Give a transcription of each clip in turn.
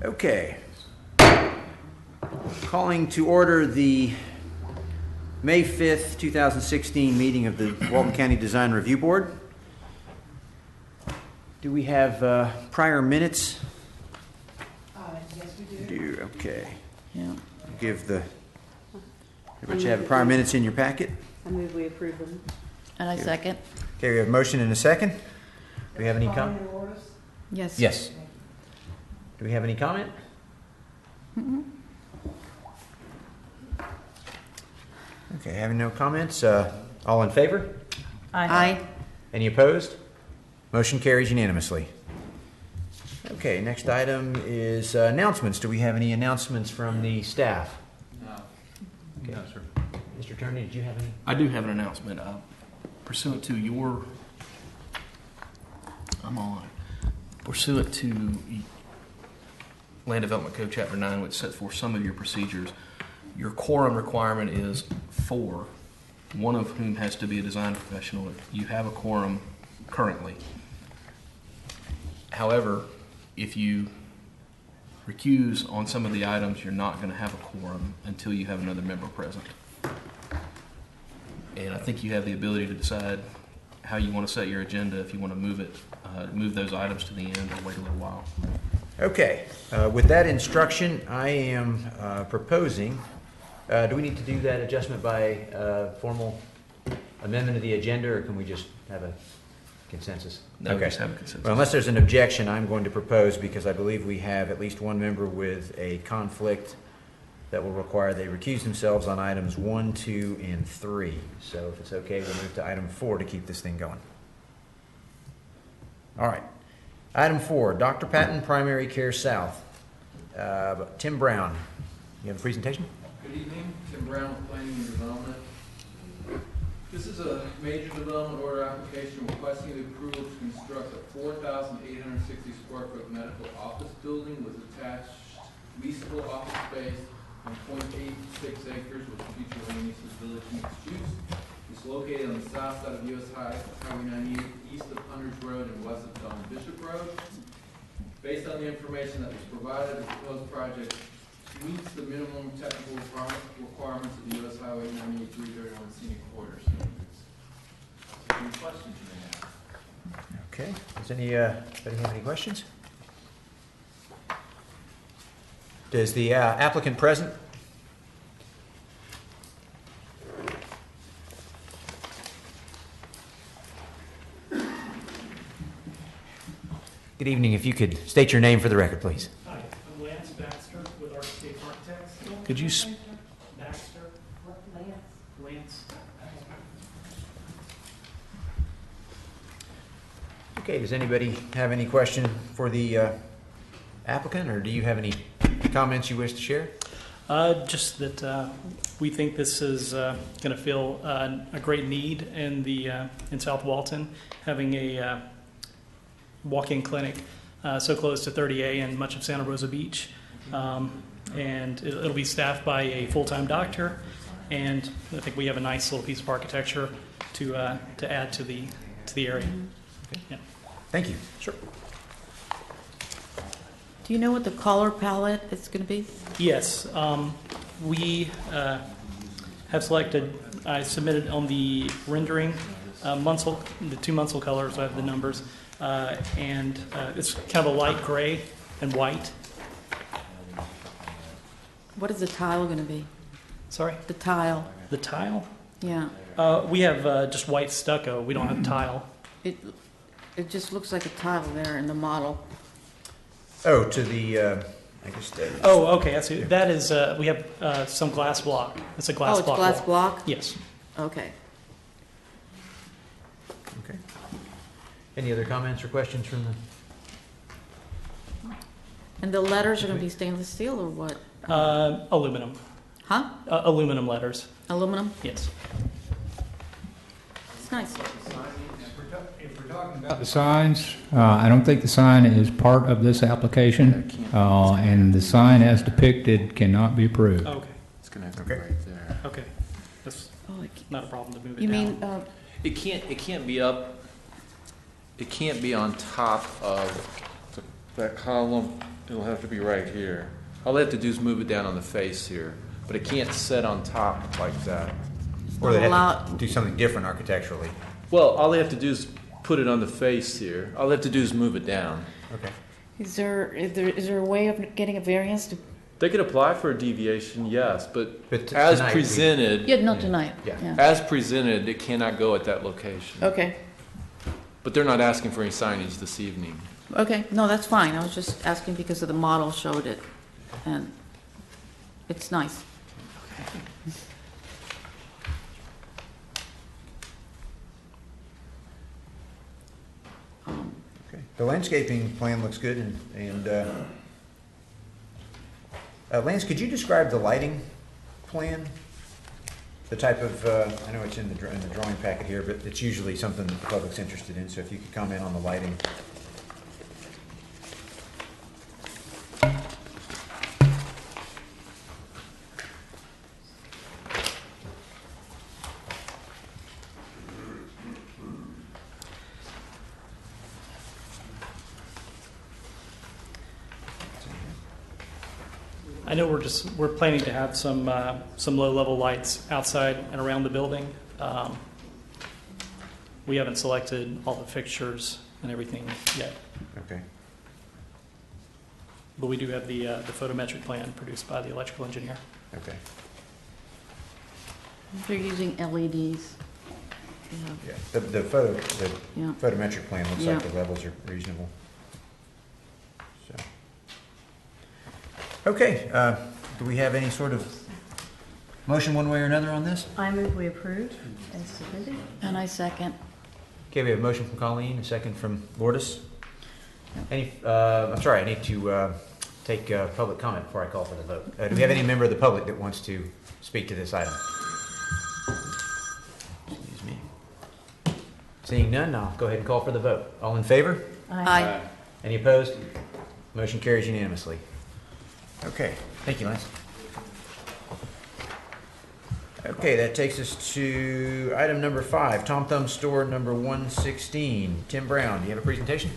Okay. Calling to order the May 5th, 2016 meeting of the Walton County Design Review Board. Do we have prior minutes? Yes, we do. Okay. Yeah. Everybody should have prior minutes in your packet. I move we approve them. And I second. Okay, we have a motion and a second. Do we have any comment? Yes. Yes. Do we have any comment? Okay, having no comments, all in favor? Aye. Any opposed? Motion carries unanimously. Okay, next item is announcements. Do we have any announcements from the staff? No. Okay. No, sir. Mr. Turney, did you have any? I do have an announcement. Pursuant to Land Development Code Chapter 9, which sets forth some of your procedures, your quorum requirement is 4, one of whom has to be a design professional. You have a quorum currently. However, if you recuse on some of the items, you're not going to have a quorum until you have another member present. And I think you have the ability to decide how you want to set your agenda, if you want to move those items to the end or wait a little while. Okay, with that instruction, I am proposing, do we need to do that adjustment by formal amendment of the agenda, or can we just have a consensus? No, okay. just have a consensus. Well, unless there's an objection, I'm going to propose, because I believe we have at least one member with a conflict that will require they recuse themselves on items 1, 2, and 3. So if it's okay, we'll move to item 4 to keep this thing going. All right. Item 4, Dr. Patton, Primary Care South. Tim Brown, you have a presentation? Good evening, Tim Brown with Planning and Development. This is a major development order application requesting the approval to construct a 4,860 square foot medical office building with attached leasable office space on 0.86 acres with future land use as village mixed use. It's located on the south side of US Highway 98, east of Hundreds Road and west of Don Bishop Road. Based on the information that was provided, the proposed project meets the minimum technical requirements of the US Highway 98 331 scenic corridor standards. Any questions you may have? Okay. Does anybody have any questions? Does the applicant present? Good evening. If you could state your name for the record, please. Hi, I'm Lance Baxter with Artscape Architects. Could you Baxter. Lance. Okay. Does anybody have any question for the applicant, or do you have any comments you wish to share? Just that we think this is going to fill a great need in South Walton, having a walk-in clinic so close to 30A and much of Santa Rosa Beach, and it'll be staffed by a full-time doctor, and I think we have a nice little piece of architecture to add to the area. Okay. Yeah. Thank you. Sure. Do you know what the color palette is going to be? Yes, we have selected. I submitted on the rendering Munsell, the 2 Munsell colors. I have the numbers, and it's kind of a light gray and white. What is the tile going to be? Sorry, The tile. the tile. Yeah. We have just white stucco. We don't have tile. It just looks like a tile there in the model. Oh, to the, I guess. Oh, okay. I see. That is. We have some glass block. It's a glass block. Oh, it's glass wall. block? Yes. Okay. Okay. Any other comments or questions from the? And the letters are going to be stainless steel or what? Aluminum. Huh? Aluminum letters. Aluminum? Yes. It's nice. If we're talking about the signs, I don't think the sign is part of this application, and the sign as depicted cannot be approved. Okay. It's going to have to Okay. be right there. Okay. That's Oh, not a problem to move it you down. mean, It can't be up it can't be on top of that column. It'll have to be right here. All they have to do is move it down on the face here, but it can't sit on top like that. Or they have Allow- to do something different architecturally. Well, all they have to do is put it on the face here. All they have to do is move it down. Okay. Is there a way of getting a variance to, They could apply for a deviation, yes, but But as tonight we- presented, yeah, not tonight. Yeah. as presented, it cannot go at that location. Okay, But they're not asking for any signage this evening. okay, no, that's fine. I was just asking because of the model showed it, and it's nice. Okay. The landscaping plan looks good, Lance, could you describe the lighting plan? The type of, I know it's in the drawing packet here, but it's usually something that the public's interested in, so if you could comment on the lighting. I know we're planning to have some low-level lights outside and around the building. We haven't selected all the fixtures and everything yet, Okay. but we do have the photometric plan produced by the electrical engineer. Okay. They're using LEDs. Yeah. The Yeah. photometric plan looks Yeah. like the levels are reasonable. So. Okay, do we have any sort of motion one way or another on this? I move we approve as submitted. And I second. Okay, we have a motion from Colleen, a second from Lourdes. I'm sorry, I need to take public comment before I call for the vote. Do we have any member of the public that wants to speak to this item? Excuse me. Seeing none, I'll go ahead and call for the vote. All in favor? Aye. Any opposed? Motion carries unanimously. Okay, thank you, Lance. Okay, that takes us to item number 5, Tom Thumb Store number 116. Tim Brown, do you have a presentation?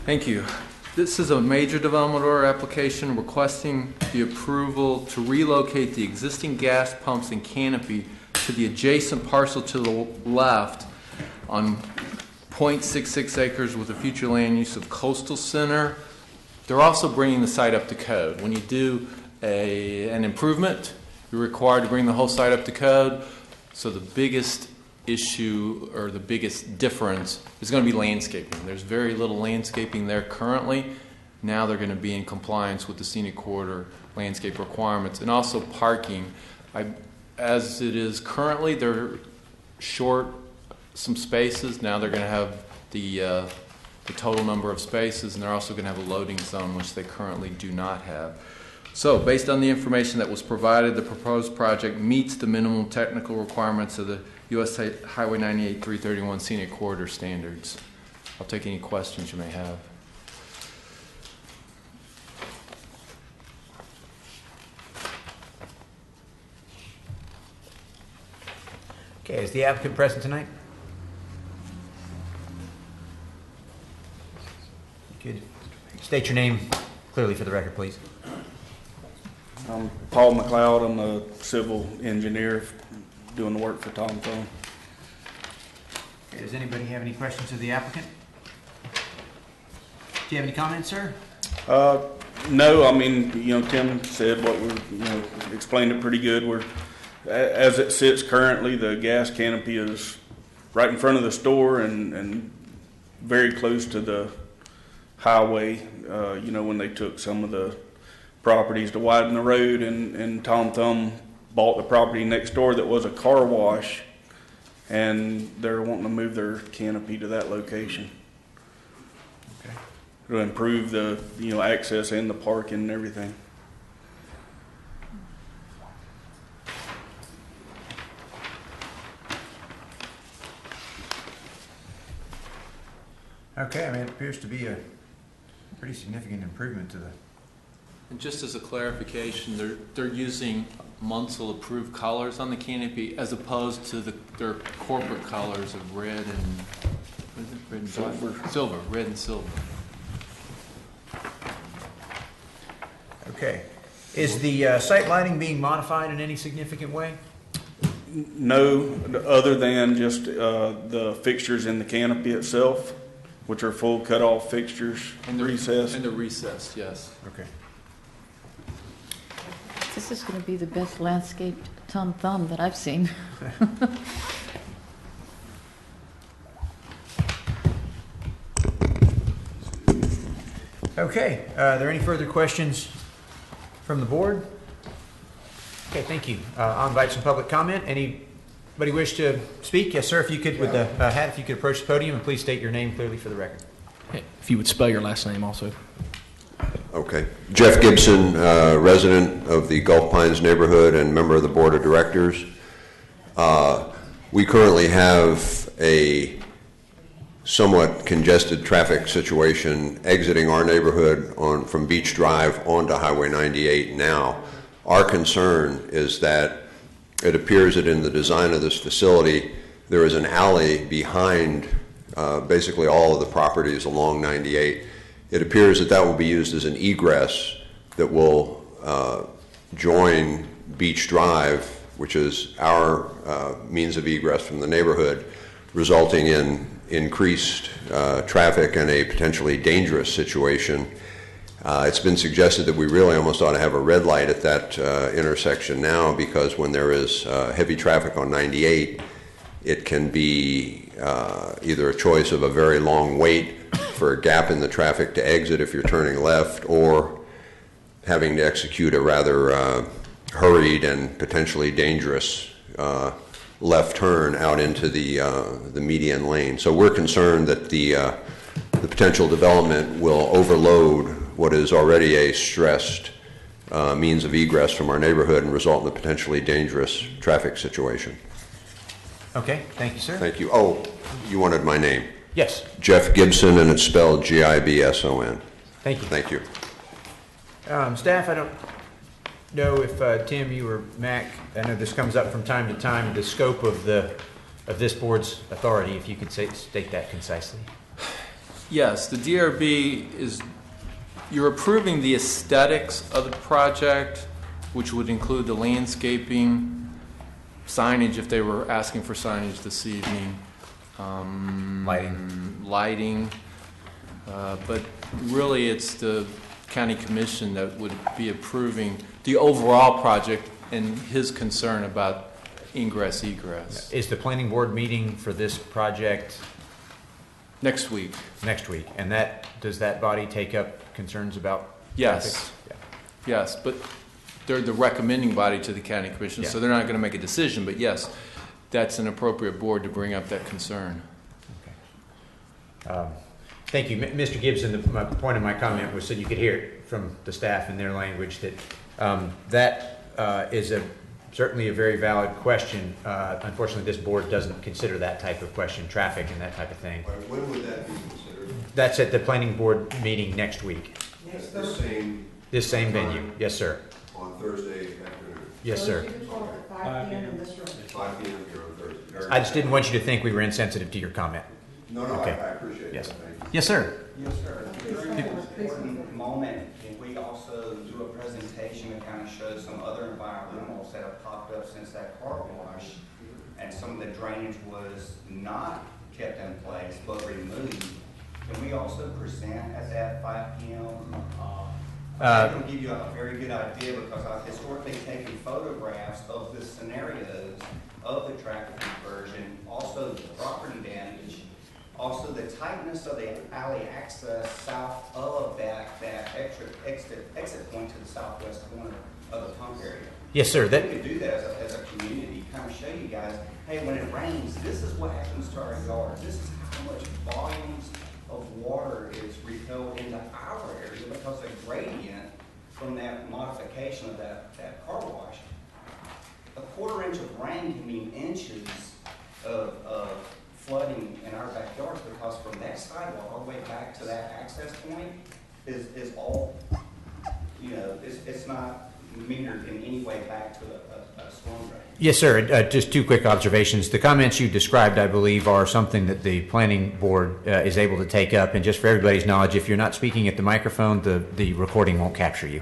Thank you. This is a major development order application requesting the approval to relocate the existing gas pumps and canopy to the adjacent parcel to the left on 0.66 acres with a future land use of coastal center. They're also bringing the site up to code. When you do an improvement, you're required to bring the whole site up to code. So the biggest issue or the biggest difference is going to be landscaping. There's very little landscaping there currently. Now they're going to be in compliance with the scenic corridor landscape requirements, and also parking. As it is currently, they're short some spaces. Now they're going to have the total number of spaces, and they're also going to have a loading zone, which they currently do not have. So, based on the information that was provided, the proposed project meets the minimum technical requirements of the U.S. Highway 98 331 Scenic Corridor standards. I'll take any questions you may have. Okay, is the applicant present tonight? Good. State your name clearly for the record, please. I'm Paul McLeod. I'm a civil engineer doing the work for Tom Thumb. Okay, does anybody have any questions of the applicant? Do you have any comments, sir? No, I mean, Tim said explained it pretty good. As it sits currently, the gas canopy is right in front of the store and very close to the highway. When they took some of the properties to widen the road, and Tom Thumb bought the property next door that was a car wash, and they're wanting to move their canopy to that location. Okay. It'll improve the access and the parking and everything. Okay, I mean, it appears to be a pretty significant improvement to the... And just as a clarification, they're using Munsell approved colors on the canopy as opposed to their corporate colors of red and What is it? Red and Silver. black? Silver, red and silver. Okay. Is the site lighting being modified in any significant way? No, other than just the fixtures in the canopy itself, which are full cutoff fixtures, recessed. And the recessed, yes. Okay. This is going to be the best landscaped Tom Thumb that I've seen. Okay, are there any further questions from the board? Okay, thank you. I'll invite some public comment. Anybody wish to speak? Yes, sir, if you could, with the hat, if you could approach the podium and please state your name clearly for the record. Hey, if you would spell your last name also. Okay. Jeff Gibson, resident of the Gulf Pines neighborhood and member of the board of directors. We currently have a somewhat congested traffic situation exiting our neighborhood from Beach Drive onto Highway 98 now. Our concern is that it appears that in the design of this facility, there is an alley behind basically all of the properties along 98. It appears that that will be used as an egress that will join Beach Drive, which is our means of egress from the neighborhood, resulting in increased traffic and a potentially dangerous situation. It's been suggested that we really almost ought to have a red light at that intersection now, because when there is heavy traffic on 98, it can be either a choice of a very long wait for a gap in the traffic to exit if you're turning left, or having to execute a rather hurried and potentially dangerous left turn out into the median lane. So we're concerned that the potential development will overload what is already a stressed means of egress from our neighborhood and result in a potentially dangerous traffic situation. Okay, thank you, sir. Thank you. Oh, you wanted my name. Yes, Jeff Gibson, and it's spelled Gibson. thank you. Thank you. Staff, I don't know if Tim, you or Mac, I know this comes up from time to time, the scope of this board's authority, if you could state that concisely. Yes, the DRB is, you're approving the aesthetics of the project, which would include the landscaping, signage if they were asking for signage this evening, lighting, but really it's the county commission that would be approving the overall project and his concern about ingress egress. Is the planning board meeting for this project Next week. next week? And does that body take up concerns about Yes. traffic? Yeah. Yes, but they're the recommending body to the county commission, so Yeah. they're not going to make a decision, but yes, that's an appropriate board to bring up that concern. Thank you. Mr. Gibson, my point of my comment was so you could hear it from the staff in their language that that is certainly a very valid question. Unfortunately, this board doesn't consider that type of question, traffic and that type of thing. When would that be considered? That's at the planning board meeting next week. Yes, the same This same venue. Yes, sir. on Thursday afternoon. Yes, sir. 5 p.m. here on Thursday. I just didn't want you to think we were insensitive to your comment. No, Okay. I appreciate it. Yes. Thank you. Yes, sir. Yes, sir. During this important moment, can we also do a presentation that kind of shows some other environmentals that have popped up since that car wash, and some of the drainage was not kept in place but removed? Can we also present at that 5 p.m.? I can give you a very good idea because I've historically taken photographs of the scenarios of the traffic conversion, also the property damage, also the tightness of the alley access south of that exit point to the southwest corner of the pump area. Yes, sir. We could do that as a community, kind of show you guys, hey, when it rains, this is what happens to our yard. This is how much volumes of water is repelled into our area because of the gradient from that modification of that car wash. A quarter inch of rain can mean inches of flooding in our backyards because from that sidewalk all the way back to that access point is all, it's not metered in any way back to a storm drain? Yes, sir. Just two quick observations. The comments you described, I believe, are something that the planning board is able to take up. And just for everybody's knowledge, if you're not speaking at the microphone, the recording won't capture you.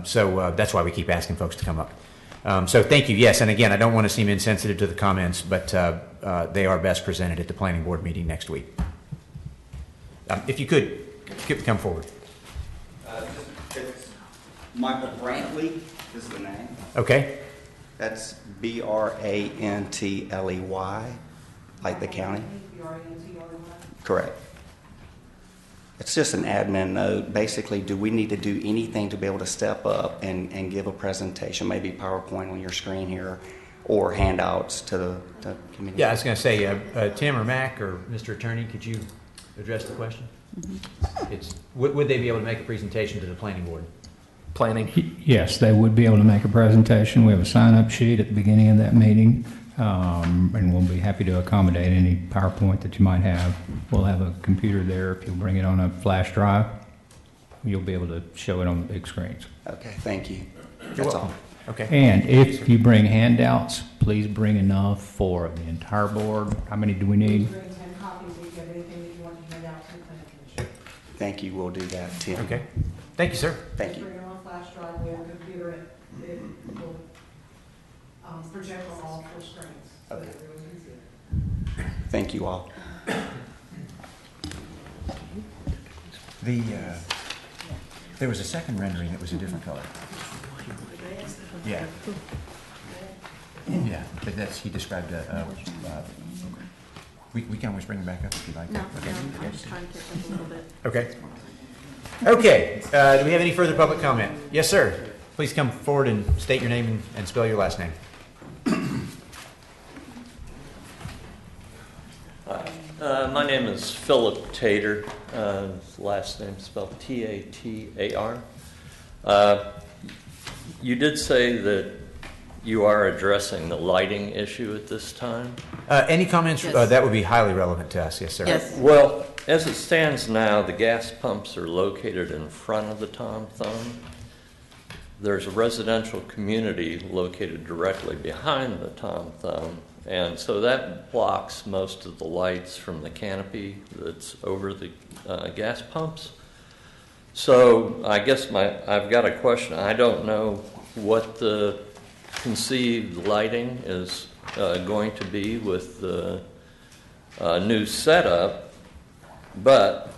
So that's why we keep asking folks to come up. So thank you. Yes, and again, I don't want to seem insensitive to the comments, but they are best presented at the planning board meeting next week. If you could come forward. It's Michael Brantley is the name. Okay. That's Brantley, like the county. Correct. It's just an admin note. Basically, do we need to do anything to be able to step up and give a presentation, maybe PowerPoint on your screen here, or handouts to the community? Yeah, I was going to say, Tim or Mac or Mr. Attorney, could you address the question? Would they be able to make a presentation to the planning board? Planning. Yes, they would be able to make a presentation. We have a sign-up sheet at the beginning of that meeting, and we'll be happy to accommodate any PowerPoint that you might have. We'll have a computer there. If you'll bring it on a flash drive, you'll be able to show it on the big screens. Okay, thank you. You're That's welcome. all. Okay. And if you bring handouts, please bring enough for the entire board. How many do we need? Bring 10 copies if you have anything that you want to hand out to the planning commission. Thank you. We'll do that, Tim. Okay. Thank you, sir. Thank you. Bring it on a flash drive, we have a computer, it will project on all 4 screens. So Okay. that everyone can see it. Thank you all. There was a second rendering that was a different color. Yeah. Yeah, but he described we can always bring it back up if you like. No, Okay. I'm just trying to catch up a little bit. Okay. Okay, do we have any further public comment? Yes, sir. Please come forward and state your name and spell your last name. My name is Philip Tater. Last name spelled Tatar. You did say that you are addressing the lighting issue at this time? Any comments? Yes. That would be highly relevant to us. Yes, sir. Yes. Well, as it stands now, the gas pumps are located in front of the Tom Thumb. There's a residential community located directly behind the Tom Thumb, and so that blocks most of the lights from the canopy that's over the gas pumps. So I guess I've got a question. I don't know what the conceived lighting is going to be with the new setup, but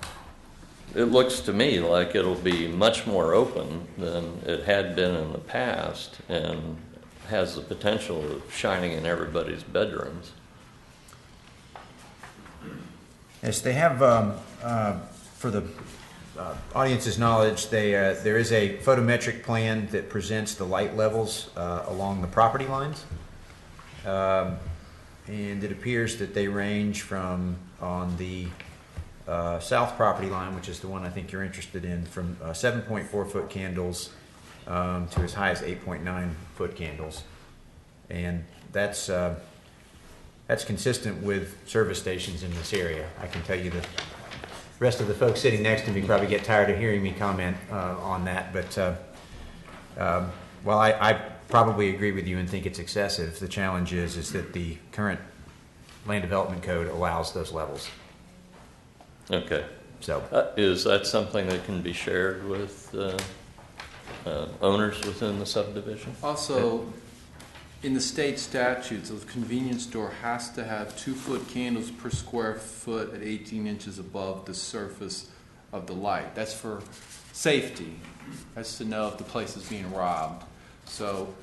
it looks to me like it'll be much more open than it had been in the past and has the potential of shining in everybody's bedrooms. Yes, they have, for the audience's knowledge, there is a photometric plan that presents the light levels along the property lines. And it appears that they range from, on the south property line, which is the one I think you're interested in, from 7.4 foot candles to as high as 8.9 foot candles. And that's consistent with service stations in this area. I can tell you the rest of the folks sitting next to me probably get tired of hearing me comment on that, but while I probably agree with you and think it's excessive, the challenge is that the current land development code allows those levels. Okay. So Is that something that can be shared with owners within the subdivision? Also, in the state statutes, the convenience store has to have 2 foot candles per square foot at 18 inches above the surface of the light. That's for safety. That's to know if the place is being robbed. So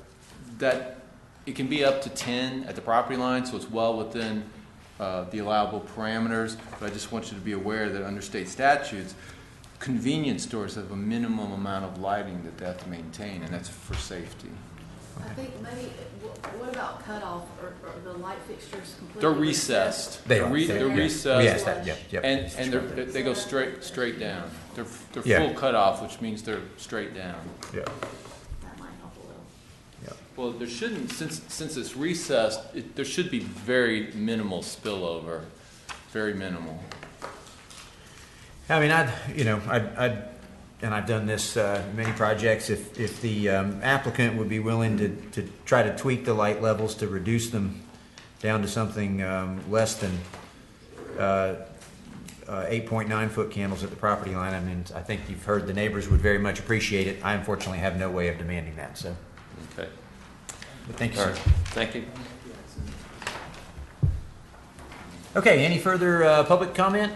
that it can be up to 10 at the property line, so it's well within the allowable parameters. But I just want you to be aware that under state statutes, convenience stores have a minimum amount of lighting that they have to maintain, and that's for safety. I think maybe, what about cutoff or the light fixtures completely? They're recessed. They are. They're recessed. Yes, that, yep. And they go straight down. They're Yeah. full cutoff, which means they're straight down. Yeah. That might help a little. Well, there shouldn't, since it's recessed, there should be very minimal spillover, very minimal. I mean, I'd and I've done this many projects, if the applicant would be willing to try to tweak the light levels to reduce them down to something less than 8.9 foot candles at the property line, I mean, I think you've heard the neighbors would very much appreciate it. I unfortunately have no way of demanding that, so. Okay. But thank you, All sir. right. Thank you. Okay, any further public comment?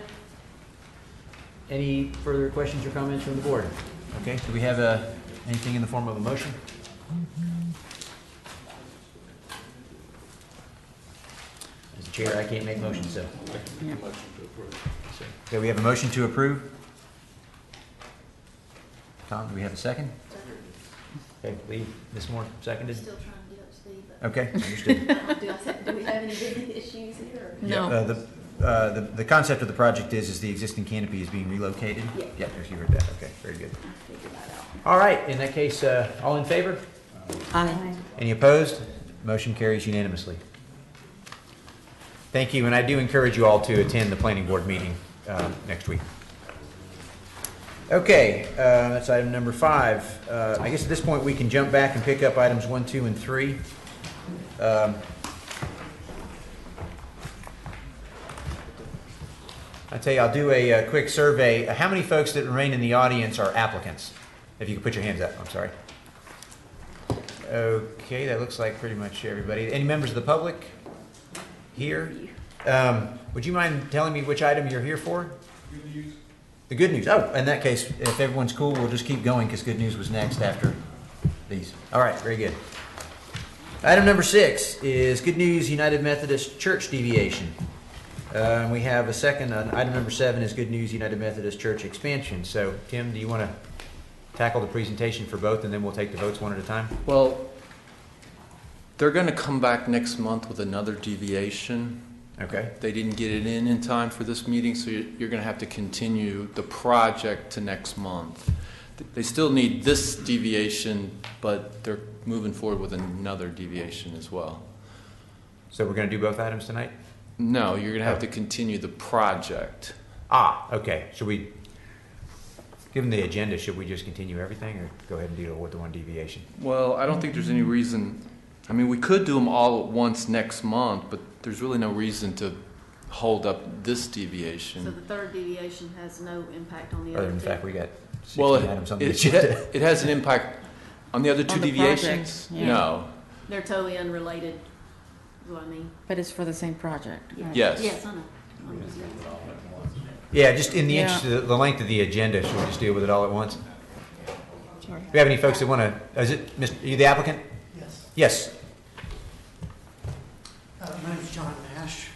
Any further questions or comments from the board? Okay, do we have anything in the form of a motion? As the chair, I can't make motions, so. Okay, we have a motion to approve. Tom, do we have a second? Okay, Lee, Ms. Moore, seconded? Still trying to get up to speed, but. Okay, understood. Do we have any big issues here? No. The concept of the project is the existing canopy is being relocated? Yeah. Yeah, you heard that, okay, very good. I figured that out. All right, in that case, all in favor? Aye. Any opposed? Motion carries unanimously. Thank you, and I do encourage you all to attend the planning board meeting next week. Okay, that's item number 5. I guess at this point we can jump back and pick up items 1, 2, and 3. I tell you, I'll do a quick survey. How many folks that remain in the audience are applicants? If you could put your hands up, I'm sorry. Okay, that looks like pretty much everybody. Any members of the public here? Would you mind telling me which item you're here for? Good news. The good news. Oh, in that case, if everyone's cool, we'll just keep going because good news was next after these. All right, very good. Item number 6 is Good News United Methodist Church deviation. We have a second on item number 7 is Good News United Methodist Church expansion. So, Tim, do you want to tackle the presentation for both and then we'll take the votes one at a time? Well, they're going to come back next month with another deviation. Okay. They didn't get it in time for this meeting, so you're going to have to continue the project to next month. They still need this deviation, but they're moving forward with another deviation as well. So we're going to do both items tonight? No, you're going to have to continue the project. Ah, okay. Should we, given the agenda, should we just continue everything or go ahead and deal with the one deviation? Well, I don't think there's any reason. I mean, we could do them all at once next month, but there's really no reason to hold up this deviation. So the third deviation has no impact on the Other other than two? the fact we got 60 Well, items on the agenda. it has an impact on the other two On the deviations? project, yeah. No. They're totally unrelated, is what I mean. But it's for the same project. right? Yes. Yes, I know. I'm just- Yeah, just in the Yeah. interest of the length of the agenda, should we just deal with it all at once? Sorry. Do we have any folks that want to, is it, Mr., are you the applicant? Yes. Yes. My name is John Nash,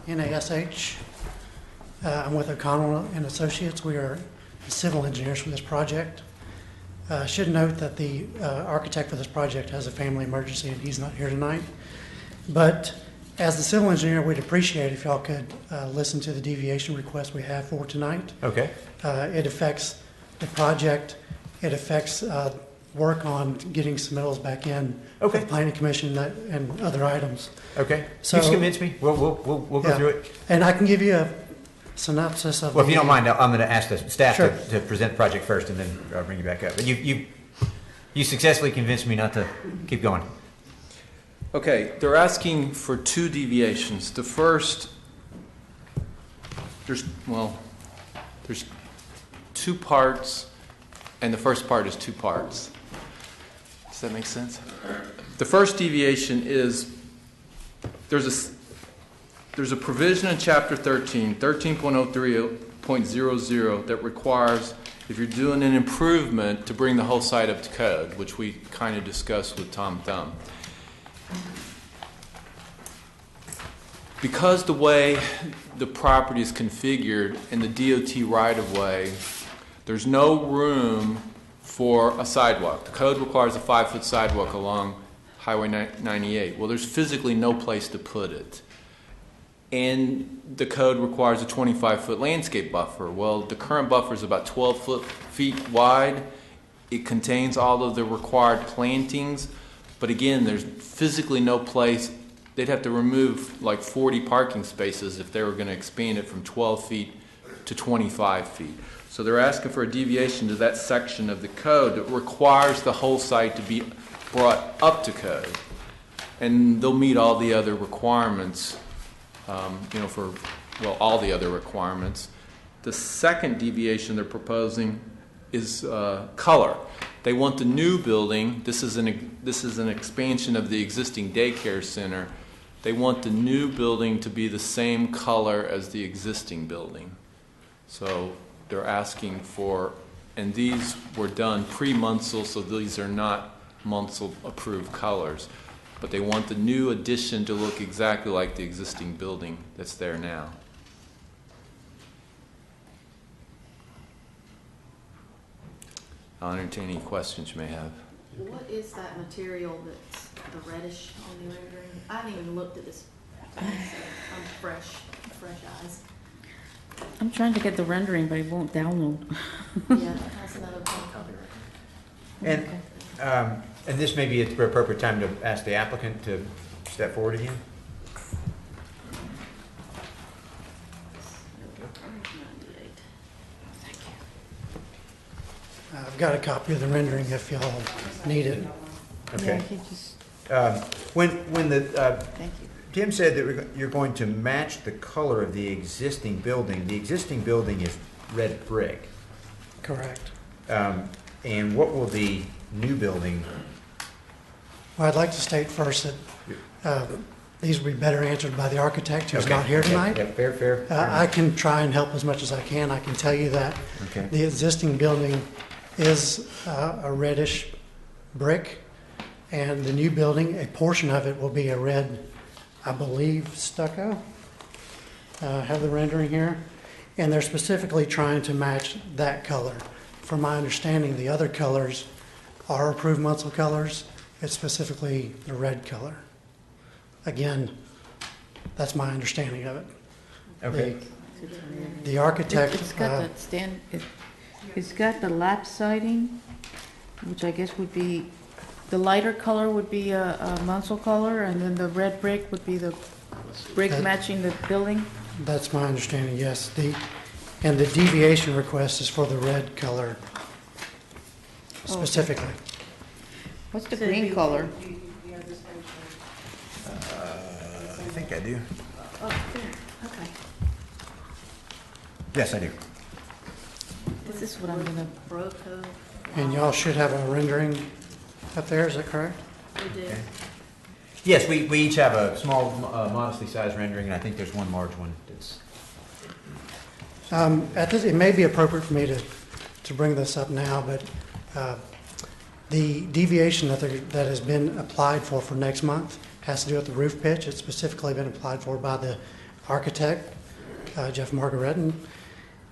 NASH. I'm with O'Connell and Associates. We are the civil engineers for this project. Should note that the architect for this project has a family emergency and he's not here tonight. But as the civil engineer, we'd appreciate if y'all could listen to the deviation request we have for tonight. Okay. It affects the project. It affects work on getting submittals back in for the planning commission and other items. Okay. So, You've convinced me. We'll go yeah. through it. And I can give you a synopsis of. Well, if you don't mind, I'm going to ask the staff Sure. to present the project first, and then I'll bring you back up. But you successfully convinced me not to keep going. Okay, they're asking for two deviations. The first, there's two parts, and the first part is two parts. Does that make sense? The first deviation is there's a provision in Chapter 13.03.00 that requires, if you're doing an improvement, to bring the whole site up to code, which we kind of discussed with Tom Thumb. Because the way the property is configured in the DOT right-of-way, there's no room for a sidewalk. The code requires a 5-foot sidewalk along Highway 98. Well, there's physically no place to put it. And the code requires a 25-foot landscape buffer. Well, the current buffer is about 12 feet wide. It contains all of the required plantings. But again, there's physically no place. They'd have to remove like 40 parking spaces if they were going to expand it from 12 feet to 25 feet. So they're asking for a deviation to that section of the code that requires the whole site to be brought up to code. And they'll meet all the other requirements, all the other requirements. The second deviation they're proposing is color. They want the new building, this is an expansion of the existing daycare center. They want the new building to be the same color as the existing building. So they're asking for, and these were done pre-Munsell, so these are not Munsell approved colors. But they want the new addition to look exactly like the existing building that's there now. I'll entertain any questions you may have. What is that material that's the reddish on the rendering? I haven't even looked at this. So I'm fresh eyes. I'm trying to get the rendering, but it won't download. Yeah, that's another problem. And this may be the appropriate time to ask the applicant to step forward again. I've got a copy of the rendering if y'all need it. Okay. Yeah, he just, When the thank you. Tim said that you're going to match the color of the existing building. The existing building is red brick. Correct. And what will the new building? Well, I'd like to state first that these will be better answered by the architect who's not here tonight. Yeah, fair. I can try and help as much as I can. I can tell you that Okay. the existing building is a reddish brick, and the new building, a portion of it will be a red, I believe, stucco. Have the rendering here. And they're specifically trying to match that color. From my understanding, the other colors are approved Munsell colors. It's specifically the red color. Again, that's my understanding of it. Okay. The architect. It's got that it's got the lap siding, which I guess would be, the lighter color would be a Munsell color, and then the red brick would be the brick matching the building? That's my understanding, yes. And the deviation request is for the red color specifically. What's the green color? I think I do. Oh, there, okay. Yes, I do. This is what I'm gonna, Broco. And y'all should have a rendering up there, is that correct? We do. Okay. Yes, we each have a small, modestly sized rendering, and I think there's one large one that's. It may be appropriate for me to bring this up now, but the deviation that has been applied for next month has to do with the roof pitch. It's specifically been applied for by the architect, Jeff Margaretin,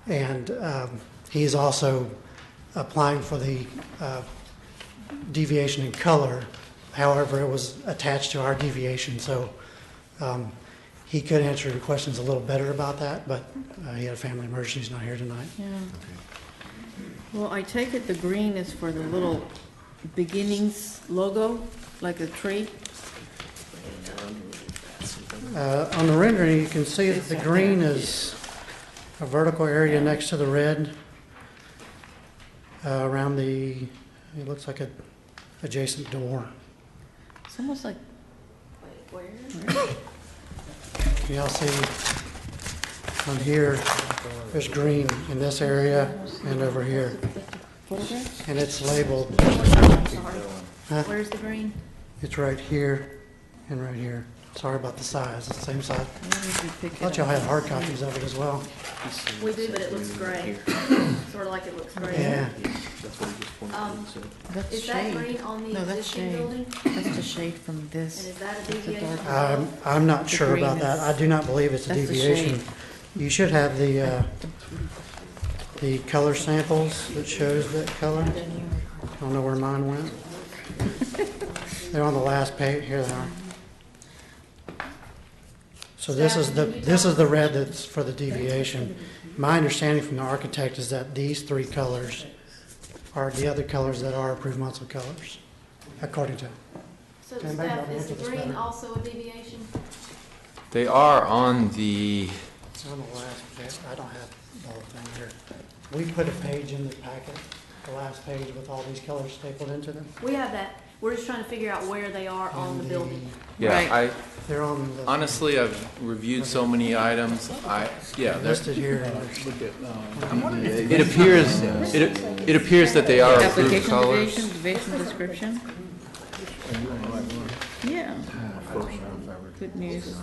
and he is also applying for the deviation in color. However, it was attached to our deviation, so he could answer your questions a little better about that, but he had a family emergency. He's not here tonight. yeah. Well, I take it the green is for the little beginnings logo, like a tree? On the rendering, you can see that the green is a vertical area next to the red around it looks like a adjacent door. It's almost like, Where? Can y'all see on here, there's green in this area and over here, photograph? and it's labeled, I'm sorry. huh? Where's the green? It's right here and right here. Sorry about the size, it's the same size. Maybe we pick I it thought y'all up. had hard copies of it as well. We do, but it looks gray. Sort of like it looks gray. Yeah. That's Is that shade. green on the No, that's existing shade. building? That's the shade from And this. is that a That's the deviation? dark- I'm not The sure about green that. is- I do not believe it's a That's the deviation. shade. You should have the color samples that shows that color. I don't know where mine went. They're on the last page. Here they are. So this is the red that's for the deviation. My understanding from the architect is that these three colors are the other colors that are approved Munsell colors, according to him. So Okay, maybe Steph, I'll is look the at this green better. also a deviation? They are on the It's on the last page. I don't have the whole thing here. We put a page in the packet, the last page with all these colors stapled into them. We have that. We're just trying to figure out where they are on the building. Yeah, They're on the. honestly, I've reviewed so many items, they're Listed here. It appears that they are approved Application colors. division description. Yeah. Good news.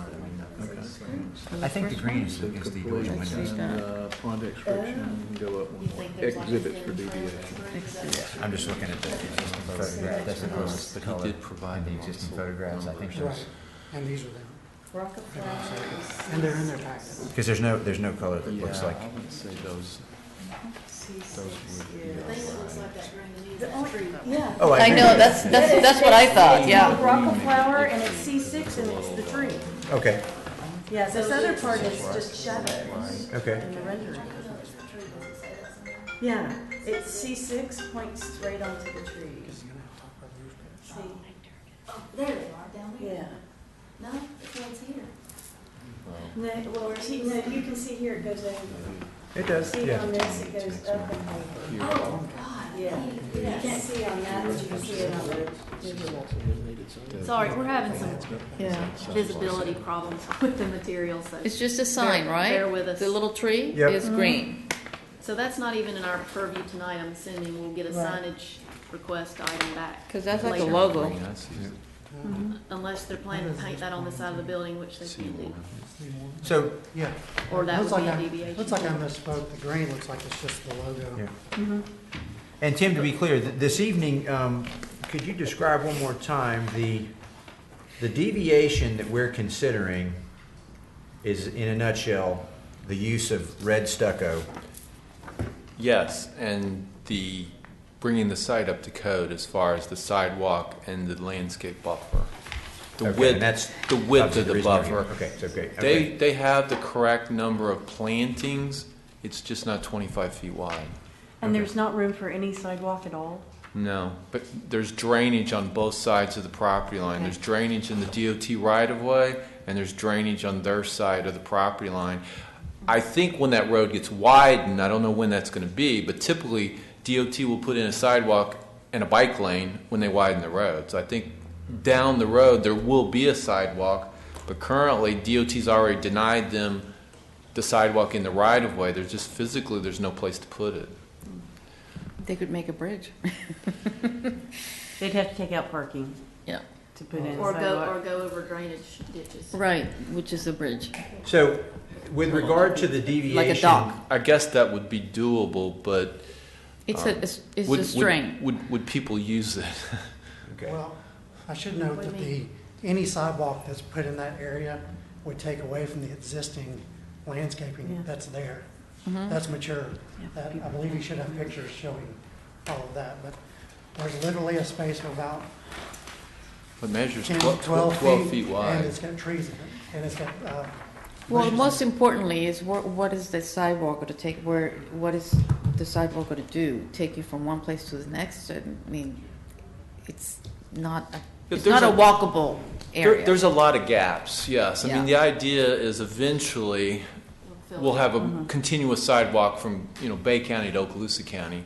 I think the green is the doors and Let's windows. see that. Pond excavation, go up You think there's like exhibits for 10 deviation. frames? I'm just looking at the existing photograph, that's the closest to He color. did provide And the them existing also. photographs, I think Right, there's, and these are them. Rockefeller. And they're in their packet. because there's no color that looks Yeah, like. I would say those. The thing that looks like that during the news, that's tree. Yeah. Oh, I know, that's what I thought, It's yeah. called Rockefeller, and it's C6, and it's the tree. Okay, Yeah, this other part is just shadow okay. in the rendering. Yeah, it's C6 points straight onto the tree. See? Oh, there they are, down there. Yeah. No, it points here. No, well, no, you can see here it goes over. It does, See yeah. on this, it goes up and over. Oh, God. Yeah, you can't see on that, but you can see it on the digital. Sorry, we're having some Yeah. visibility problems with the materials, so. It's just a sign, Bear- right? bear with us. The little tree Yep. is green. So that's not even in our purview tonight, I'm assuming we'll get a Right. signage request item back. Because that's like a later. logo. I see. Unless they're planning to paint that on the side of the building, which they can do. So, Yeah. Or that Looks would be like a I- deviation. Looks like I misspoke. The green looks like it's just the logo. yeah. And Tim, to be clear, this evening, could you describe one more time the deviation that we're considering is, in a nutshell, the use of red stucco? Yes, and the bringing the site up to code as far as the sidewalk and the landscape buffer. The Okay, width, and that's the width obviously of the the reason we're here. buffer. Okay, so great. Okay. They have the correct number of plantings. It's just not 25 feet wide. And there's not room for any sidewalk at all? No, but there's drainage on both sides of the property line. Okay. There's drainage in the DOT right-of-way, and there's drainage on their side of the property line. I think when that road gets widened, I don't know when that's going to be, but typically DOT will put in a sidewalk and a bike lane when they widen the road. So I think down the road there will be a sidewalk, but currently DOT's already denied them the sidewalk in the right-of-way. There's just physically, there's no place to put it. They could make a bridge. They'd have to take out parking Yeah. to put in Or sidewalk. go over drainage ditches. Right, which is a bridge. So, with regard to the deviation. Like a dock. I guess that would be doable, but It's it's would, a string. Would people use it? Okay. Well, I should note What do that you any sidewalk that's put in that area would take away from the existing landscaping Yeah. that's there. Mhm. That's mature. That, I believe you should have pictures showing all of that, but there's literally a space of about It measures 10, 12 feet and wide. it's got trees in it, and it's got, Well, bushes most in it. importantly is what is the sidewalk going to take, what is the sidewalk going to do? Take you from one place to the next? I mean, it's not a walkable area. There's a lot of gaps, yes. I mean, the Yeah. idea is eventually we'll have a continuous sidewalk from, Bay County to Okaloosa County.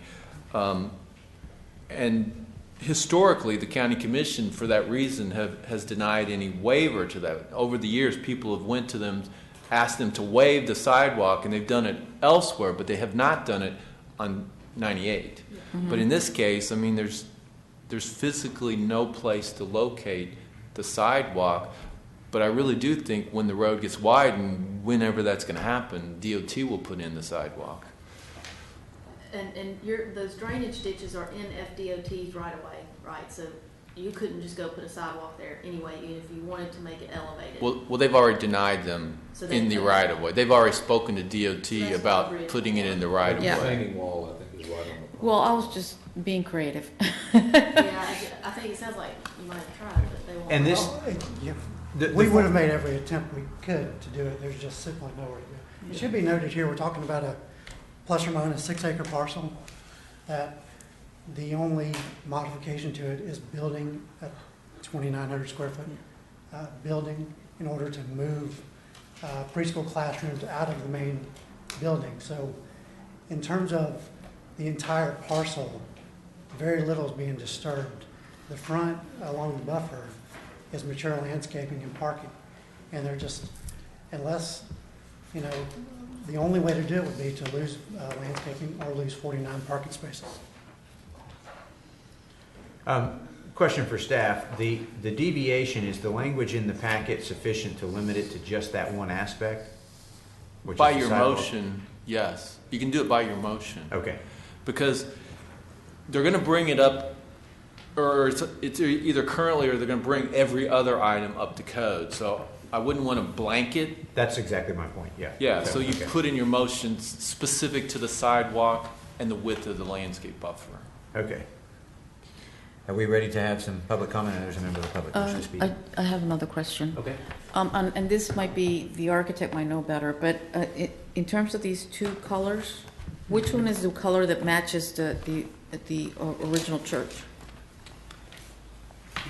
And historically, the county commission, for that reason, has denied any waiver to that. Over the years, people have went to them, asked them to waive the sidewalk, and they've done it elsewhere, but they have not done it on 98. But in this case, I mean, there's physically no place to locate the sidewalk. But I really do think when the road gets widened, whenever that's going to happen, DOT will put in the sidewalk. And those drainage ditches are in FDOT's right of way, right? So you couldn't just go put a sidewalk there anyway, even if you wanted to make it elevated. Well, they've already denied them So they in the couldn't. right of way. They've already spoken to DOT that's about not a bridge. putting it in the right of Yeah. way. Retaining wall, I think, is right on the. Well, I was just being creative. Yeah, I think it sounds like you might have tried, but they won't. And this, Well, yeah. the- We the- would have made every attempt we could to do it, there's just simply nowhere to go. It should be noted here, we're talking about a plus or minus 6-acre parcel, that the only modification to it is building a 2,900 square foot building in order to move preschool classrooms out of the main building. So in terms of the entire parcel, very little is being disturbed. The front along the buffer is mature landscaping and parking. And they're just, unless, you know, the only way to do it would be to lose landscaping or lose 49 parking spaces. Question for staff. The deviation, is the language in the packet sufficient to limit it to just that one aspect? Which By is the your sidewalk? motion, yes. You can do it by your motion. Okay. Because they're going to bring it up, or it's either currently or they're going to bring every other item up to code. So I wouldn't want to blanket. That's exactly my point, yeah. Yeah, so you okay. put in your motion specific to the sidewalk and the width of the landscape buffer. Okay. Are we ready to have some public comment? There's a member of the public who wishes to speak. I have another question. Okay. And this might be, the architect might know better, but in terms of these two colors, which one is the color that matches the original church?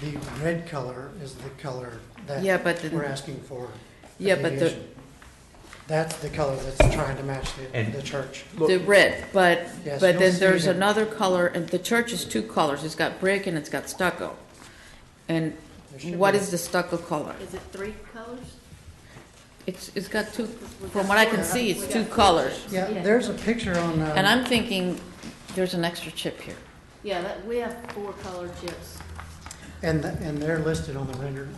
The red color is the color that Yeah, but we're asking for. Yeah, but that's the color that's trying to match the church. the red, but Yes, but you'll then see there's that. another color, and the church is two colors. It's got brick and it's got stucco. And There should what be- is the stucco color? Is it 3 colors? It's got two. From what I can see, it's two colors. Yeah, there's a picture on. And I'm thinking there's an extra chip here. Yeah, we have 4 color chips. And they're listed on the rendering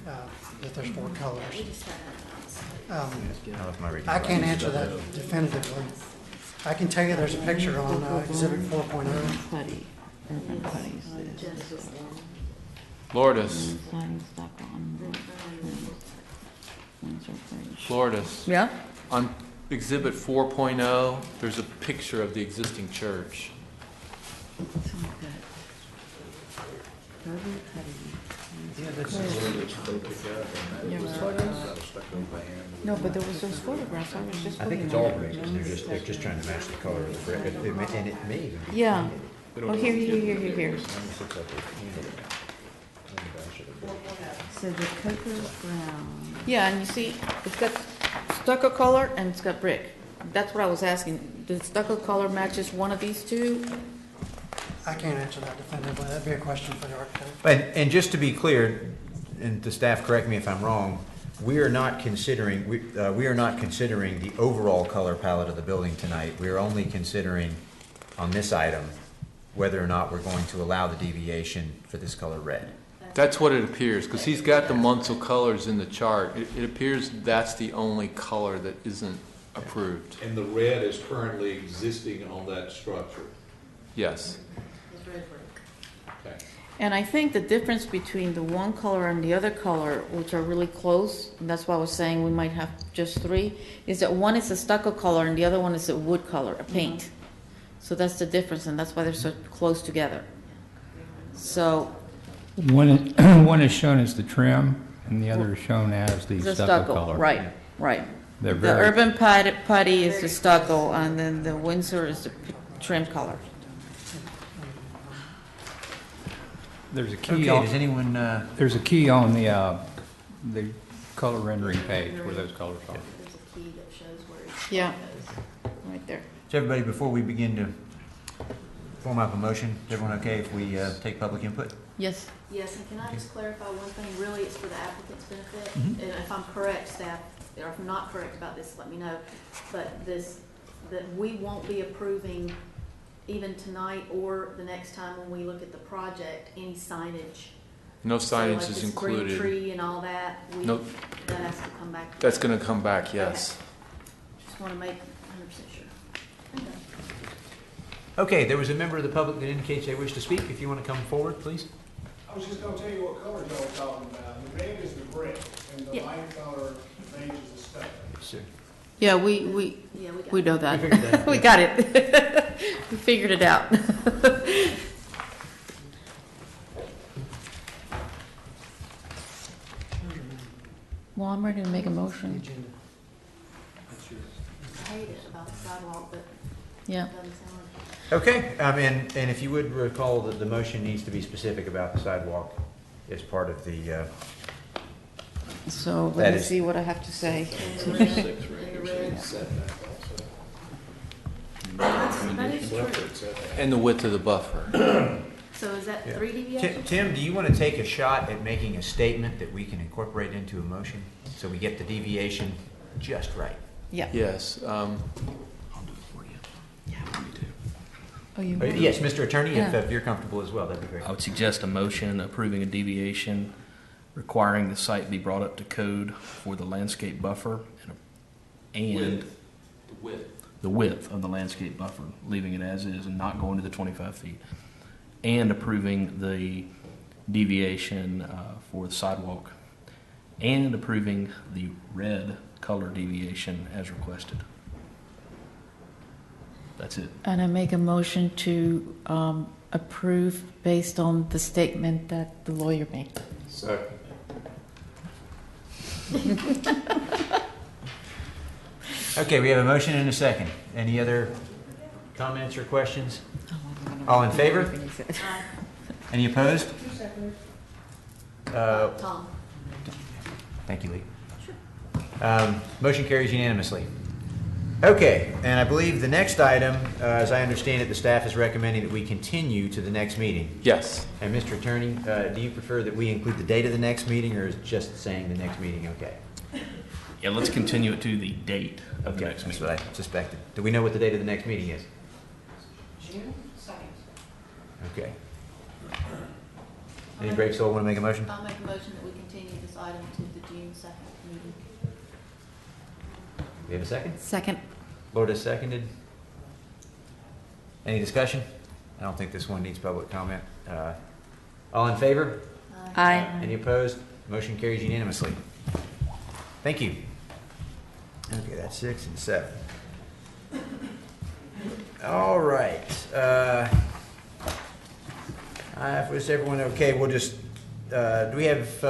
that there's 4 colors. We just had I can't answer that definitively. I can tell you there's a picture on Exhibit 4.0. Putty. Urban putty is this. Lourdes, Siding stucco on Windsor Bridge. Lourdes. Yeah? On Exhibit 4.0, there's a picture of the existing church. No, but there was those photographs, I was just I think looking it's all at brick, it. and they're just trying to match the color of the brick, and it may even be. Yeah. Oh, here. So the cocoa brown. Yeah, and you see, it's got stucco color and it's got brick. That's what I was asking. The stucco color matches one of these two? I can't answer that definitively. That'd be a question for the architect. And just to be clear, and the staff correct me if I'm wrong, we are not considering the overall color palette of the building tonight. We are only considering on this item whether or not we're going to allow the deviation for this color red. That's what it appears, because he's got the Munsell colors in the chart. It appears that's the only color that isn't approved. And the red is currently existing on that structure. Yes. It's red brick. Okay. And I think the difference between the one color and the other color, which are really close, and that's why I was saying we might have just 3, is that one is a stucco color and the other one is a wood color, a paint. So that's the difference, and that's why they're so close together. So One is shown as the trim, and the other is shown as the the stucco color. right. They're The very, urban putty is the stucco, and then the Windsor is the trim color. there's a key Okay, on, does anyone, there's a key on the color rendering page where those colors are. There's a key that shows where it's Yeah. Right there. so everybody, before we begin to form up a motion, is everyone okay if we take public input? Yes. Yes, and can I just clarify one thing? Really, it's for the applicant's benefit. Mhm. And if I'm correct, staff, or if I'm not correct about this, let me know. But that we won't be approving even tonight or the next time when we look at the project, any signage. No So, like signage is this green included. tree and all that, Nope. that has to come back. That's going to come back, yes. Just want to make 100% sure. Okay. Okay, there was a member of the public that indicates they wish to speak. If you want to come forward, please. I was just gonna tell you what color y'all were talking about. The red is the brick, and the Yeah. light color beige is the stucco. Sure. Yeah, Yeah, we we know that. We figured that, We yeah. got it. We figured it out. Well, I'm ready to make a motion. I hate it about the sidewalk, but Yeah. it doesn't sound like. Okay, and if you would recall that the motion needs to be specific about the sidewalk as part of the So That let me is- see what I have to say. That is true. And the width of the buffer. So is that Yeah. 3 deviations? Tim, do you want to take a shot at making a statement that we can incorporate into a motion so we get the deviation just right? Yeah. Yes. I'll do it for you. Oh, you Yes, Mr. Attorney, Yeah. if you're comfortable as well, that'd be great. I would suggest a motion approving a deviation requiring the site be brought up to code for the landscape buffer and the width of the landscape buffer, leaving it as is and not going to the 25 feet, and approving the deviation for the sidewalk, and approving the red color deviation as requested. That's it. And I make a motion to approve based on the statement that the lawyer made. Second. Okay, we have a motion and a second. Any other comments or questions? All in favor? Any opposed? Tom? Thank you, Lee. Motion carries unanimously. Okay, and I believe the next item, as I understand it, the staff is recommending that we continue to the next meeting. Yes. And Mr. Attorney, do you prefer that we include the date of the next meeting, or is just saying the next meeting okay? Yeah, let's continue it to the date of the Okay, next that's meeting. what I suspected. Do we know what the date of the next meeting is? June 2nd. Okay. Any brave soul want to make a motion? I'll make a motion that we continue this item to the June 2nd meeting. We have a second? Second. Lourdes seconded. Any discussion? I don't think this one needs public comment. All in favor? Aye. Any opposed? Motion carries unanimously. Thank you. Okay, that's 6 and 7. All right. Was everyone okay? We'll just, do we have,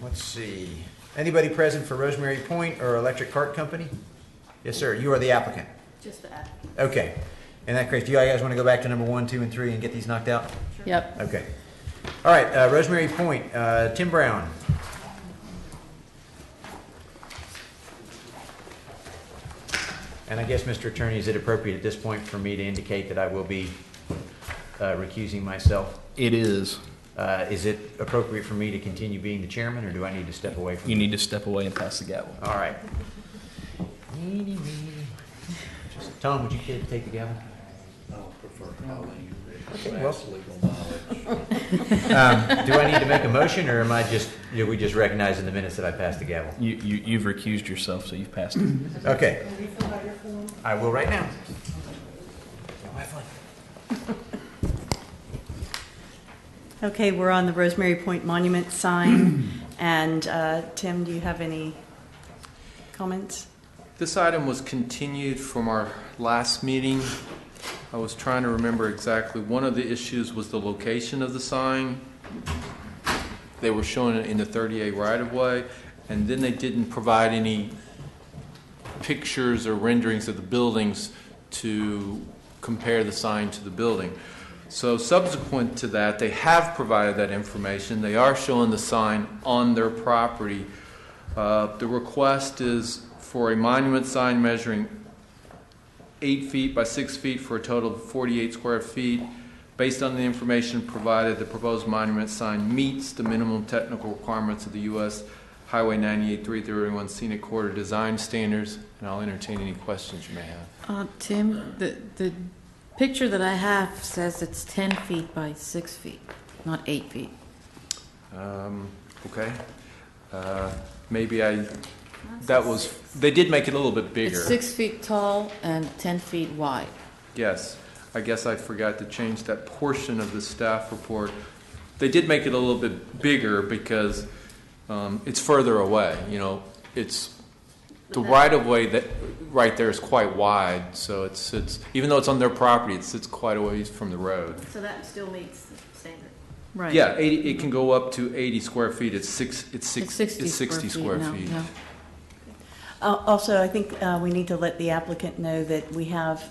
let's see, anybody present for Rosemary Point or Electric Cart Company? Yes, sir. You are the applicant. Just the applicant. Okay. In that case, do you guys want to go back to number 1, 2, and 3 and get these knocked out? Yep. Okay. All right, Rosemary Point, Tim Brown. And I guess, Mr. Attorney, is it appropriate at this point for me to indicate that I will be recusing myself? It is. Is it appropriate for me to continue being the chairman, or do I need to step away from? You need to step away and pass the gavel. All right. Tom, would you care to take the gavel? I prefer Colleen. Okay, well. Vast legal knowledge. Do I need to make a motion, or am I just, do we just recognize in the minutes that I passed the gavel? You've recused yourself, so you've passed it. Okay. Have you filled out your form? I will right now. Have fun. Okay, we're on the Rosemary Point Monument sign. And Tim, do you have any comments? This item was continued from our last meeting. I was trying to remember exactly. One of the issues was the location of the sign. They were showing it in the 30A right-of-way, and then they didn't provide any pictures or renderings of the buildings to compare the sign to the building. So subsequent to that, they have provided that information. They are showing the sign on their property. The request is for a monument sign measuring 8 feet by 6 feet for a total of 48 square feet. Based on the information provided, the proposed monument sign meets the minimum technical requirements of the U.S. Highway 98 331 Scenic Corridor design standards, and I'll entertain any questions you may have. Tim, the picture that I have says it's 10 feet by 6 feet, not 8 feet. Okay. Maybe they did make it a little bit bigger. It's 6 feet tall and 10 feet wide. Yes. I guess I forgot to change that portion of the staff report. They did make it a little bit bigger because it's further away. You know, it's the right-of-way that right there is quite wide, so it's even though it's on their property, it sits quite a ways from the road. So that still meets the standard. Right. Yeah, it can go up to 80 square feet. It's 60 square now, feet. yeah. Also, I think we need to let the applicant know that we have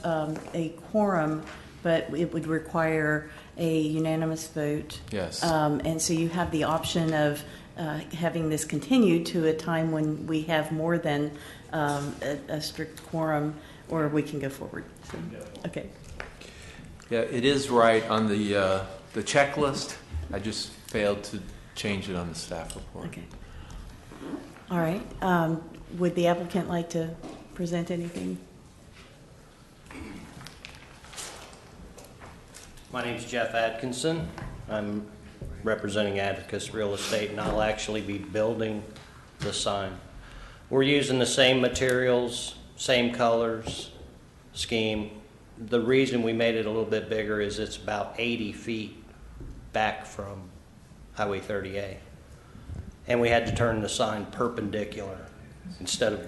a quorum, but it would require a unanimous vote. Yes. And so you have the option of having this continued to a time when we have more than a strict quorum, or we can go forward. So, okay. Yeah, it is right on the checklist. I just failed to change it on the staff report. Okay. All right. Would the applicant like to present anything? My name's Jeff Atkinson. I'm representing Advocates Real Estate, and I'll actually be building the sign. We're using the same materials, same colors, scheme. The reason we made it a little bit bigger is it's about 80 feet back from Highway 30A. And we had to turn the sign perpendicular instead of,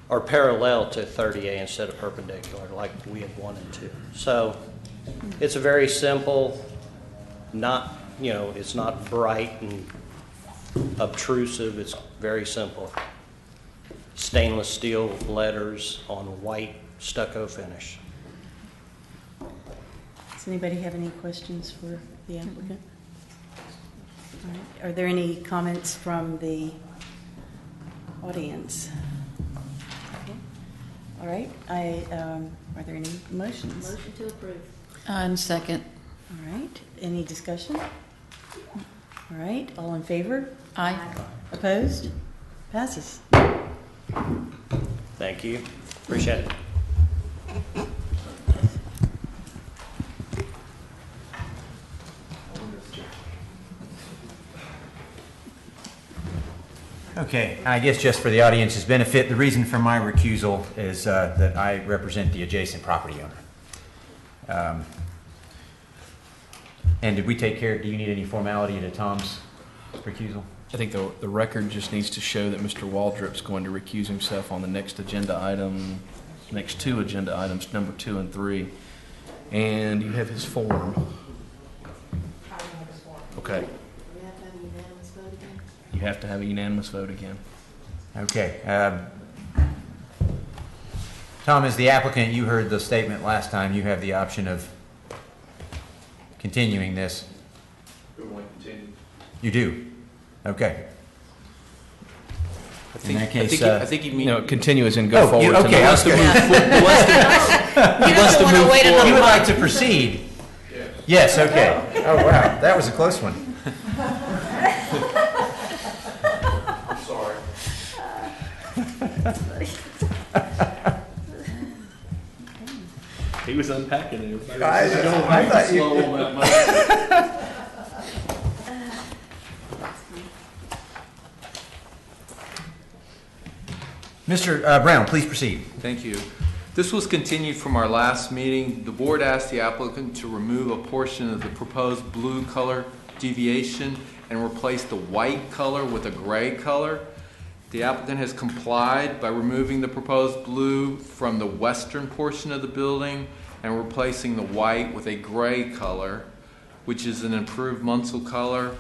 or parallel to 30A instead of perpendicular like we had wanted to. So it's a very simple, not, it's not bright and obtrusive. It's very simple. Stainless steel letters on white stucco finish. Does anybody have any questions for the applicant? All right. Are there any comments from the audience? Okay. All right. Are there any motions? Motion to approve. And second. All right. Any discussion? All right. All in favor? Aye. Opposed? Passes. Thank you. Appreciate it. Okay, I guess just for the audience's benefit, the reason for my recusal is that I represent the adjacent property owner. And did we take care, do you need any formality to Tom's recusal? I think the record just needs to show that Mr. Waldrop's going to recuse himself on the next agenda item, next two agenda items, number 2 and 3. And you have his form. Okay. You have to have a unanimous vote again. Okay. Tom, as the applicant, you heard the statement last time. You have the option of continuing this. You do? Okay. In that case, I think you mean continue as in go forward. Okay. He wants to move forward. You would like to proceed? Yes. Okay. Oh wow, that was a close one. I'm sorry. He was unpacking it. I thought you. Slow on that motion. Mr. Brown, please proceed. Thank you. This was continued from our last meeting. The board asked the applicant to remove a portion of the proposed blue color deviation and replace the white color with a gray color. The applicant has complied by removing the proposed blue from the western portion of the building and replacing the white with a gray color, which is an improved Munsell color.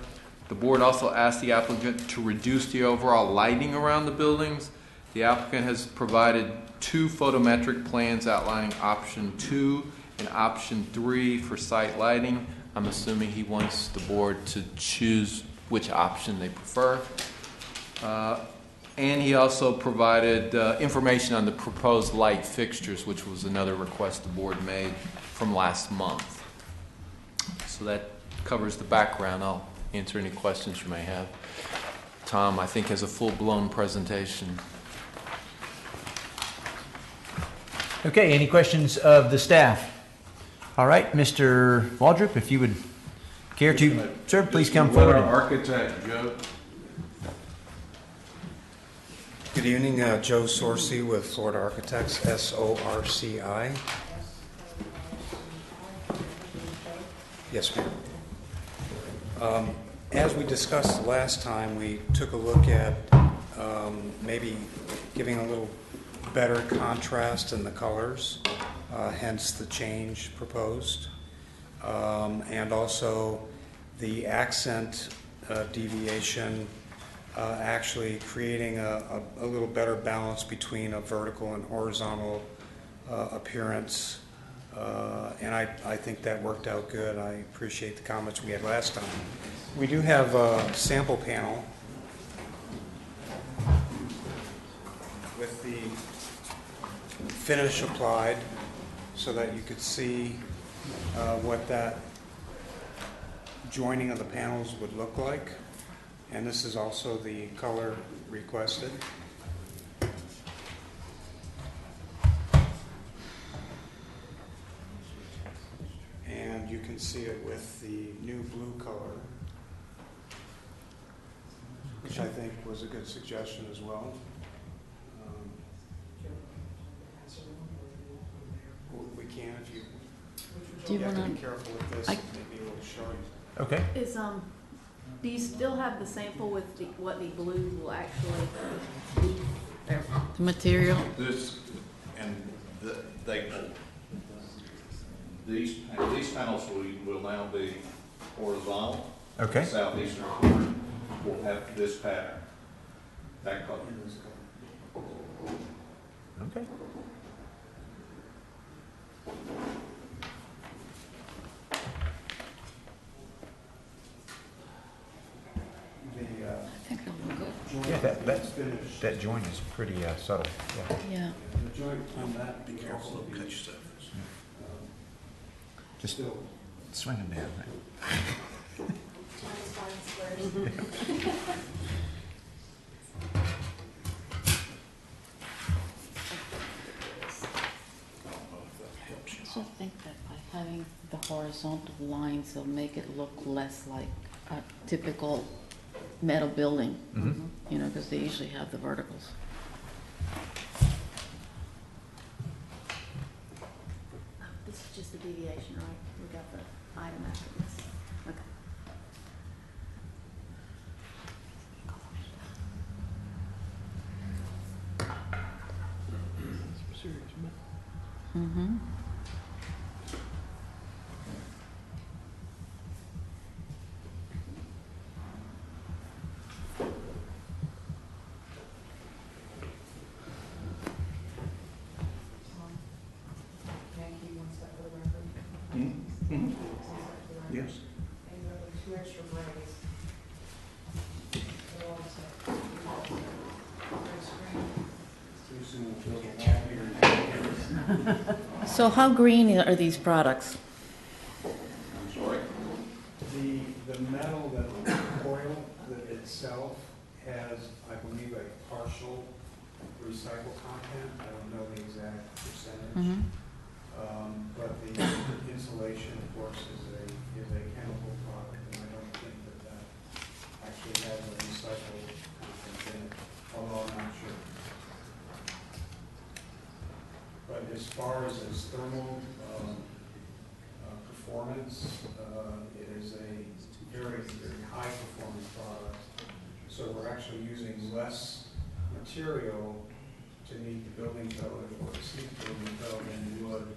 The board also asked the applicant to reduce the overall lighting around the buildings. The applicant has provided 2 photometric plans outlining option 2 and option 3 for site lighting. I'm assuming he wants the board to choose which option they prefer. And he also provided information on the proposed light fixtures, which was another request the board made from last month. So that covers the background. I'll answer any questions you may have. Tom, I think, has a full-blown presentation. Okay, any questions of the staff? All right, Mr. Waldrop, if you would care to, sir, please come forward. Our architect, Joe. Good evening, Joe Sorcy with Florida Architects, SORCI. Yes, ma'am. As we discussed last time, we took a look at maybe giving a little better contrast in the colors, hence the change proposed. And also the accent deviation, actually creating a little better balance between a vertical and horizontal appearance And I think that worked out good. I appreciate the comments we had last time. We do have a sample panel with the finish applied so that you could see what that joining of the panels would look like. And this is also the color requested. And you can see it with the new blue color, which I think was a good suggestion as well. We can if you, Do you have to wanna- be careful with this, it may be a little sharp. Okay. Do you still have the sample with what the blue will actually be there? The material? This, and these panels will now be horizontal. Okay. The southeastern corner will have this pattern, that color. Okay. I think it'll look good. Yeah, that joint is pretty subtle. Yeah. Yeah. The joint on that, be careful, Don't cut yourself. Just swing them down. I also think that by having the horizontal lines, they'll make it look less like a typical metal building, you know, because they usually have the verticals. This is just a deviation, right? We got the item after this. Okay. Mm-hmm. Yes. And there are 2 extra grays. They're all set. Gray screen. So how green are these products? I'm sorry? The metal, the coil that itself has, I believe, a partial recycled content. I don't know the exact percentage. But the insulation, of course, is a chemical product, and I don't think that actually has a recycled content in it, although I'm not sure. But as far as its thermal performance, it is a very, very high performance product. So we're actually using less material to meet the building code or exceed the building code than you would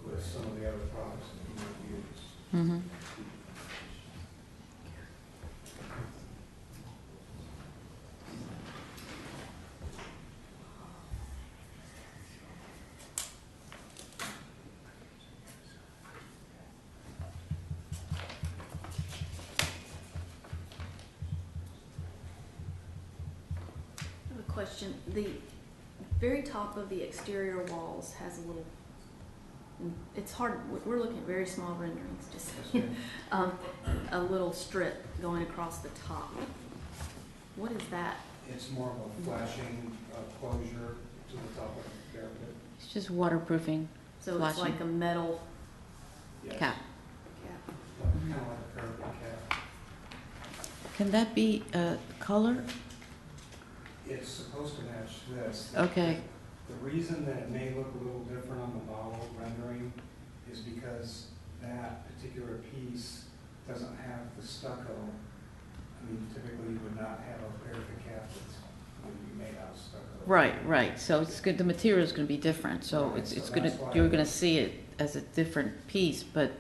with some of the other products that you might use. Mm-hmm. I have a question. The very top of the exterior walls has a little, it's hard, we're looking at very small renderings, just, a little strip going across the top. What is that? It's more of a flashing closure to the top of the parapet. It's just waterproofing. So flashing. it's like a metal Yes. Cap. cap. Kind of like a parapet cap. Can that be color? It's supposed to match this. Okay. The reason that it may look a little different on the model rendering is because that particular piece doesn't have the stucco. I mean, typically you would not have a parapet cap that's going to be made out of stucco. Right. So it's good. The material is going to be different. So Right, it's so going that's to. why- You're going to see it as a different piece, but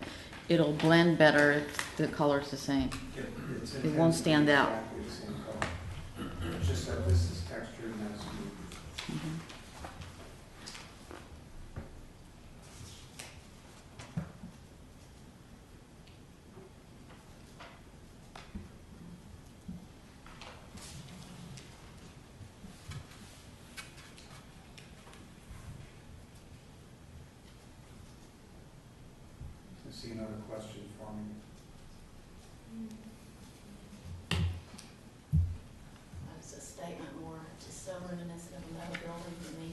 it'll blend better if the color's the same. It's It won't stand out. exactly the same color. It's just that this is textured and that's smooth. see another question for me? That's a statement more, just so reminiscent of a metal building to me.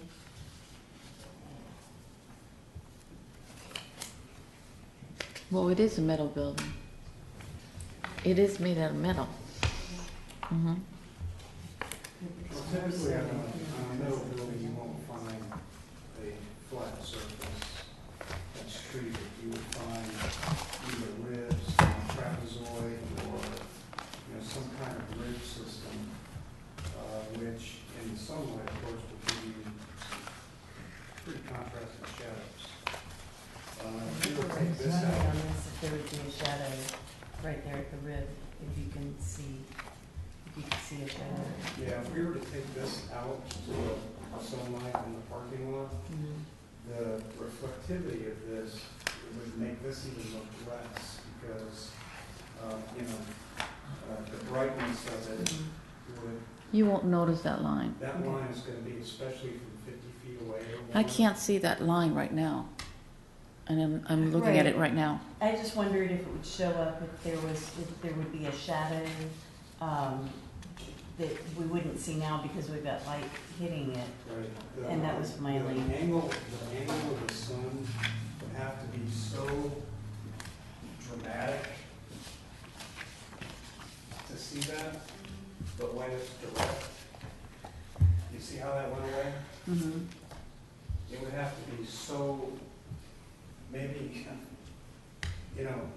Well, it is a metal building. It is made out of metal. Mm-hmm. Well, typically, on a metal building, you won't find a flat surface that's treated. You would find either ribs, trapezoid, or some kind of ridge system, which in sunlight, of course, would give you pretty contrasting shadows. If you were to take this out, If there would be a shadow right there at the rib, if you can see a shadow. yeah, if we were to take this out to a sunlight in the parking lot, the reflectivity of this would make this even look less because, the brightness of it would. You won't notice that line. That line is going to be, especially from 50 feet away. I can't see that line right now. And I'm looking at it right now. I just wondered if it would show up if there would be a shadow that we wouldn't see now because we've got light hitting it. Right. And that was my only. The angle of the sun would have to be so dramatic to see that, but when it's direct, you see how that went away? Mm-hmm. It would have to be so, maybe,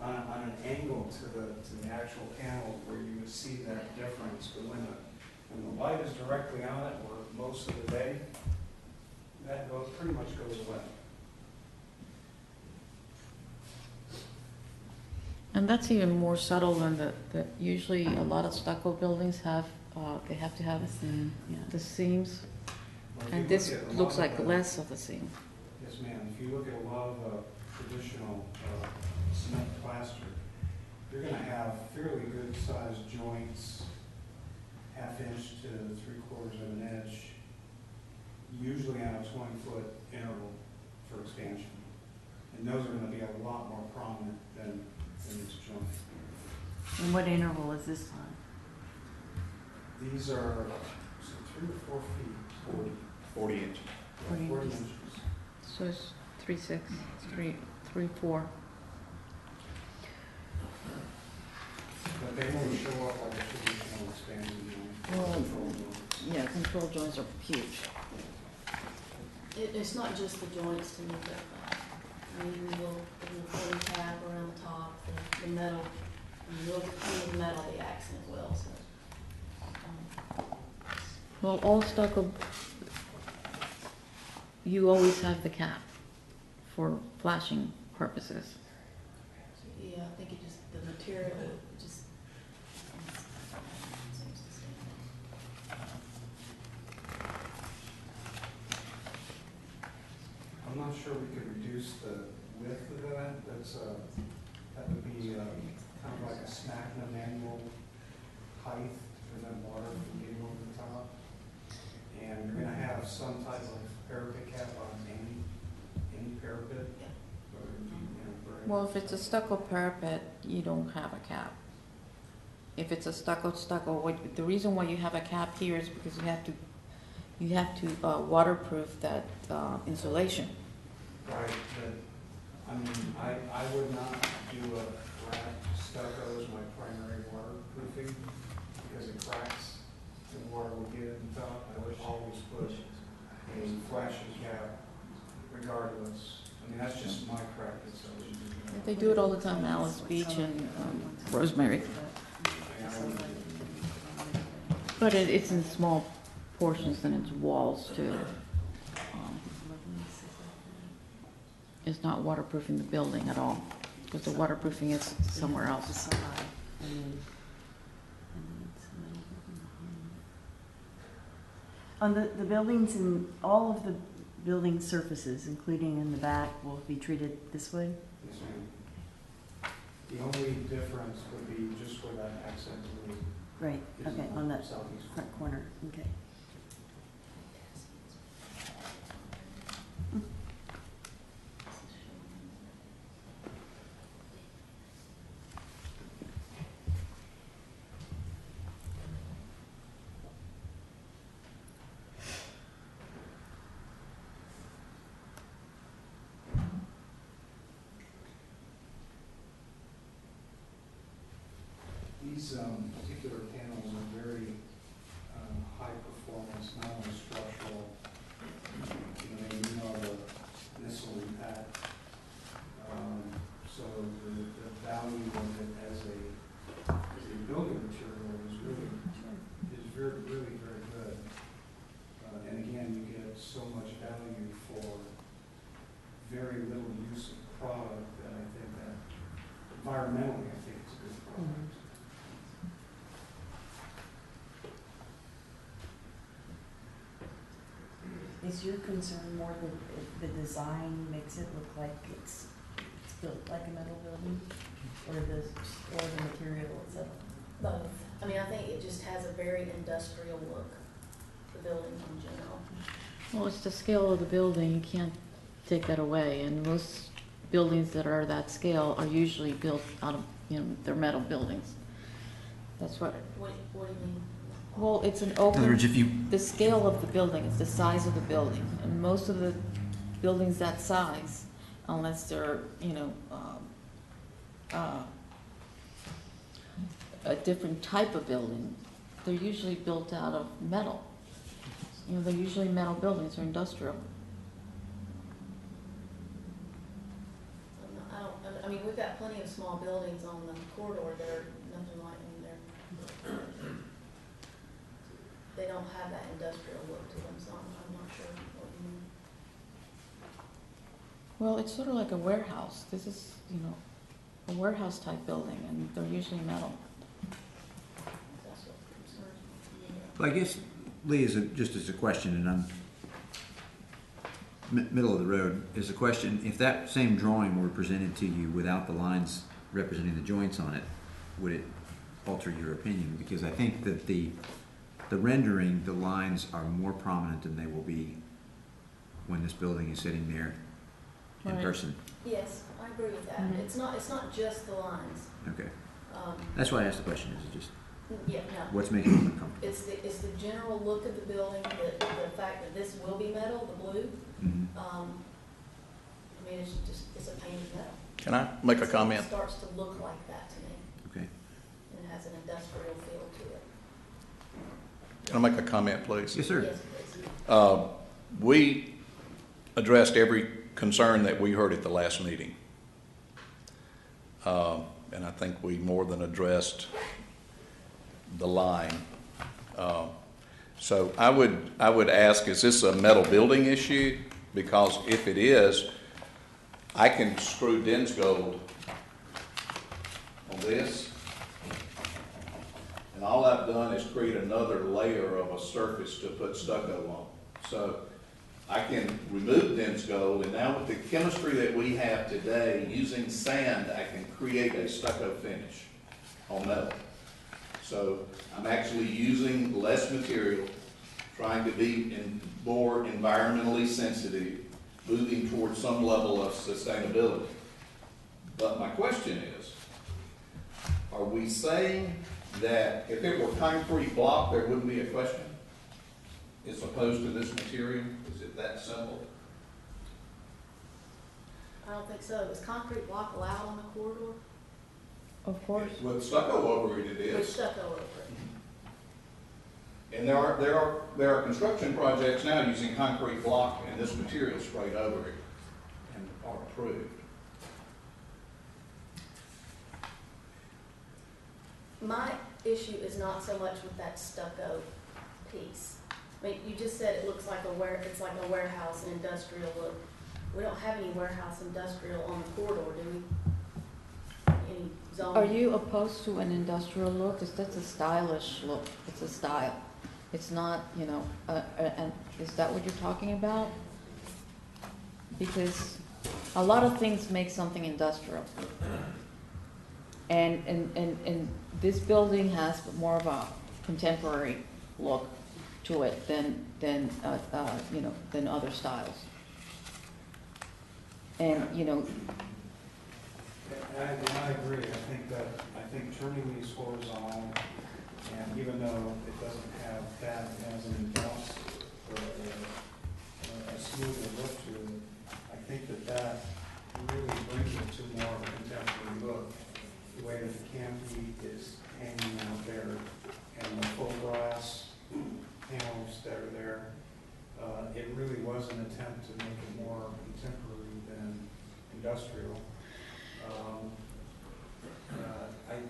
on an angle to the actual panel where you would see that difference. But when the light is directly on it, or most of the day, that pretty much goes away. And that's even more subtle than that usually a lot of stucco buildings have, they have to have the seams. Well, if you And look this at a lot looks of like the- less of a seam. Yes, ma'am. If you look at a lot of traditional cement plaster, you're going to have fairly good sized joints, 1/2 inch to 3/4 of an inch, usually on a 20-foot interval for expansion. And those are going to be a lot more prominent than this joint. And what interval is this on? These are 3 or 4 feet. 40 inches. 40 40 inches. inches. So it's 3.6, 3.4. But they won't show up like a traditional expanding joint. Well, Control joint. Yeah, control joints are huge. It's not just the joints to make up. I mean, we'll pull the tab around the top, the metal, and we'll clean the metal, the accent as well, so. Well, all stucco, you always have the cap for flashing purposes. Yeah, I think it just, the material, it just seems to stand I'm not sure we could reduce the width of that. That would be kind of like a Smacna manual height to prevent water from getting over the top. And you're gonna have some type of parapet cap on any parapet. whether it be, brick. Well, if it's a stucco parapet, you don't have a cap. If it's a stucco, the reason why you have a cap here is because you have to waterproof that insulation. Right, but, I mean, I would not do a cracked stucco as my primary waterproofing, because it cracks, and water will get in the top. I would always put a flashing cap regardless. I mean, that's just my practice. They do it all the time, Alice Beach and Rosemary. But it's in small portions and it's walls too. It's not waterproofing the building at all, because the waterproofing is somewhere else. On the buildings and all of the building surfaces, including in the back, will be treated this way? Yes, ma'am. The only difference would be just where that accent would. Right, okay, on that southeast front corner, okay. these particular panels are very high performance, not only structural, they meet all the missile impact. So the value of it as a building material is really very good. And again, you get so much value for very little use of product that I think that environmentally, I think it's a good product. Is your concern more that the design makes it look like it's built like a metal building, or the material itself? Both. I mean, I think it just has a very industrial look, the building in general. Well, it's the scale of the building, you can't take that away, and most buildings that are that scale are usually built out of, they're metal buildings. That's what. What do you mean? Well, it's an In other open, words, if you, the scale of the building, it's the size of the building, and most of the buildings that size, unless they're, a different type of building, they're usually built out of metal. They're usually metal buildings or industrial. I mean, we've got plenty of small buildings on the corridor that are nothing like, they don't have that industrial look to them, so I'm not sure what you mean. Well, it's sort of like a warehouse. This is, a warehouse type building, and they're usually metal. That's what concerns me. well, I guess, Lee, just as a question, and I'm middle of the road, is a question, if that same drawing were presented to you without the lines representing the joints on it, would it alter your opinion? Because I think that the rendering, the lines are more prominent than they will be when this building is sitting there in Right. person. Yes, I agree with that. Mhm. It's not just the lines. Okay. That's why I asked the question, is it just Yeah, no. what's making it uncomfortable? It's the general look of the building, the fact that this will be metal, the blue. Mhm. I mean, it's a painted metal. Can I make a comment? It starts to look like that to me, Okay. and it has an industrial feel to it. Can I make a comment, please? Yes, sir. Yes, please. We addressed every concern that we heard at the last meeting. And I think we more than addressed the line. So I would ask, is this a metal building issue? Because if it is, I can screw Densgold on this, and all I've done is create another layer of a surface to put stucco on. So I can remove Densgold, and now with the chemistry that we have today, using sand, I can create a stucco finish on metal. So I'm actually using less material, trying to be more environmentally sensitive, moving towards some level of sustainability. But my question is, are we saying that if it were concrete block, there wouldn't be a question as opposed to this material? Is it that simple? I don't think so. Is concrete block allowed on the corridor? Of course. With stucco over it, it With is. stucco over it? And there are construction projects now using concrete block and this material sprayed over it and are approved. My issue is not so much with that stucco piece. I mean, you just said it looks like it's like a warehouse, an industrial look. We don't have any warehouse industrial on the corridor, do we? Any zone? Are you opposed to an industrial look? Because that's a stylish look. It's a style. It's not, and is that what you're talking about? Because a lot of things make something industrial. And this building has more of a contemporary look to it than other styles. And, I agree. I think turning these horizontal, and even though it doesn't have that as an bounce or a smoother look to it, I think that really brings it to more of a contemporary look. The way that the canopy is hanging it really was an attempt to make it more contemporary than industrial.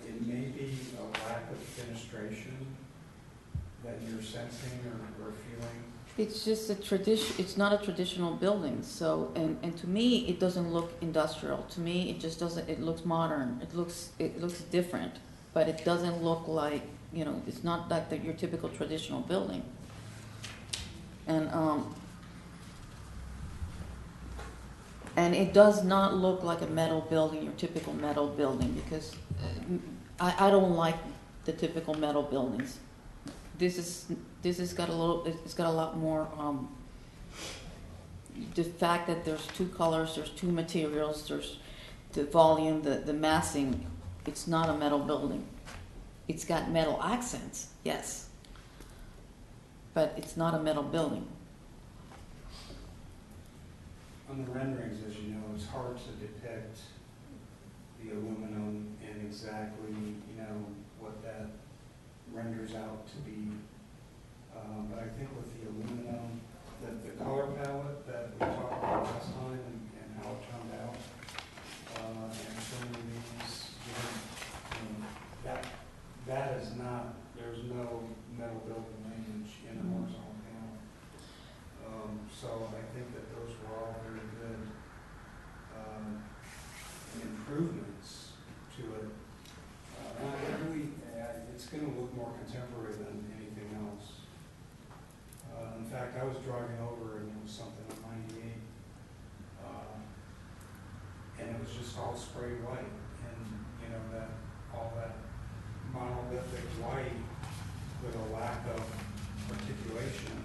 It may be a lack of fenestration that you're sensing or feeling. It's just a tradition, it's not a traditional building, so, and to me, it doesn't look industrial. To me, it just doesn't, it looks modern, it looks different, but it doesn't look like, you know, it's not like your typical traditional building. And it does not look like a metal building, your typical metal building, because I don't like the typical metal buildings. This has got a little, it's got a lot more, the fact that there's two colors, there's two materials, there's the volume, the massing. It's not a metal building. It's got metal accents, yes, but it's not a metal building. On the renderings, as you know, it's hard to depict the aluminum and exactly, you know, what that renders out to be. But I think with the aluminum, the color palette that we talked about last time and how it turned out, and some of these, that is not, there's no metal building lineage in the horizontal panel. So I think that those were all very good improvements to it. It's going to look more contemporary than anything else. In fact, I was driving over and it was something on 98, and it was just all spray white, and you know that all that monolithic white with a lack of articulation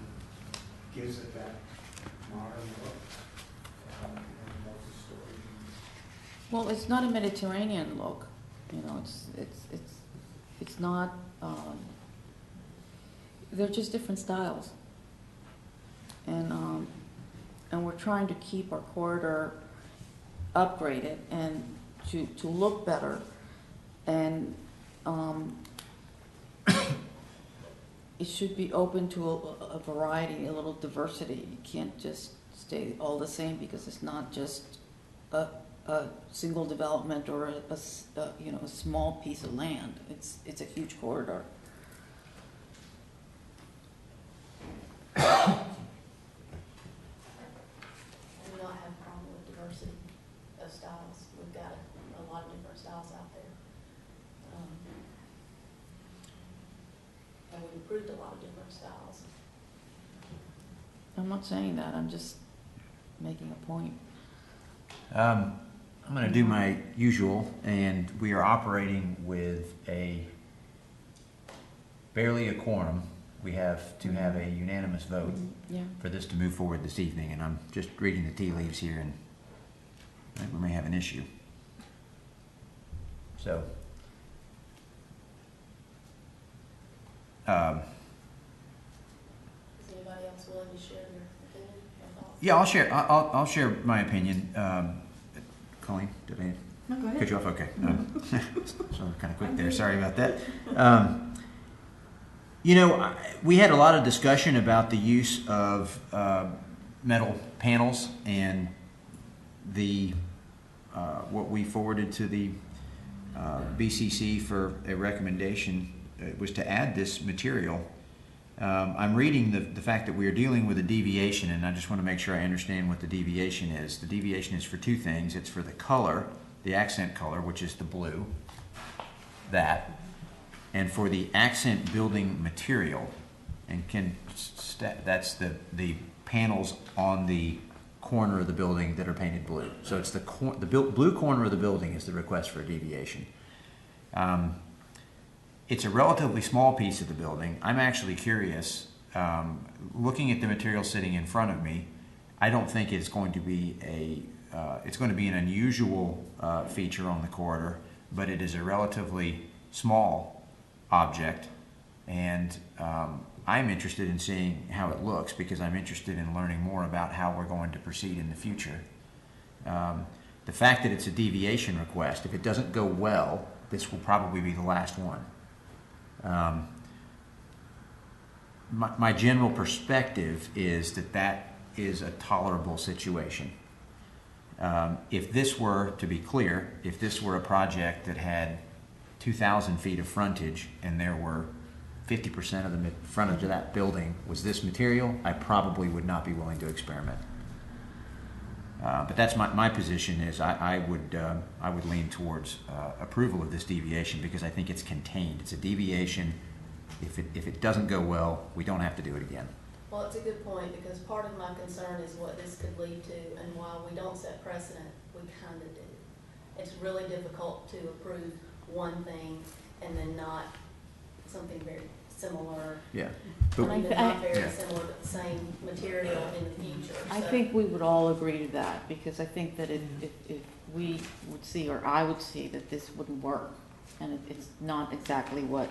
gives it that modern look. Multi-story. Well, it's not a Mediterranean look, you know. It's not. They're just different styles, and we're trying to keep our corridor upgraded and to look better, and it should be open to a variety, a little diversity. You can't just stay all the same, because it's not just a single development or a small piece of land. It's a huge corridor. We do not have a problem with diversity of styles. We've got a lot of different styles out there. And we've improved a lot of different styles. I'm not saying that, I'm just making a point. I'm going to do my usual, and we are operating with barely a quorum. We have to have a unanimous vote for this to move forward this evening, and I'm just reading the tea leaves here, and I think we may have an issue. So, Is anybody else willing to share their opinion or thoughts? yeah, I'll share my opinion. Colleen, did I No, go ahead. cut you off? Okay. So kind of quick there. Sorry about that. You know, we had a lot of discussion about the use of metal panels, and the what we forwarded to the BCC for a recommendation was to add this material. I'm reading the fact that we are dealing with a deviation, and I just want to make sure I understand what the deviation is. The deviation is for two things. It's for the color, the accent color, which is the blue, and for the accent building material, and that's the panels on the corner of the building that are painted blue. So it's the blue corner of the building is the request for a deviation. It's a relatively small piece of the building. I'm actually curious, looking at the material sitting in front of me, I don't think it's going to be it's going to be an unusual feature on the corridor, but it is a relatively small object, and I'm interested in seeing how it looks, because I'm interested in learning more about how we're going to proceed in the future. The fact that it's a deviation request, if it doesn't go well, this will probably be the last one. my general perspective is that that is a tolerable situation. If this were, to be clear, if this were a project that had 2,000 feet of frontage and there were 50% of the frontage of that building was this material, I probably would not be willing to experiment. But that's my position is I would lean towards approval of this deviation because I think it's contained. It's a deviation. If it doesn't go well, we don't have to do it again. Well, it's a good point, because part of my concern is what this could lead to, and while we don't set precedent, we kind of do. It's really difficult to approve one thing and then not something very similar. Yeah. Or even not very similar, but the same material in the future. I So- think we would all agree to that, because I think that if we would see, or I would see, that this wouldn't work, and it's not exactly what,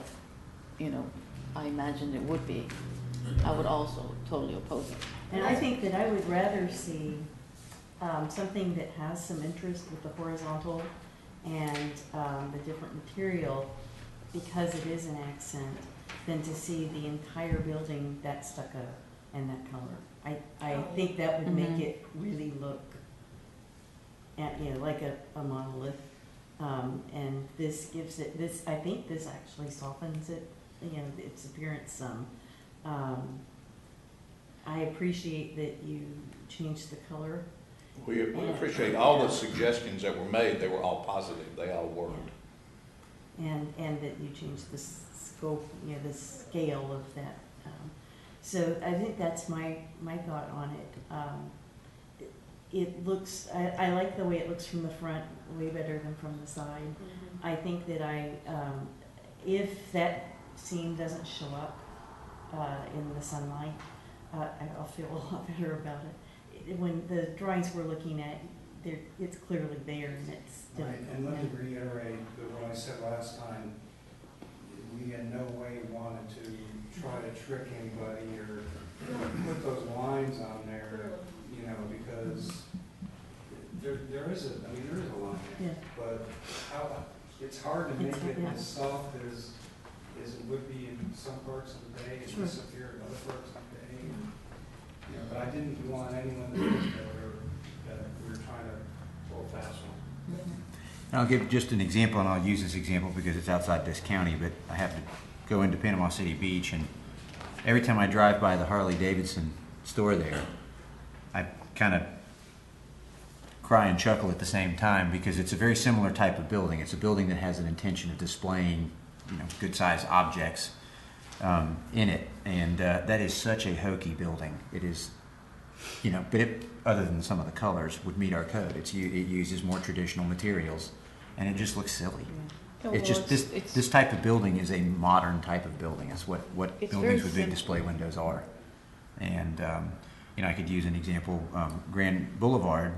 I imagined it would be, I would also totally oppose it. And I think that I would rather see something that has some interest with the horizontal and the different material, because it is an accent, than to see the entire building that stucco and that color. I think that would make it really look like a monolith. And this gives it, I think this actually softens it, its appearance some. I appreciate that you changed the color. We appreciate all the suggestions that were made. They were all positive. They all worked. And that you changed the scope, the scale of that. So I think that's my thought on it. It looks, I like the way it looks from the front, way better than from the side. Mm-hmm. I think that if that seam doesn't show up in the sunlight, I'll feel a lot better about it. When the drawings we're looking at, it's clearly there and it's Right, difficult. and let me reiterate what I said last time. We in no way wanted to try to trick anybody or put those lines on there, because there is a line there. Yeah. But it's hard to make it Yeah. as soft as it would be in some parts of the day and Sure. disappear in other parts of the day. And, but I didn't want anyone to think that we were trying to pull a fast one. And I'll give just an example, and I'll use this example because it's outside this county, but I have to go into Panama City Beach, and every time I drive by the Harley-Davidson store there, I kind of cry and chuckle at the same time because it's a very similar type of building. It's a building that has an intention of displaying, good-sized objects in it, and that is such a hokey building. It is, but other than some of the colors, would meet our code. It uses more traditional materials, and it just looks silly. Yeah, It's just this type of building is a modern type of building. That's what It's buildings very with big simple. display windows are. And I could use an example. Grand Boulevard,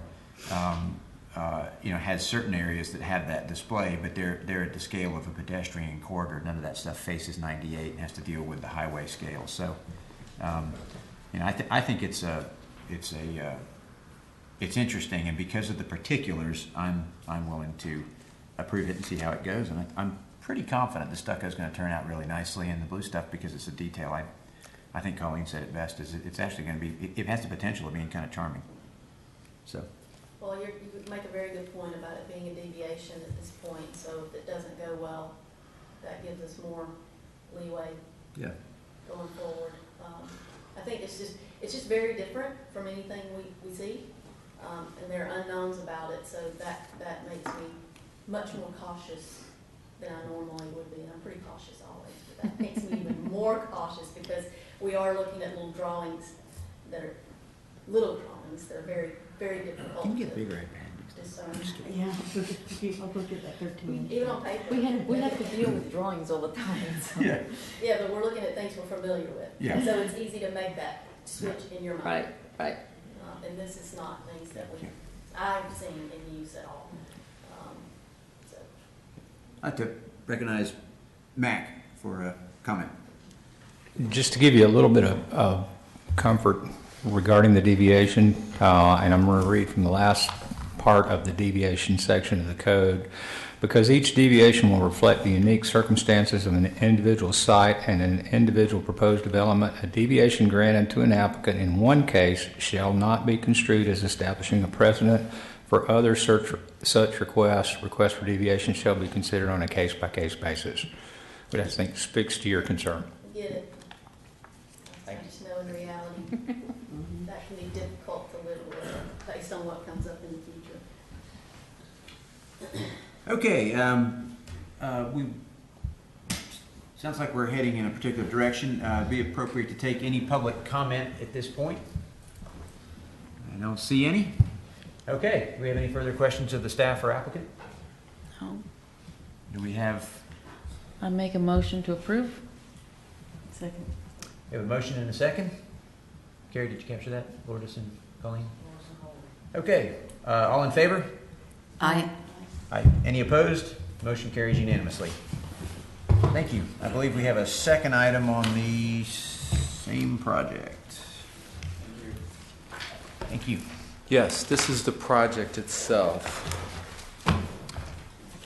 has certain areas that have that display, but they're at the scale of a pedestrian corridor. None of that stuff faces 98 and has to deal with the highway scale. So, I think it's interesting, and because of the particulars, I'm willing to approve it and see how it goes. And I'm pretty confident the stucco is going to turn out really nicely, and the blue stuff, because it's a detail. I think Colleen said it best. Is it's actually going to be. It has the potential of being kind of charming. So. Well, you make a very good point about it being a deviation at this point, so if it doesn't go well, that gives us more leeway going forward. I think it's just very different from anything we see, and there are unknowns about it, so that makes me much more cautious than I normally would be, and I'm pretty cautious always, but that makes me even more cautious because we are looking at little drawings that are very, very difficult. You can get to bigger discern. Yeah, I'll look at that 13. Even on paper. We have to deal with drawings all the time. So. Yeah. Yeah, but we're looking at things we're familiar with. Yeah. So it's easy to make that switch in your mind. Right. And this is not things that I've seen and used at all. So. I'd like to recognize Mac for a comment. Just to give you a little bit of comfort regarding the deviation, and I'm going to read from the last part of the deviation section of the code. Because each deviation will reflect the unique circumstances of an individual site and an individual proposed development, a deviation granted to an applicant in one case shall not be construed as establishing a precedent for other such requests. Requests for deviation shall be considered on a case-by-case basis, which I think speaks to your concern. Get it. I just know in reality, that can be difficult to live with based on what comes up in the future. Okay, sounds like we're heading in a particular direction. Be appropriate to take any public comment at this point. I don't see any. Okay, do we have any further questions of the staff or applicant? No. Do we have? I make a motion to approve. Second. We have a motion and a second. Carrie, did you capture that? Lourdes and Colleen? Okay, all in favor? Aye. Aye. Any opposed? Motion carries unanimously. Thank you. I believe we have a second item on the same project. Thank you. Yes, this is the project itself.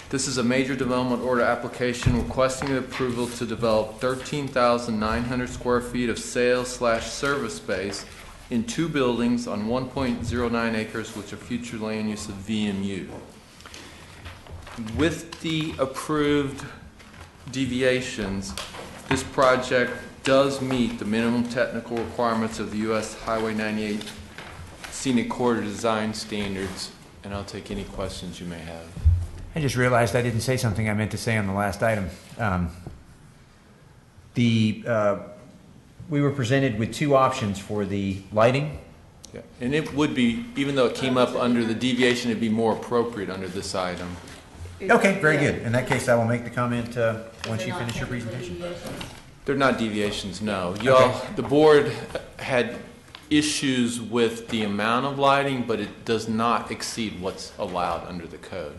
This is a major development order application requesting the approval to develop 13,900 square feet of sales/service space in 2 buildings on 1.09 acres, which are future land use of VMU. With the approved deviations, this project does meet the minimum technical requirements of the U.S. Highway 98 Scenic Corridor Design Standards, and I'll take any questions you may have. I just realized I didn't say something I meant to say on the last item. We were presented with 2 options for the lighting. Yeah. And it would be, even though it came up under the deviation, it'd be more appropriate under this item. Okay, very good. In that case, I will make the comment once you finish your presentation. They're not deviations, no. Y'all, the board had issues with the amount of lighting, but it does not exceed what's allowed under the code.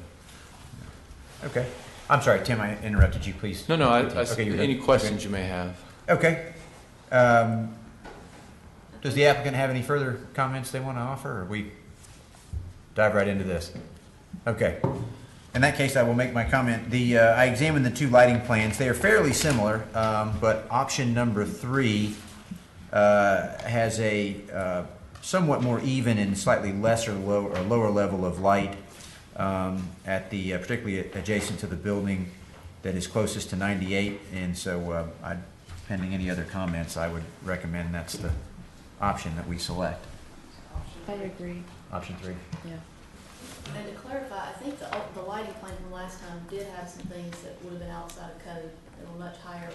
Okay. I'm sorry, Tim, I interrupted you, please. No, Okay, any questions you may have. Okay. Does the applicant have any further comments they want to offer, or we dive right into this? Okay. In that case, I will make my comment. I examined the 2 lighting plans. They are fairly similar, but option number 3 has a somewhat more even and slightly lower level of light at the particularly adjacent to the building that is closest to 98. And so, pending any other comments, I would recommend that's the option that we select. I agree. Option 3. Yeah. And to clarify, I think the lighting plan from last time did have some things that would have been outside of code. They were much higher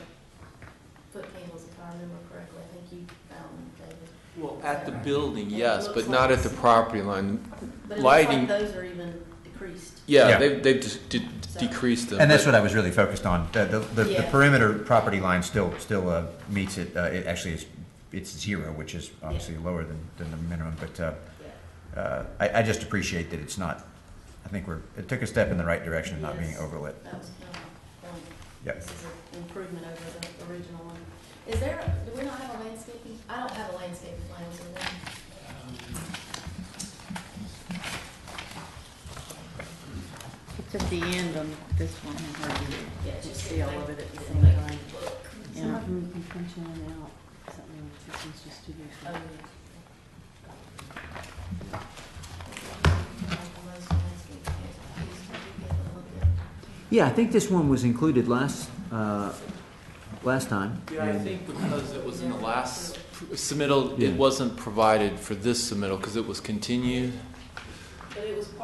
foot candles, if I remember correctly. I think you found them, David. Well, at the building, yes, but not at the property line. But it Lighting. looks like those are even decreased. Yeah, they've decreased them. And that's what I was really focused on. The Yeah. perimeter property line still meets it. It actually it's 0, which is obviously lower than the minimum. But I just appreciate that it's not. I think it took a step in the right direction of not being overlit. That was kind of my point. Yep. This is an improvement over the original one. Do we not have a landscaping? I don't have a landscaping plan, is there one? It's at the end on this one. Yeah, it's just See all of it at the same make time. it look. Some of them can punch in and out, something like this one's just too big. Oh, yeah. Yeah, I think this one was included last time. Yeah, I think because it was in the last submittal, Yeah. it wasn't provided for this submittal because it was continued. But it wasn't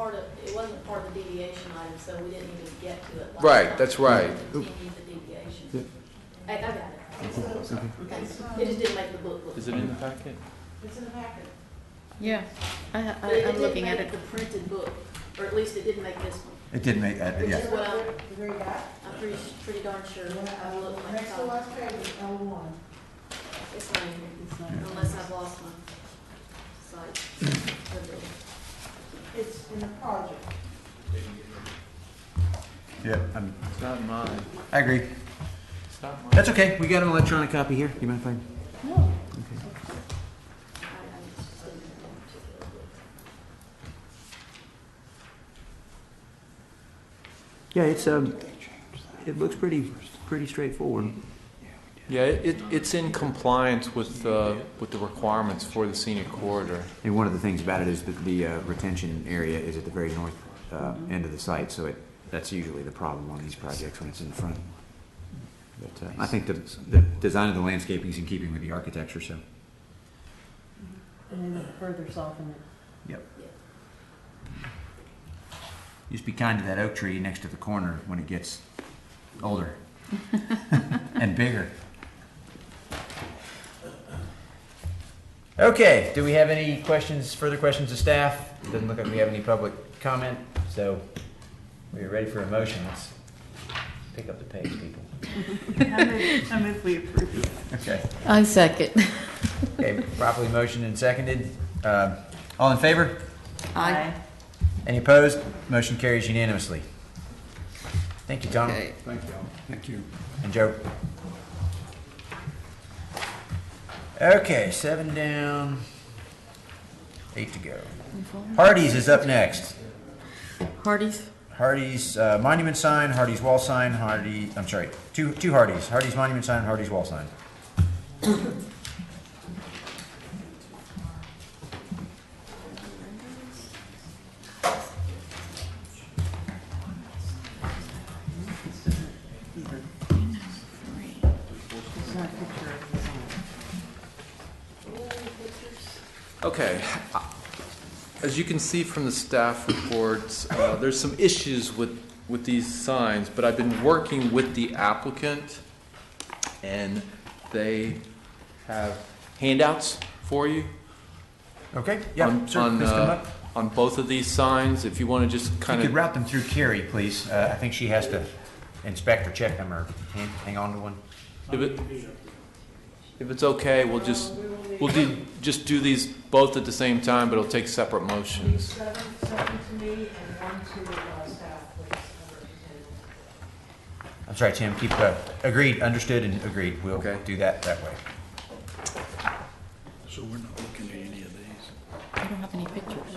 part of the deviation item, so we didn't even get to it. last Right, time. that's right. We continued the deviation. Yeah. I got it. It just didn't make the book look. Is it in the packet? It's in the packet. Yeah, But I'm looking at it. The printed book, or at least it didn't make this one. It did make Which yeah. is what The very back. I'm pretty darn sure. I've looked my Next to last page is L1. It's not here, unless I've lost my site. It's in the project. Yeah, It's not mine. I agree. It's not mine. That's okay. We got an electronic copy here. You mind if I? No. Okay. Yeah, it looks pretty straightforward. Yeah, it's in compliance with the requirements for the scenic corridor. And one of the things about it is that the retention area is at the very north end of the site, so that's usually the problem on these projects when it's in the front. But I think the design of the landscaping is in keeping with the architecture, so. And then further soften it. Yep. Just be kind to that oak tree next to the corner when it gets older and bigger. Okay, do we have any further questions of staff? It doesn't look like we have any public comment, so we're ready for a motion. Let's pick up the pace, people. I move we approve. Okay. I second. Okay, properly motioned and seconded. All in favor? Aye. Any opposed? Motion carries unanimously. Thank you, Tom. Okay. Thank you. Thank you. And Joe. Okay, 7 down, 8 to go. Hardee's is up next. Hardee's? Hardee's monument sign, Hardee's wall sign, two Hardee's. Hardee's monument sign, Hardee's wall sign. Okay. As you can see from the staff reports, there's some issues with these signs, but I've been working with the applicant, and they have handouts for you. Okay, yeah, sure. Please come up. On both of these signs, if you want to just kind You of could route them through Carrie, please. I think she has to inspect or check them or hang on to one. If it's okay, we'll do these both at the same time, but it'll take separate motions. Seven to me and one to staff, please. I'm sorry, Tim. Keep agreed, understood, and agreed. We'll do that way. So we're not looking at any of these? I don't have any pictures.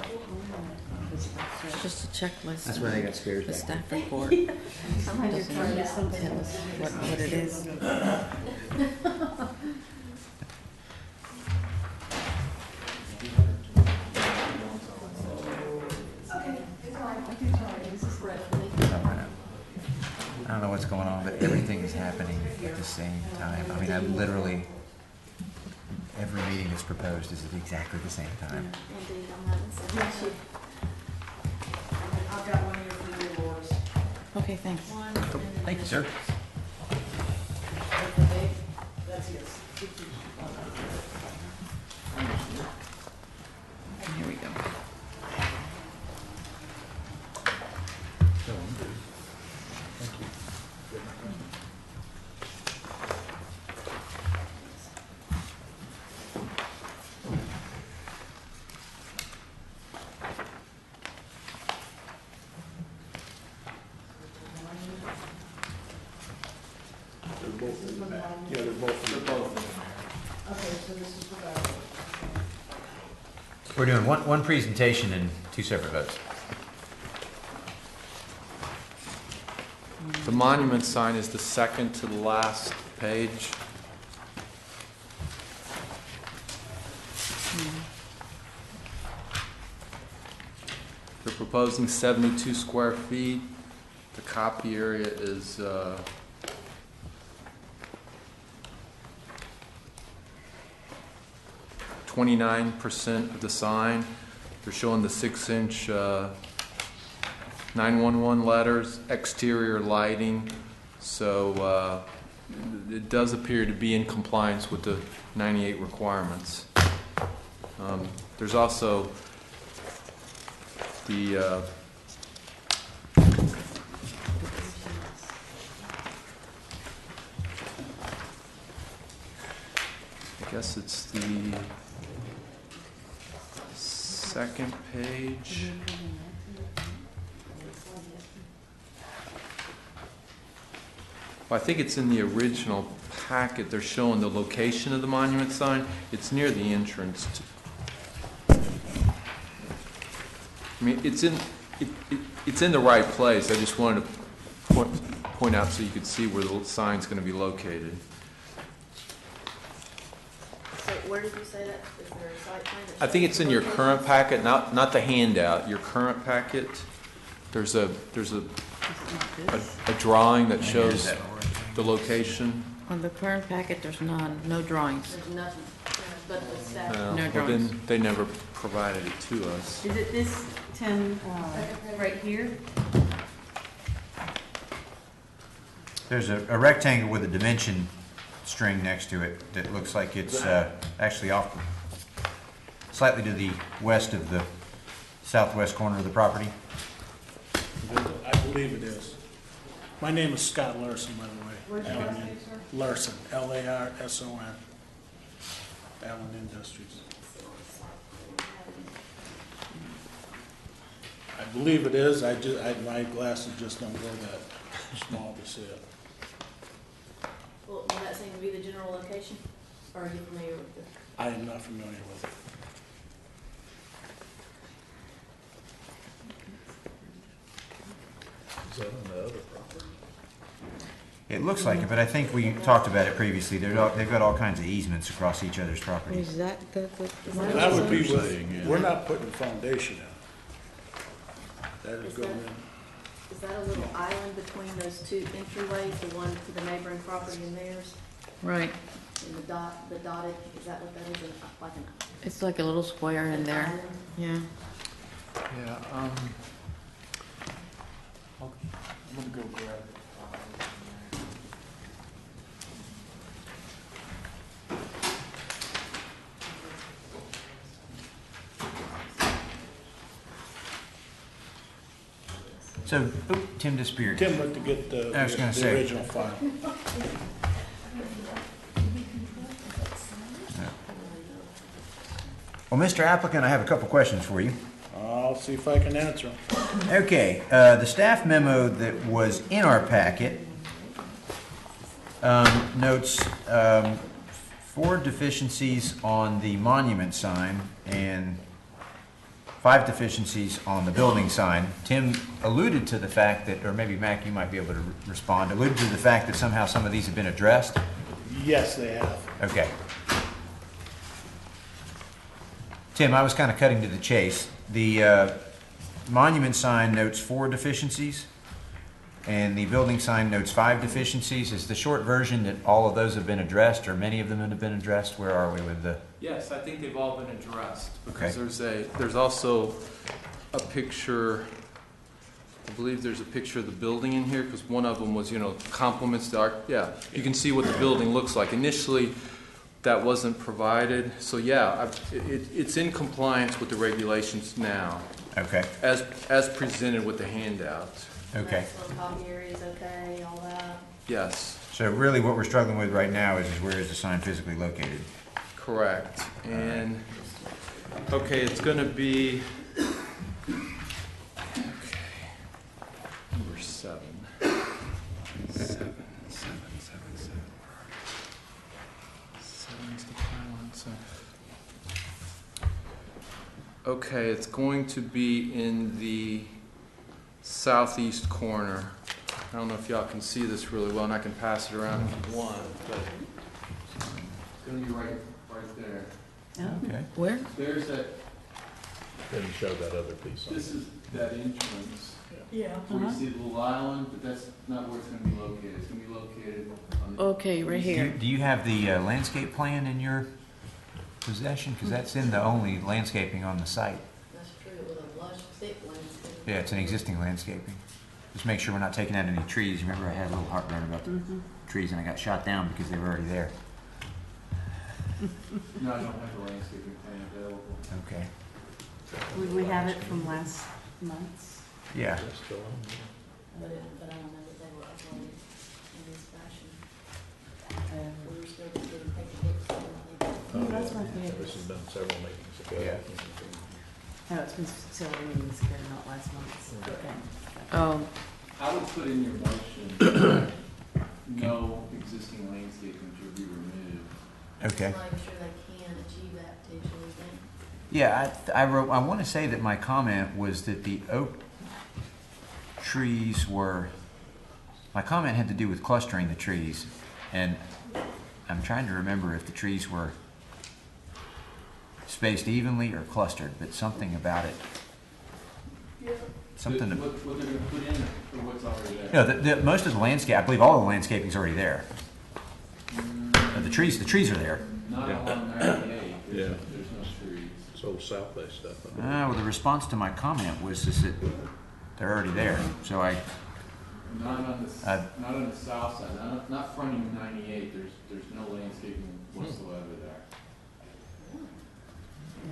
It's just a checklist. That's why they got scared The back staff report. I'm just trying to Doesn't tell us what it is. I don't know what's going on, but everything is happening at the same time. I mean, every meeting that's proposed is at exactly the same time. Indeed, I'm not in I've got one here for you, Loris. Okay, thanks. Thank you, sir. That's his. Here we go. Yeah, they're both. Okay, so this is for that. We're doing one presentation and 2 separate votes. The monument sign is the second to the last page. They're proposing 72 square feet. The copy area is 29% of the sign. They're showing the 6-inch 911 letters, exterior lighting. So it does appear to be in compliance with the 98 requirements. There's also the I guess it's the second page. Well, I think it's in the original packet. They're showing the location of the monument sign. It's near the entrance. I mean, it's in the right place. I just wanted to point out so you could see where the sign's going to be located. So where did you say that? Is there a site plan? that I think shows it's in your location? current packet, not the handout, your current packet. There's a drawing that shows the location. On the current packet, there's no drawings. There's nothing, but the staff. No Well, drawings. then they never provided it to us. Is it this, Tim, right here? There's a rectangle with a dimension string next to it that looks like it's actually off slightly to the west of the southwest corner of the property. I believe it is. My name is Scott Larson, by the way. Where's your last name, sir? Larson, Larson, Allen Industries. I believe it is, my glasses just don't go that small to see it. Will that seem to be the general location? Or are you familiar with the? I am not familiar with it. Is that on the other property? It looks like it, but I think we talked about it previously. They've got all kinds of easements across each other's properties. Is that the That would be saying, yeah. we're not putting the foundation in. That is going in. Is that a little island between those two entryways, the one to the neighboring property and theirs? Right. And the dotted, is that what that is? Like an It's like a little square in there. island? Yeah. Yeah, I'm gonna go grab it. So, Tim disappeared. Tim went to get the I was gonna say. original file. Well, Mr. Applicant, I have a couple questions for you. I'll see if I can answer them. Okay, the staff memo that was in our packet notes 4 deficiencies on the monument sign and 5 deficiencies on the building sign. Tim alluded to the fact that, or maybe Mac, you might be able to respond, alluded to the fact that somehow some of these have been addressed. Yes, they have. Okay. Tim, I was kind of cutting to the chase. The monument sign notes 4 deficiencies, and the building sign notes 5 deficiencies. Is the short version that all of those have been addressed, or many of them have been addressed? Where are we with the? Yes, I think they've all been addressed, Okay. because there's also a picture, I believe there's a picture of the building in here, because one of them was, complements the art. Yeah, you can see what the building looks like. Initially, that wasn't provided, so yeah, it's in compliance with the regulations now, Okay. as presented with the handout. Okay. Little copy area is okay, all that. Yes, So really, what we're struggling with right now is where is the sign physically located? correct. And, okay, it's gonna be, number 7. 7. 7's the pylon, so. Okay, it's going to be in the southeast corner. I don't know if y'all can see this really well, and I can pass it around if you want, but it's gonna be right there. Okay. Where? There's that, Didn't show that other piece on it. this is that entrance. Yeah. Where you see the little island, but that's not where it's gonna be located. It's gonna be located on the. Okay, right here. Do you have the landscape plan in your possession? Because that's in the only landscaping on the site. That's true, with a lush, thick landscape. Yeah, it's an existing landscaping. Just make sure we're not taking out any trees. Remember, I had a little heartburn about the trees, and I got shot down because they were already there. No, I don't have the landscaping plan available. Okay. Would we have it from last month's? Yeah. That's still on there. But I don't know that they were uploaded in this fashion. We were still doing paper books. Oh, that's my This favorite. has been several meetings ago. Yeah. No, it's been several meetings ago, not last month's. Okay. Oh, I would put in your motion, no existing landscaping to be removed. Okay. I'm not even sure they can achieve that potentially, then. Yeah, I want to say that my comment was that the oak trees were My comment had to do with clustering the trees, and I'm trying to remember if the trees were spaced evenly or clustered, but something about it. Something. What they're gonna put in or what's already there? No, most of the landscape, I believe all of the landscaping's already there. The trees are there. Not along 98, there's no trees. It's old South Bay stuff. Well, the response to my comment was just that they're already there, so Not on the south side, not fronting 98, there's no landscaping whatsoever there.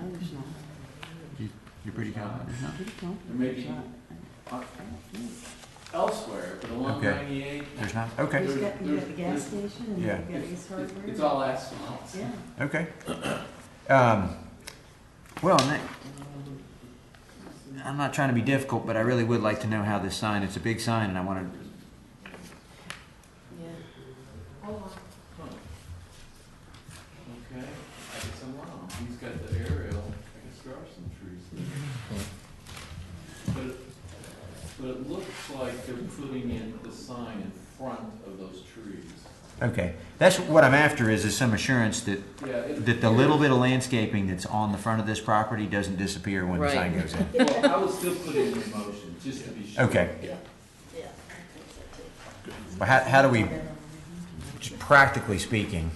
No, there's not. You're pretty confident there's not? There may be elsewhere, but along 98. There's not? Okay. You've got the gas station and Yeah. you've got Ace Hardware. It's all asphalt. Yeah. Okay. Well, I'm not trying to be difficult, but I really would like to know how this sign, it's a big sign, and I want to, Hold on. Okay, I guess I'm wrong. He's got the aerial, I guess there are some trees there. But it looks like they're putting in the sign in front of those trees. okay. That's what I'm after is some assurance that, Yeah, that the little bit of landscaping that's on the front of this property doesn't disappear when the sign goes in. Well, I would still put it in motion, just to be sure. Okay. Yeah, I think so too. But how do we, just practically speaking,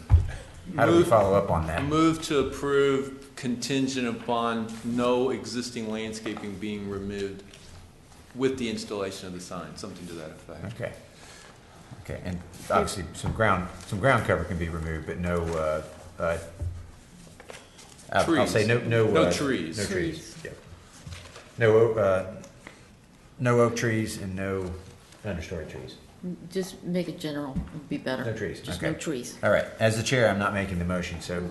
how do we follow up on that? Move to approve contingent upon no existing landscaping being removed with the installation of the sign, something to that effect. Okay. Okay, and obviously some ground cover can be removed, but no, I'll say no trees. No trees. Yeah. No oak trees and no understory trees. Just make it general, would be better. No trees. Just Okay. no trees. All right. As the chair, I'm not making the motion, so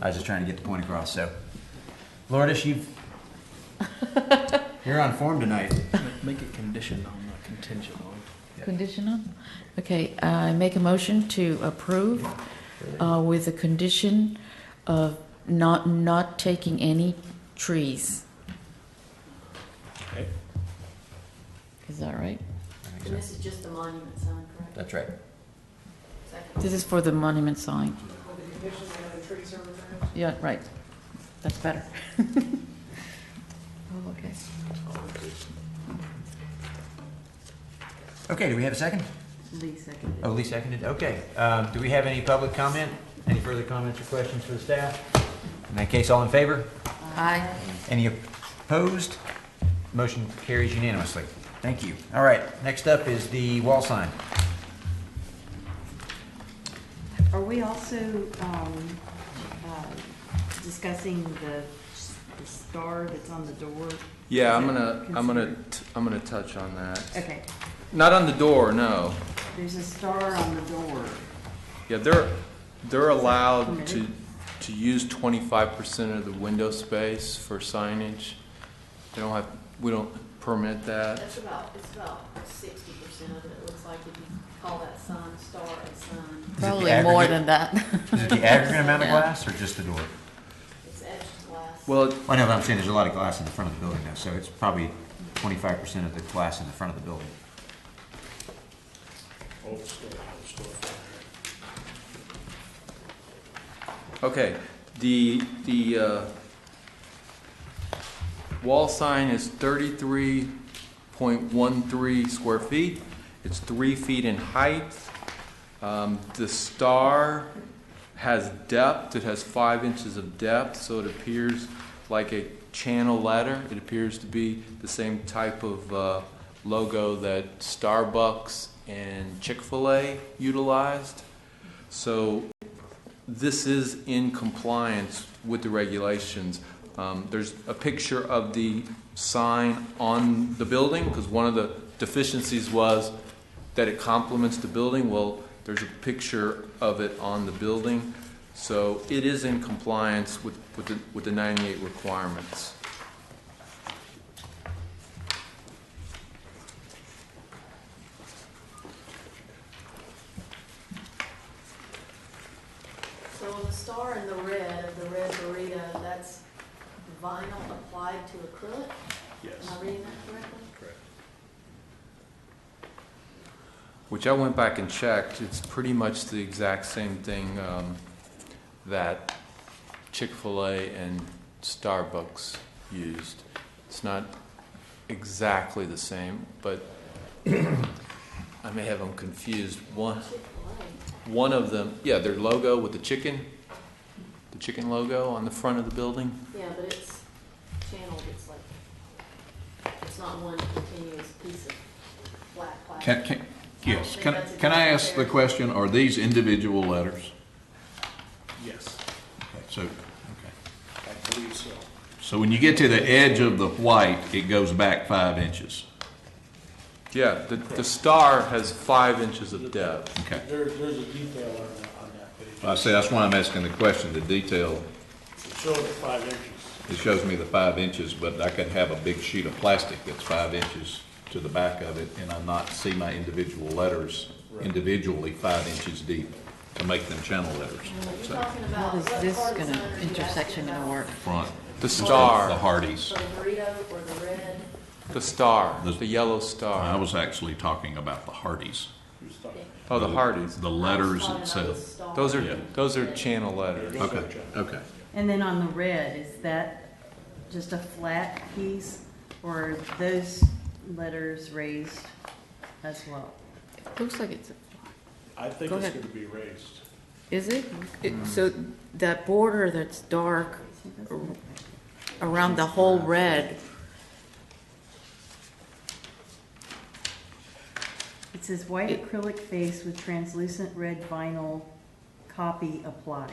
I was just trying to get the point across. So, Lourdes, you're on form tonight. Make it conditioned on, not contingent on. Conditional? Okay, I make a motion to approve with the condition of not taking any trees. Okay. Is that right? And this is just the monument sign, correct? That's right. Second. This is for the monument sign. With the conditions that the trees are removed. Yeah, right. That's better. Oh, okay. Okay, do we have a second? Lee seconded. Oh, Lee seconded? Okay. Do we have any public comment? Any further comments or questions for the staff? In that case, all in favor? Aye. Any opposed? Motion carries unanimously. Thank you. All right, next up is the wall sign. Are we also discussing the star that's on the door? Yeah, Is I'm that gonna touch on that. Okay, Not on the door, no. there's a star on the door. Yeah, they're allowed permitted? to use 25% of the window space for signage. We don't permit that. It's about 60% of it, it looks like, if you call that sign star a sign. Probably more than that. Is it the aggregate amount of Yeah. glass or just the door? It's etched glass. Well, I know, but I'm saying there's a lot of glass in the front of the building now, so it's probably 25% of the glass in the front of the building. okay, the wall sign is 33.13 square feet. It's 3 feet in height. The star has depth. It has 5 inches of depth, so it appears like a channel letter. It appears to be the same type of logo that Starbucks and Chick-fil-A utilized. So this is in compliance with the regulations. There's a picture of the sign on the building, because one of the deficiencies was that it complements the building. Well, there's a picture of it on the building. So it is in compliance with the 98 requirements. So the star in the red of the red burrito, that's vinyl applied to acrylic? Yes. Am I reading that correctly? Correct. which I went back and checked. It's pretty much the exact same thing that Chick-fil-A and Starbucks used. It's not exactly the same, but I may have them confused. One of them, yeah, their logo with the chicken logo on the front of the building. Yeah, but it's channeled, it's not one continuous piece of flat plastic. Yes, can I ask the question, are these individual letters? Yes, Okay, I believe so. so when you get to the edge of the white, it goes back 5 inches. Yeah, the star has 5 inches of depth. Okay. There's a detail on that page. I say, that's why I'm asking the question, the detail. It shows 5 inches. It shows me the 5 inches, but I could have a big sheet of plastic that's 5 inches to the back of it, and I not see my individual letters individually 5 inches deep to make them channel letters. So, How is this gonna, intersection gonna work? front. The star. The Hardys. For the burrito or the red? The star, the yellow star. I was actually talking about the Hardys. Oh, the Hardys. The letters itself. Those are channel letters. Okay. And then on the red, is that just a flat piece, or are those letters raised as well? It looks like it's, I think Go it's ahead. going to be raised. is it? So that border that's dark around the whole red, It says white acrylic face with translucent red vinyl copy applied.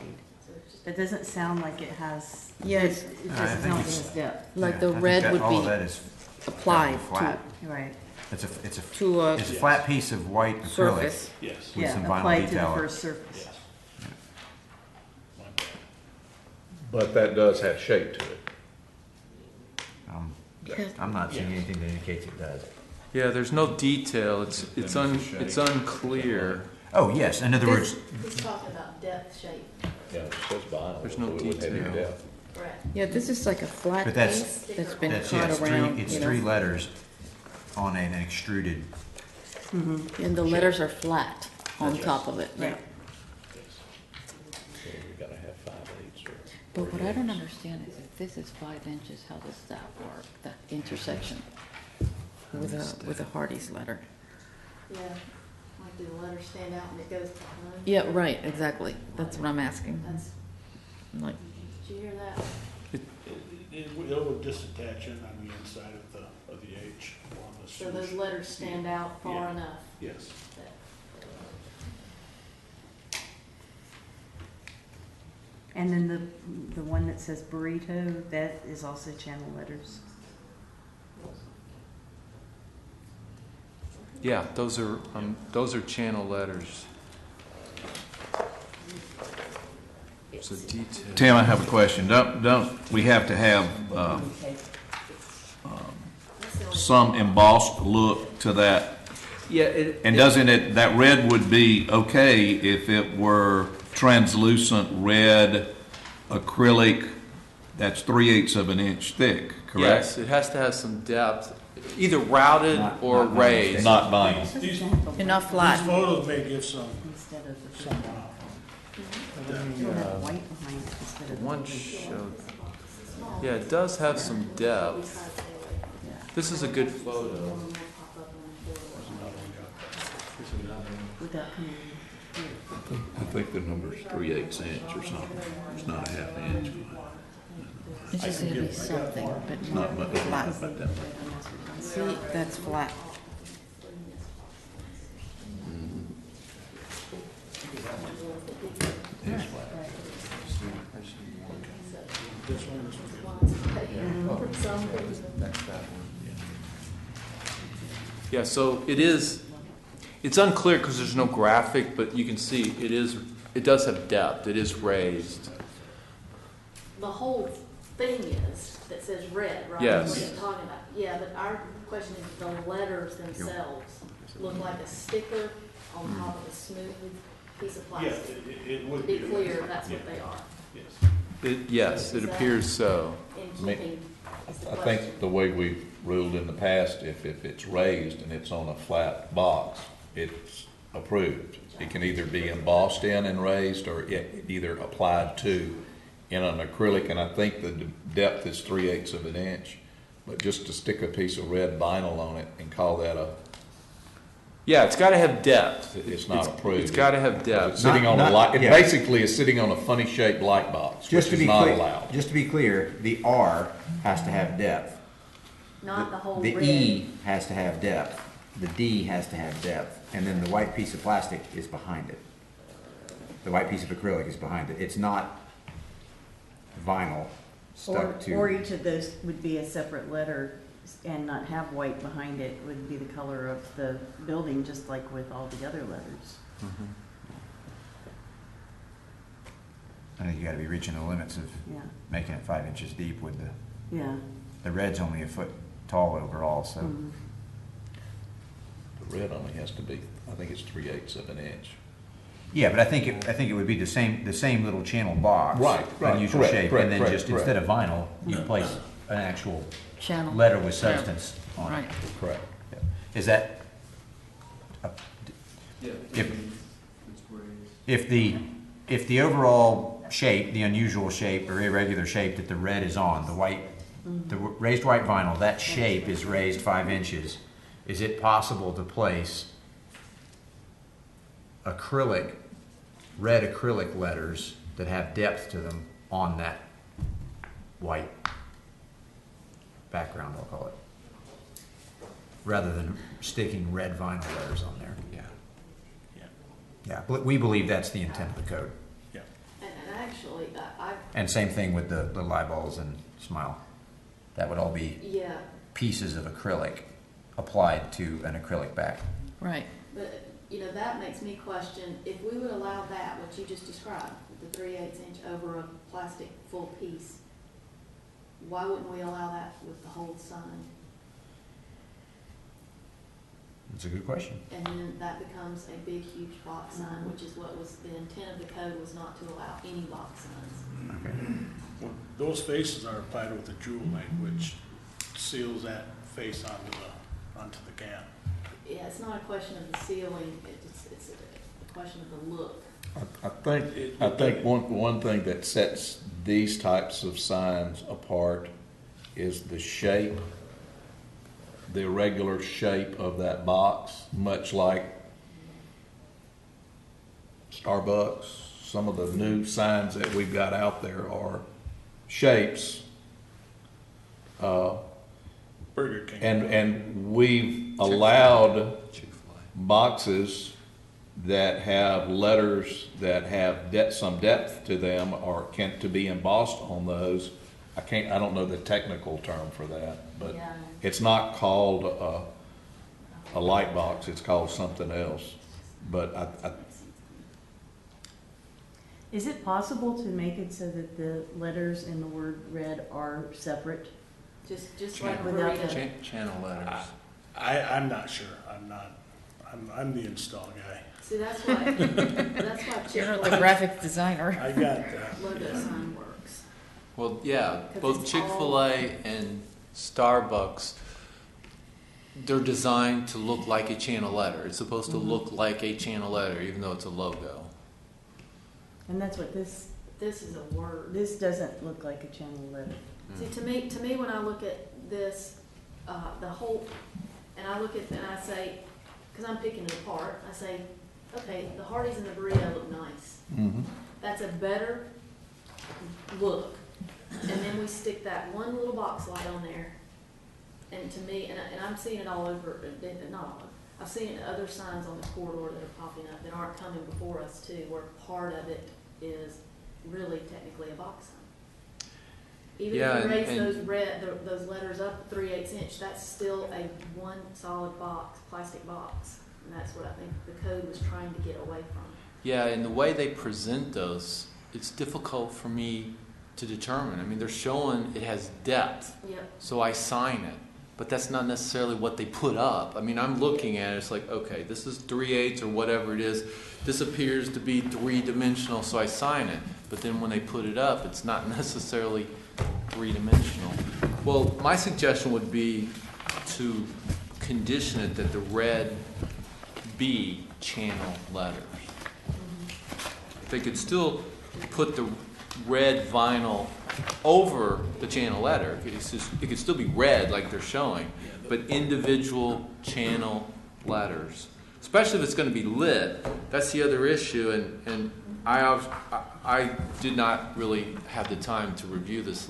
That doesn't sound like it has. Yes. It doesn't sound like it has depth. like the I think red that would all of be that is applied flat. Right. It's a to a it's a flat piece of white acrylic surface. Yes. with some Yeah, vinyl applied to the detail. first surface. Yes. But that does have shape to it. I'm not seeing anything that indicates it does. Yeah, there's no detail. It's unclear. Oh, yes, in other words, He's talking about depth, shape. Yeah, it says vinyl. There's no detail. Correct. Yeah, this is like a flat but that's, piece that's been that's, cut yeah, it's around, it's you three know. letters on an extruded. And the letters are flat on top of it. Right. So we gotta have 5/8 or. But what I don't understand is if this is 5 inches, how does that work, the intersection with a Hardee's letter? Yeah, like do the letters stand out and it goes behind? Yeah, right, exactly. That's what I'm asking. That's, Like, did you hear that? It would just attach in on the inside of the H on the. So those letters stand out far Yeah. enough? Yes. And then the one that says burrito, that is also channel letters. Yeah, those are channel letters. It's a detail. Tim, I have a question. Don't we have to have some embossed look to that? Yeah, And doesn't it, that red would be okay if it were translucent red acrylic that's 3/8 of an inch thick, correct? Yes, it has to have some depth, either routed or raised. Not vinyl. enough flat. These photos may give some, Instead of the some, You'll have white behind it instead of. One showed. Yeah, it does have some depth. This is a good photo. Without coming in here. I think the number's 3/8 inch or something. It's not a half inch. It's just gonna be something, but Not much, flat. not that much. See, that's flat. It's flat. Yeah, so it's unclear because there's no graphic, but you can see it does have depth. It is raised. The whole thing is, that says red, right? Yes. That's what you're talking about. Yeah, but our question is the letters themselves look like a sticker on top of a smooth piece of yeah, plastic. it would To be. be clear, that's what they are. Yes. Yes, it appears so. In Me- keeping is the I question. think the way we've ruled in the past, if it's raised and it's on a flat box, it's approved. It can either be embossed in and raised, or either applied to in an acrylic, and I think the depth is 3/8 of an inch. But just to stick a piece of red vinyl on it and call that a, Yeah, it's got to have depth. it's not approved. It's got to have depth. It's sitting on a light. It yeah. basically is sitting on a funny shaped light box, Just which to is be not clear, allowed. just to be clear, the R has to have depth. Not the whole The red. E has to have depth. The D has to have depth. And then the white piece of plastic is behind it. The white piece of acrylic is behind it. It's not vinyl stuck to. Or each of those would be a separate letter and not have white behind it, would be the color of the building, just like with all the other letters. I think you gotta be reaching the limits of Yeah. making it 5 inches deep with Yeah. the red's only a foot tall overall, so. Mhm. The red only has to be, I think it's 3/8 of an inch. Yeah, but I think it would be the same little channel box. Right, Unusual correct, shape, correct, and then correct, just correct. instead of vinyl, you place an actual Channel. letter with substance on it. Right. Correct. Yeah. Is that, Yeah. if the overall shape, the unusual shape or irregular shape that the red is on, the white, the raised white vinyl, that shape is raised 5 inches, is it possible to place acrylic, red acrylic letters that have depth to them on that white background, I'll call it, rather than sticking red vinyl letters on there? Yeah. Yeah, but we believe that's the intent of the code. Yeah. And actually, I, And same thing with the little eyeballs and smile. That would all be yeah, pieces of acrylic applied to an acrylic back. Right. but, you know, that makes me question, if we would allow that, what you just described, the 3/8 inch over a plastic full piece, why wouldn't we allow that with the whole sign? That's a good question. And then that becomes a big, huge box sign, which is what was, the intent of the code was not to allow any box signs. Okay. Well, those faces are applied with a jewel light, which seals that face onto the can. Yeah, it's not a question of the ceiling, it's a question of the look. I think one thing that sets these types of signs apart is the shape, the irregular shape of that box, much like Starbucks. Some of the new signs that we've got out there are shapes. Burger King. And we've allowed boxes that have letters that have some depth to them or to be embossed on those. I don't know the technical term for that, but Yeah. it's not called a light box, it's called something else. But Is it possible to make it so that the letters in the word red are separate? Just like Without burrito. the- Channel letters. I'm not sure. I'm the install guy. See, that's why You're the Chick-fil-A graphic designer. I got logo sign works. Well, yeah, 'Cause both it's Chick-fil-A and Starbucks, they're designed to look like a channel letter. It's supposed to look like a channel letter, even though it's a logo. And that's what this is a word. This doesn't look like a channel letter. See, to me, when I look at this, the whole, and I look at, and I say, because I'm picking it apart, I say, okay, the Hardee's and the burrito look nice. That's a better look. And then we stick that one little box light on there. And to me, and I'm seeing it all over, not all over, I've seen other signs on the corridor that are popping up that aren't coming before us too, where part of it is really technically a box sign. Even Yeah, if you and- raise those letters up 3/8 inch, that's still a one solid box, plastic box. And that's what I think the code was trying to get away from. Yeah, and the way they present those, it's difficult for me to determine. I mean, they're showing it has depth, Yep. so I sign it. But that's not necessarily what they put up. I mean, I'm looking at it, it's like, okay, this is 3/8 or whatever it is. This appears to be three-dimensional, so I sign it. But then when they put it up, it's not necessarily three-dimensional. Well, my suggestion would be to condition it that the red be channel letters. They could still put the red vinyl over the channel letter. It could still be red like they're showing, but individual channel letters. Especially if it's going to be lit. That's the other issue, and I did not really have the time to review this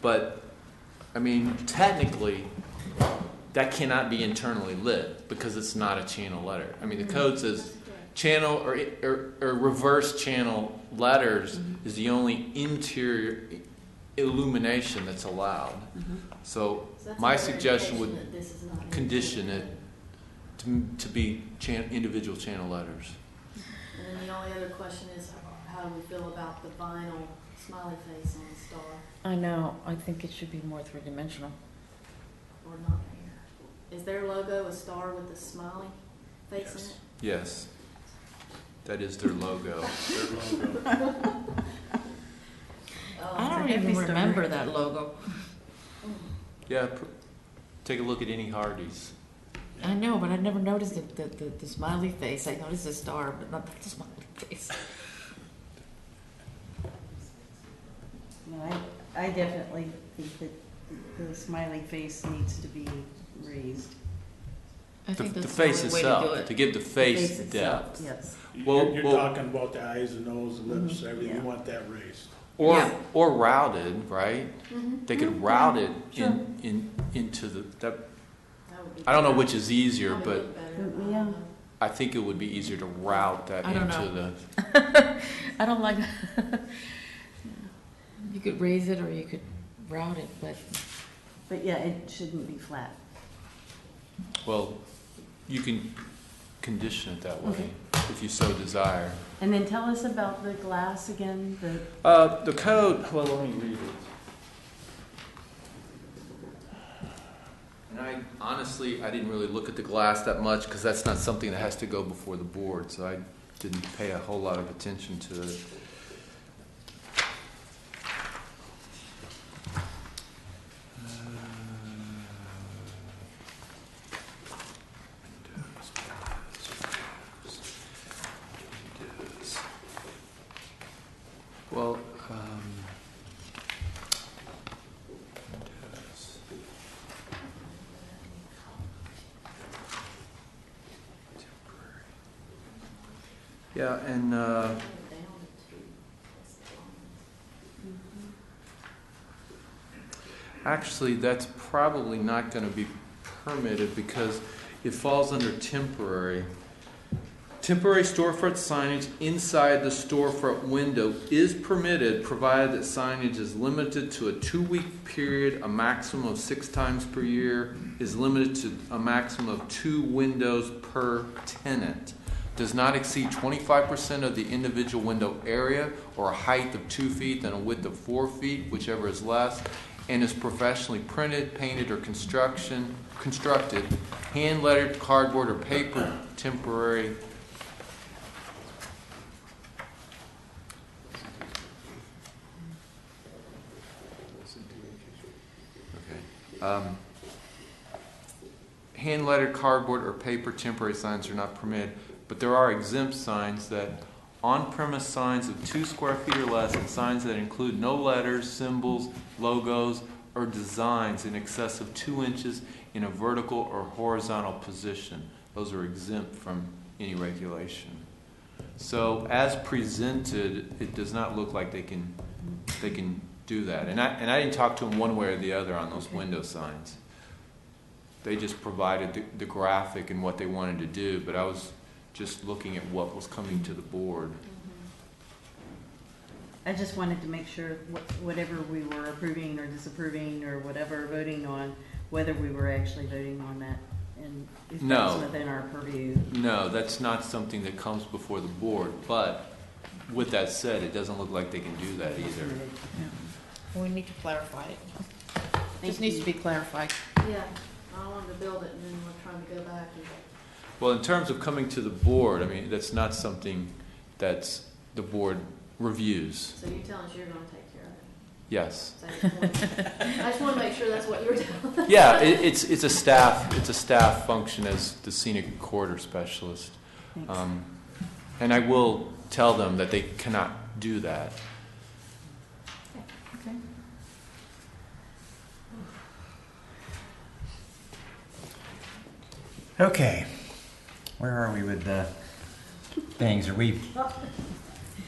but I mean, technically, that cannot be internally lit because it's not a channel letter. I mean, the code says channel or reverse channel letters is the only interior illumination that's allowed. So my suggestion would condition it to be individual channel letters. And then the only other question is, how do we feel about the vinyl smiley face on the star? I know, I think it should be more three-dimensional. Or not here? Is their logo a star with a smiley face in it? Yes. That is their logo. I don't even remember that logo. Yeah, take a look at any Hardee's. I know, but I never noticed the smiley face. I noticed the star, but not the smiley face. No, I definitely think that the smiley face needs to be raised. I think The that's face the only way itself, to do it. to give the face itself, depth. yes. You're talking about the eyes, the nose, the lips, everything, you want that raised. Or routed, right? They could route it Sure. into the. I don't know which is easier, but Yeah. I think it would be easier to route that I don't into know. the. I don't like. You could raise it or you could route it, But yeah, it shouldn't be flat. Well, you can condition it that way Okay. if you so desire. And then tell us about the glass again, The code. Well, let me read it. And I honestly, I didn't really look at the glass that much because that's not something that has to go before the board, so I didn't pay a whole lot of attention to it. Well, yeah, and actually, that's probably not going to be permitted because it falls under temporary. Temporary storefront signage inside the storefront window is permitted, provided that signage is limited to a 2-week period, a maximum of 6 times per year, is limited to a maximum of 2 windows per tenant, does not exceed 25% of the individual window area or a height of 2 feet and a width of 4 feet, whichever is less, and is professionally printed, painted, or constructed, hand-lettered, cardboard, or paper, temporary. Hand-lettered cardboard or paper temporary signs are not permitted, but there are exempt signs that on-premise signs of 2 square feet or less and signs that include no letters, symbols, logos, or designs in excess of 2 inches in a vertical or horizontal position. Those are exempt from any regulation. So as presented, it does not look like they can do that. And I didn't talk to them one way or the other on those window signs. They just provided the graphic and what they wanted to do, but I was just looking at what was coming to the board. I just wanted to make sure whatever we were approving or disapproving or whatever voting on, whether we were actually voting on that and if that's within our purview. No, that's not something that comes before the board, but with that said, it doesn't look like they can do that either. we need to clarify it. This needs to be clarified. Yeah, I wanted to build it and then we're trying to go back and. Well, in terms of coming to the board, I mean, that's not something that's the board reviews. So you're telling us you're gonna take care of it? Yes. So I just want to make sure that's what you're doing. Yeah, it's a staff function as the scenic corridor specialist. And I will tell them that they cannot do that. Okay. Okay, where are we with things? Are we,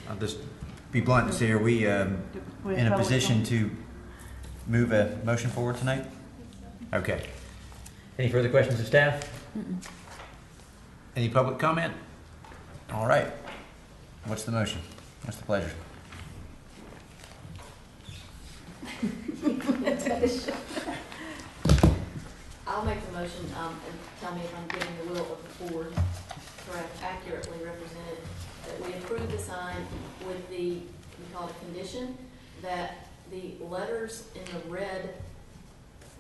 I'll just be blunt and say, are we in a position to move a motion forward tonight? Okay. Any further questions of staff? Any public comment? All right. What's the motion? What's the pleasure? I'll make the motion, and tell me if I'm getting the will of the board correct, accurately represented, that we approve the sign with the, we call it a condition, that the letters in the red,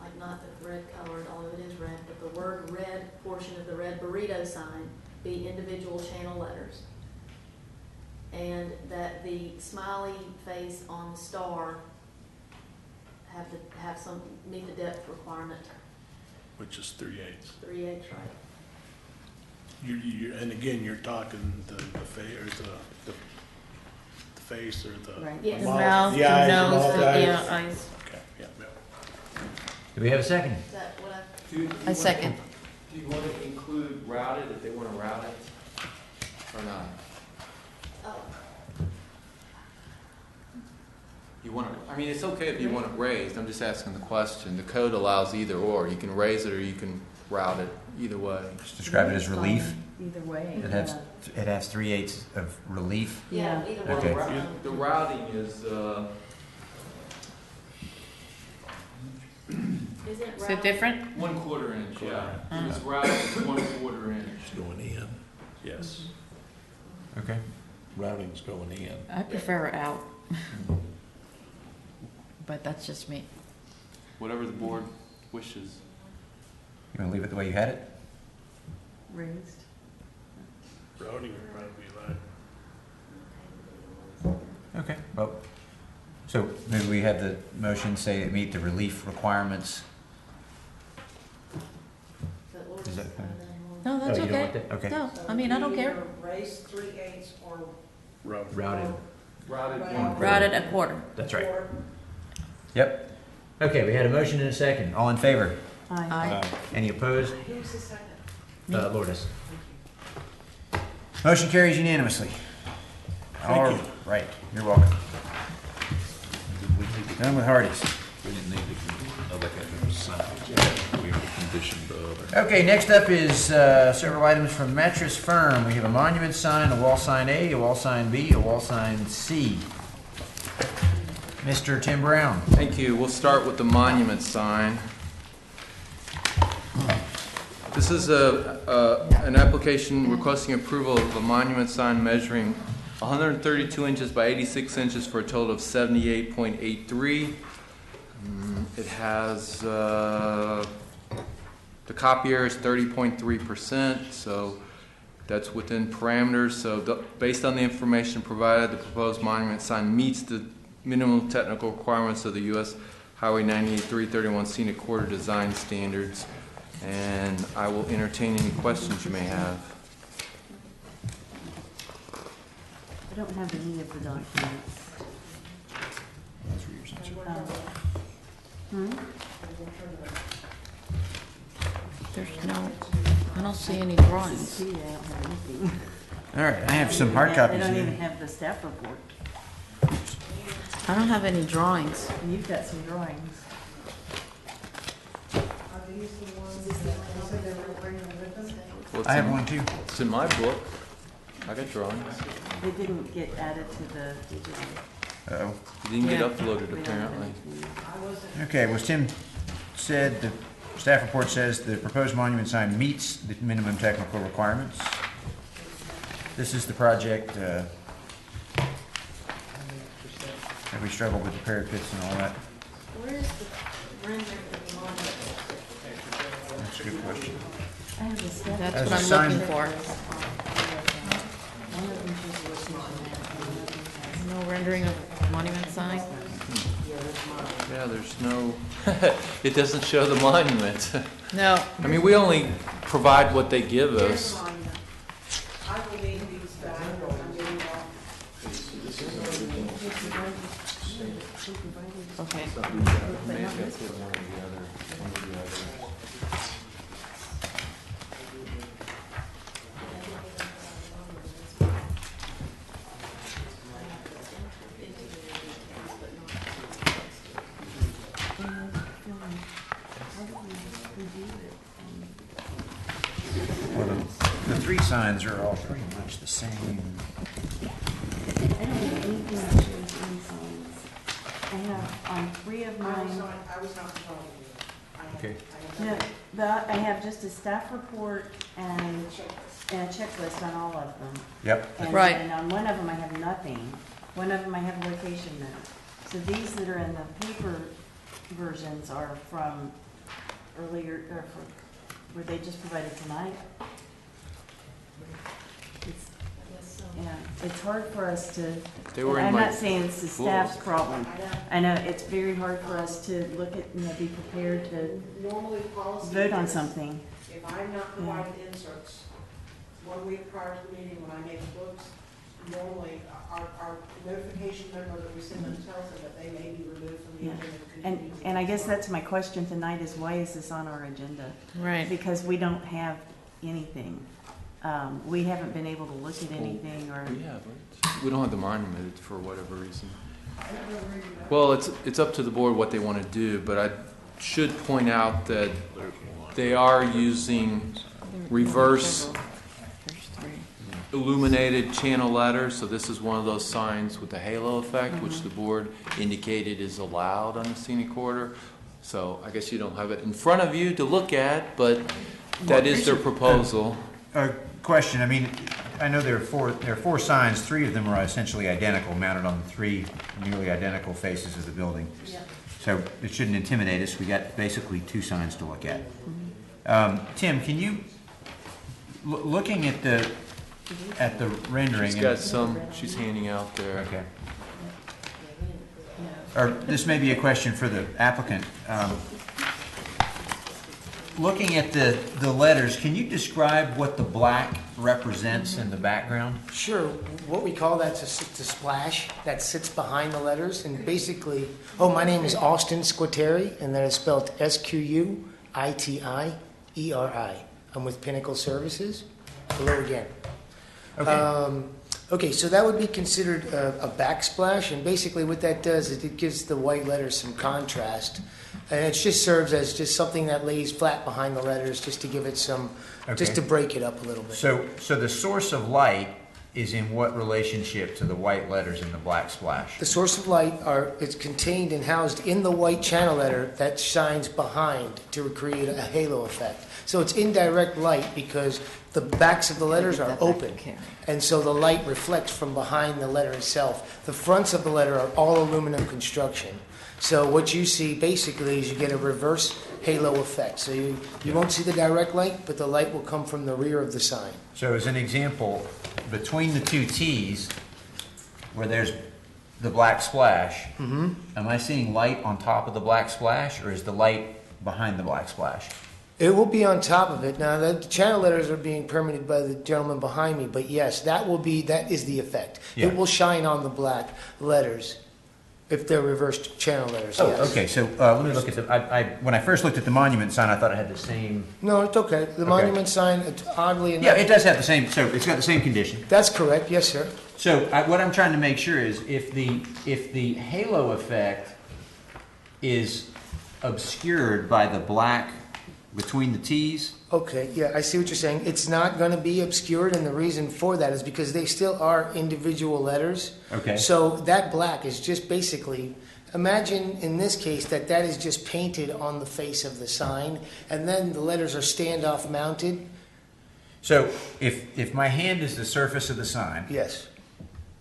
like not the red colored, although it is red, but the word red portion of the red burrito sign be individual channel letters. And that the smiley face on the star have some, meet the depth requirement. Which is 3/8. 3/8, right. And again, you're talking the face or the Right. Yes. The mouth, the the eyes, nose, mouth, the eyes. eyes. Okay, yeah. Do we have a second? Is that what I second. Do you want to include routed if they want to route it or not? oh, You want to, I mean, it's okay if you want it raised. I'm just asking the question. The code allows either or. You can raise it or you can route it either way. Just describe it as relief. Either way. It has 3/8 of relief. yeah, either way. Okay. The routing is, Isn't it Is it different? 1/4 inch, yeah. Uh-huh. It's routed is 1/4 inch. It's going in. Yes. Okay. Routing's going in. I prefer out. But that's just me. Whatever the board wishes. You want to leave it the way you had it? Raised. Routing would probably be right. Okay. Well, so maybe we have the motion say it meet the relief requirements. Is that fine? No, that's Oh, you don't okay. want that? Okay. No, I mean, I don't care. Raise 3/8 or Routing. Routed. Routed Routed a quarter. That's right. Yep. Okay, we had a motion and a second. All in favor? Aye. Any opposed? who was the second? Lourdes. Motion carries unanimously. All you. right, you're welcome. Done with Hardee's. We didn't need to, they had to sign it. We already conditioned the other. Okay, next up is several items from Mattress Firm. We have a monument sign, a wall sign A, a wall sign B, a wall sign C. Mr. Tim Brown. Thank you. We'll start with the monument sign. This is an application requesting approval of a monument sign measuring 132 inches by 86 inches for a total of 78.83. It has, the copier is 30.3%, so that's within parameters. So based on the information provided, the proposed monument sign meets the minimum technical requirements of the U.S. Highway 98-331 Scenic Corridor Design Standards. And I will entertain any questions you may have. I don't have any of the documents. There's no, I don't see any drawings. See, I don't have anything. All right, I have some hard copies I don't even here. have the staff report. I don't have any drawings. And you've got some drawings. Are these the ones that said they were bringing with them? Well, it's I have in- one too. It's in my book. I got drawings. They didn't get added to the, Uh-oh. It didn't get Yeah. uploaded we don't have apparently. anything. Okay, well, Tim said, the staff report says the proposed monument sign meets the minimum technical requirements. This is the project, that we struggled with the parapets and all that. Where is the rendering of the monument? That's a good question. I have the staff. That's As what a I'm sign- looking for. One of them just listened to that, and one of them has- No rendering of monument sign? Yeah, there's no, it doesn't show the monument. No. I mean, we only provide what they give us. I will need these back, I'm getting off. Okay. Well, the three signs are all pretty much the same. I don't have anything that shows any signs. I have on 3 of mine. I was not telling you. Okay. No, I have just a staff report and a checklist on all of them. Yep. And, Right. And on one of them, I have nothing. One of them, I have a location note. So these that are in the paper versions are from earlier, or were they just provided tonight? It's, yeah, it's hard for us to, They were in I'm my not saying it's the staff's book. problem. I know, it's very hard for us to look at, be prepared to Normally policy vote on is, something. if I'm not provided inserts, 1 week prior to the meeting when I make the books, normally our notification number that we send them tells them that they may be removed from the Yeah. agenda. And I guess that's my question tonight is why is this on our agenda? Right. Because we don't have anything. We haven't been able to look at anything or. We don't have the monument for whatever reason. Well, it's up to the board what they want to do, but I should point out that they are using reverse illuminated channel letters, so this is one of those signs with the halo effect, which the board indicated is allowed on the scenic corridor. So I guess you don't have it in front of you to look at, but that is their proposal. Question, I mean, I know there are four signs, 3 of them are essentially identical, mounted on the 3 nearly identical faces of the building. So it shouldn't intimidate us, we got basically 2 signs to look at. Tim, can you, looking at the rendering. She's got some, she's handing out there. Okay. Or this may be a question for the applicant. Looking at the letters, can you describe what the black represents in the background? Sure. What we call that's a splash that sits behind the letters, and basically, my name is Austin Squitieri, and that is spelled Squitieri. I'm with Pinnacle Services. Hello again. Okay, so that would be considered a backsplash, and basically what that does is it gives the white letters some contrast, and it just serves as just something that lays flat behind the letters, just to give it some, just to break it up a little bit. So the source of light is in what relationship to the white letters in the black splash? The source of light is contained and housed in the white channel letter that shines behind to create a halo effect. So it's indirect light because the backs of the letters are open, and so the light reflects from behind the letter itself. The fronts of the letter are all aluminum construction. So what you see basically is you get a reverse halo effect. So you won't see the direct light, but the light will come from the rear of the sign. So as an example, between the 2 T's, where there's the black splash, am I seeing light on top of the black splash, or is the light behind the black splash? It will be on top of it. Now, the channel letters are being permitted by the gentleman behind me, but yes, that is the effect. Yeah. It will shine on the black letters if they're reversed channel letters, Oh, yes. okay, so let me look at when I first looked at the monument sign, I thought it had the same. No, it's okay. The monument sign, it's oddly enough. Yeah, it does have the same, so it's got the same condition. That's correct, yes, sir. So what I'm trying to make sure is if the halo effect is obscured by the black between the T's. Okay, yeah, I see what you're saying. It's not going to be obscured, and the reason for that is because they still are individual letters. Okay. So that black is just basically, imagine in this case that is just painted on the face of the sign, and then the letters are standoff mounted. So if my hand is the surface of the sign. Yes.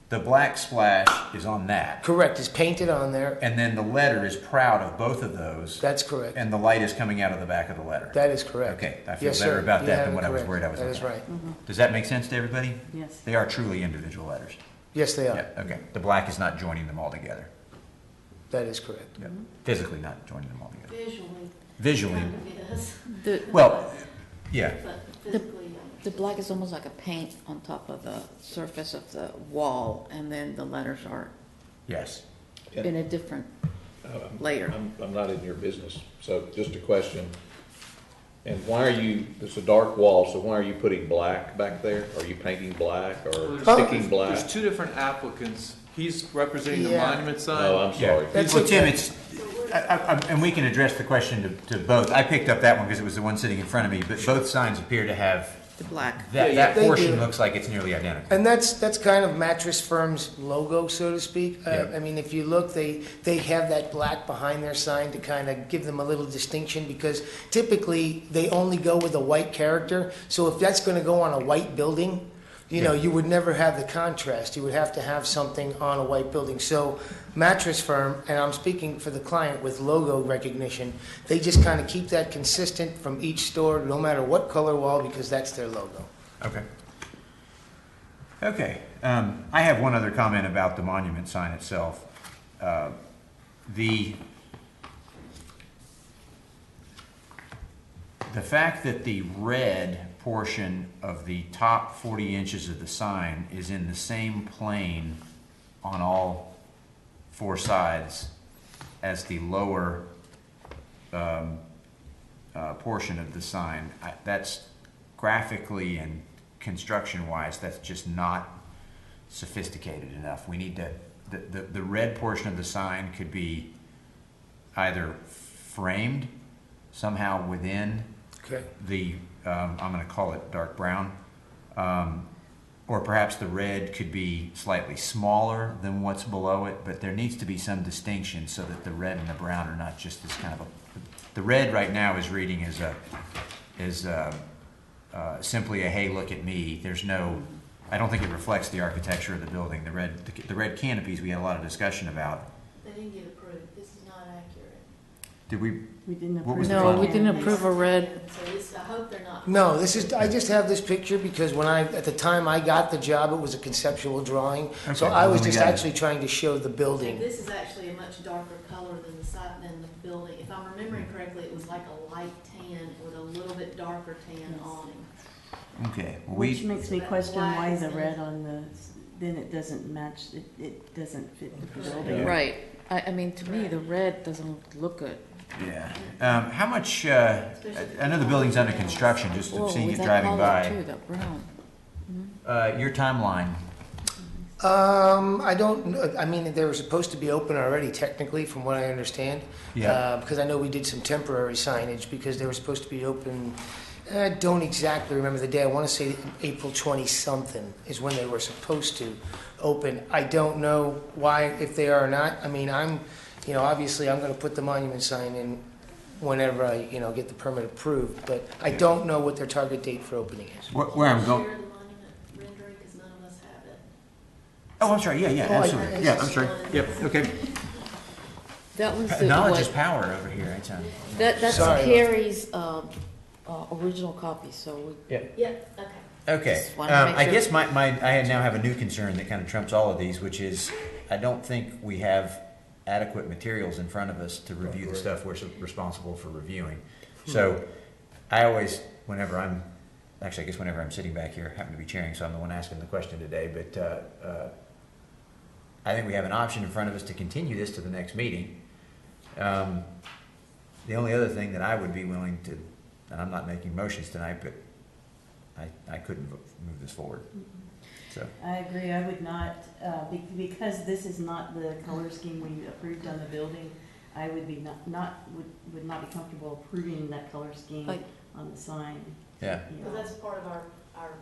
The black splash is on that. Correct, it's painted on there. And then the letter is proud of both of those. That's correct. And the light is coming out of the back of the letter. That is correct. Okay, I feel Yes, better sir. about You that have than it what I was correct. worried I was That looking is at. right. Does that make sense to everybody? Yes. They are truly individual letters. Yes, they are. Yeah, okay. The black is not joining them all together. That is correct. Yeah. Physically not joining them all together. Visually. Visually. Kind of is. Well, yeah. But The, physically, the black is almost like a paint on top of the surface of the wall, and then the letters are Yes. in a different layer. I'm not in your business, so just a question. And why are you, it's a dark wall, so why are you putting black back there? Are you painting black or sticking black? There's two different applicants. He's representing the Yeah. monument sign. Oh, I'm sorry. Well, Tim, it's, and we can address the question to both. I picked up that one because it was the one sitting in front of me, but both signs appear to have, The black. that They portion do. looks like it's nearly identical. And that's kind of Mattress Firm's logo, so to speak. Yeah. I mean, if you look, they have that black behind their sign to kind of give them a little distinction, because typically they only go with a white character. So if that's going to go on a white building, you would never have the contrast. You would have to have something on a white building. So Mattress Firm, and I'm speaking for the client with logo recognition, they just kind of keep that consistent from each store, no matter what color wall, because that's their logo. Okay. Okay. I have one other comment about the monument sign itself. The fact that the red portion of the top 40 inches of the sign is in the same plane on all four sides as the lower portion of the sign, that's graphically and construction-wise, that's just not sophisticated enough. We need to, the red portion of the sign could be either framed somehow within Okay. the, I'm going to call it dark brown, or perhaps the red could be slightly smaller than what's below it, but there needs to be some distinction so that the red and the brown are not just this kind of a, the red right now is reading as simply a, hey, look at me. There's no, I don't think it reflects the architecture of the building. The red canopies we had a lot of discussion about. they didn't get approved. This is not accurate. Did we? We didn't What was approve. the No, we didn't approve a red. So this, I hope they're not. No, I just have this picture because at the time I got the job, it was a conceptual drawing. So Okay, I was well, we just got it. actually trying to show the And building. this is actually a much darker color than the building. If I'm remembering correctly, it was like a light tan with a little bit darker tan awning. Okay. Well, Which makes me So that question black why is the in- red on the, then it doesn't match, it doesn't fit the building. Right. I mean, to me, the red doesn't look good. Yeah. How much, I know the building's under construction, just Whoa, seeing with it that driving color by. too, that brown. Your timeline. I don't know. I mean, they were supposed to be open already technically, from what I understand. Yeah. Because I know we did some temporary signage because they were supposed to be open. I don't exactly remember the day. I want to say April 20-something is when they were supposed to open. I don't know why, if they are or not. I mean, obviously I'm going to put the monument sign in whenever I, get the permit approved. But I don't know what their target date for opening is. Where I'm going. Share the monument rendering, because none of us have it. Oh, I'm sorry. Yeah, Oh, absolutely. Yeah, I'm sorry. Yep. Okay. That was the, Knowledge what- is power over here. that's Sorry. Carrie's original copy, so we. Yeah. Yeah, okay. Okay. Just wanted to make I sure. guess I now have a new concern that kind of trumps all of these, which is I don't think we have adequate materials in front of us to review the stuff we're responsible for reviewing. So I always, whenever I'm sitting back here, I happen to be chairing, so I'm the one asking the question today, but I think we have an option in front of us to continue this to the next meeting. The only other thing that I would be willing to, and I'm not making motions tonight, but I couldn't move this forward. So I agree, I would not, because this is not the color scheme we approved on the building, I would be would not be comfortable approving that color scheme Like- on the sign. yeah. Because that's part of our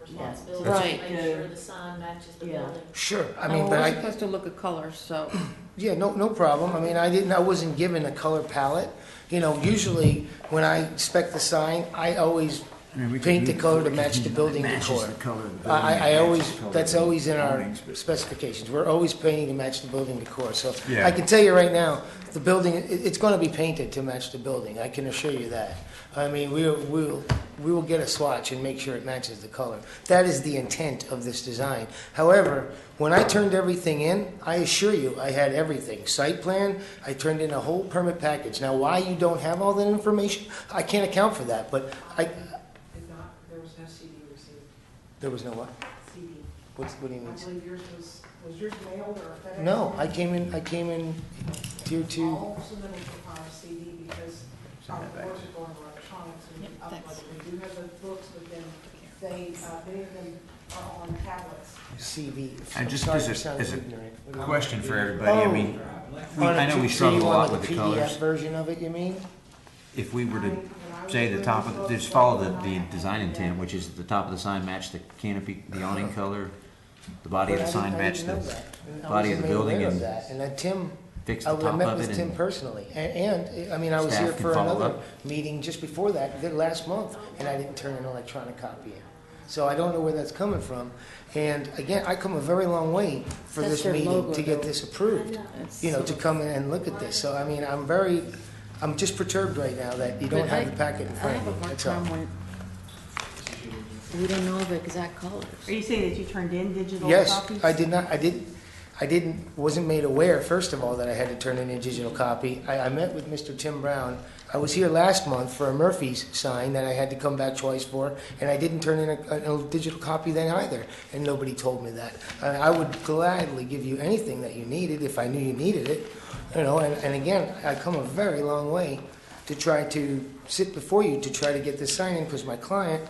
responsibility, Right. to make sure the sign matches the Yeah. building. Sure. I No, mean, but we're I, supposed to look at colors, so. Yeah, no problem. I mean, I wasn't given a color palette. Usually when I spec the sign, I always paint the color to match the building decor. I always, that's always in our specifications. We're always painting to match the building decor. So Yeah. I can tell you right now, the building, it's going to be painted to match the building. I can assure you that. I mean, we will get a swatch and make sure it matches the color. That is the intent of this design. However, when I turned everything in, I assure you, I had everything. Site plan, I turned in a whole permit package. Now, why you don't have all that information, I can't account for that, but I... There was no CD received. There was no what? CD. What do you mean? I believe yours was yours mailed or FedEx? No, I came in tier 2. All submittals require CD because our boards are going electronics and uploaded. We do have the books, but then many of them are on tablets. CV. And just Sorry as for a sounding ignorant. question for everybody, I mean, I know we So struggle you a lot want with the PDF colors. version of it, you mean? If we were to say the top of, just follow the design intent, which is the top of the sign match the canopy, the awning color, the body of the But sign I match didn't know the that. I body of the wasn't made building aware of and that. And then Tim, fix I the top met of with it Tim and personally. And, I mean, I was Staff here can for follow another up. meeting just before that, last month, and I didn't turn an electronic copy in. So I don't know where that's coming from. And again, I come a very long way for That's this their meeting logo, to get though. this approved, you know, to come in and look at this. So, I mean, I'm just perturbed right now that you don't But have the packet in I front have a of you. hard That's all. time when we don't know the exact colors. Are you saying that you turned in digital Yes, copies? I did not, wasn't made aware, first of all, that I had to turn in a digital copy. I met with Mr. Tim Brown. I was here last month for a Murphy's sign that I had to come back twice for, and I didn't turn in a digital copy then either, and nobody told me that. I would gladly give you anything that you needed if I knew you needed it, you know, and again, I come a very long way to try to sit before you to try to get this sign in, because my client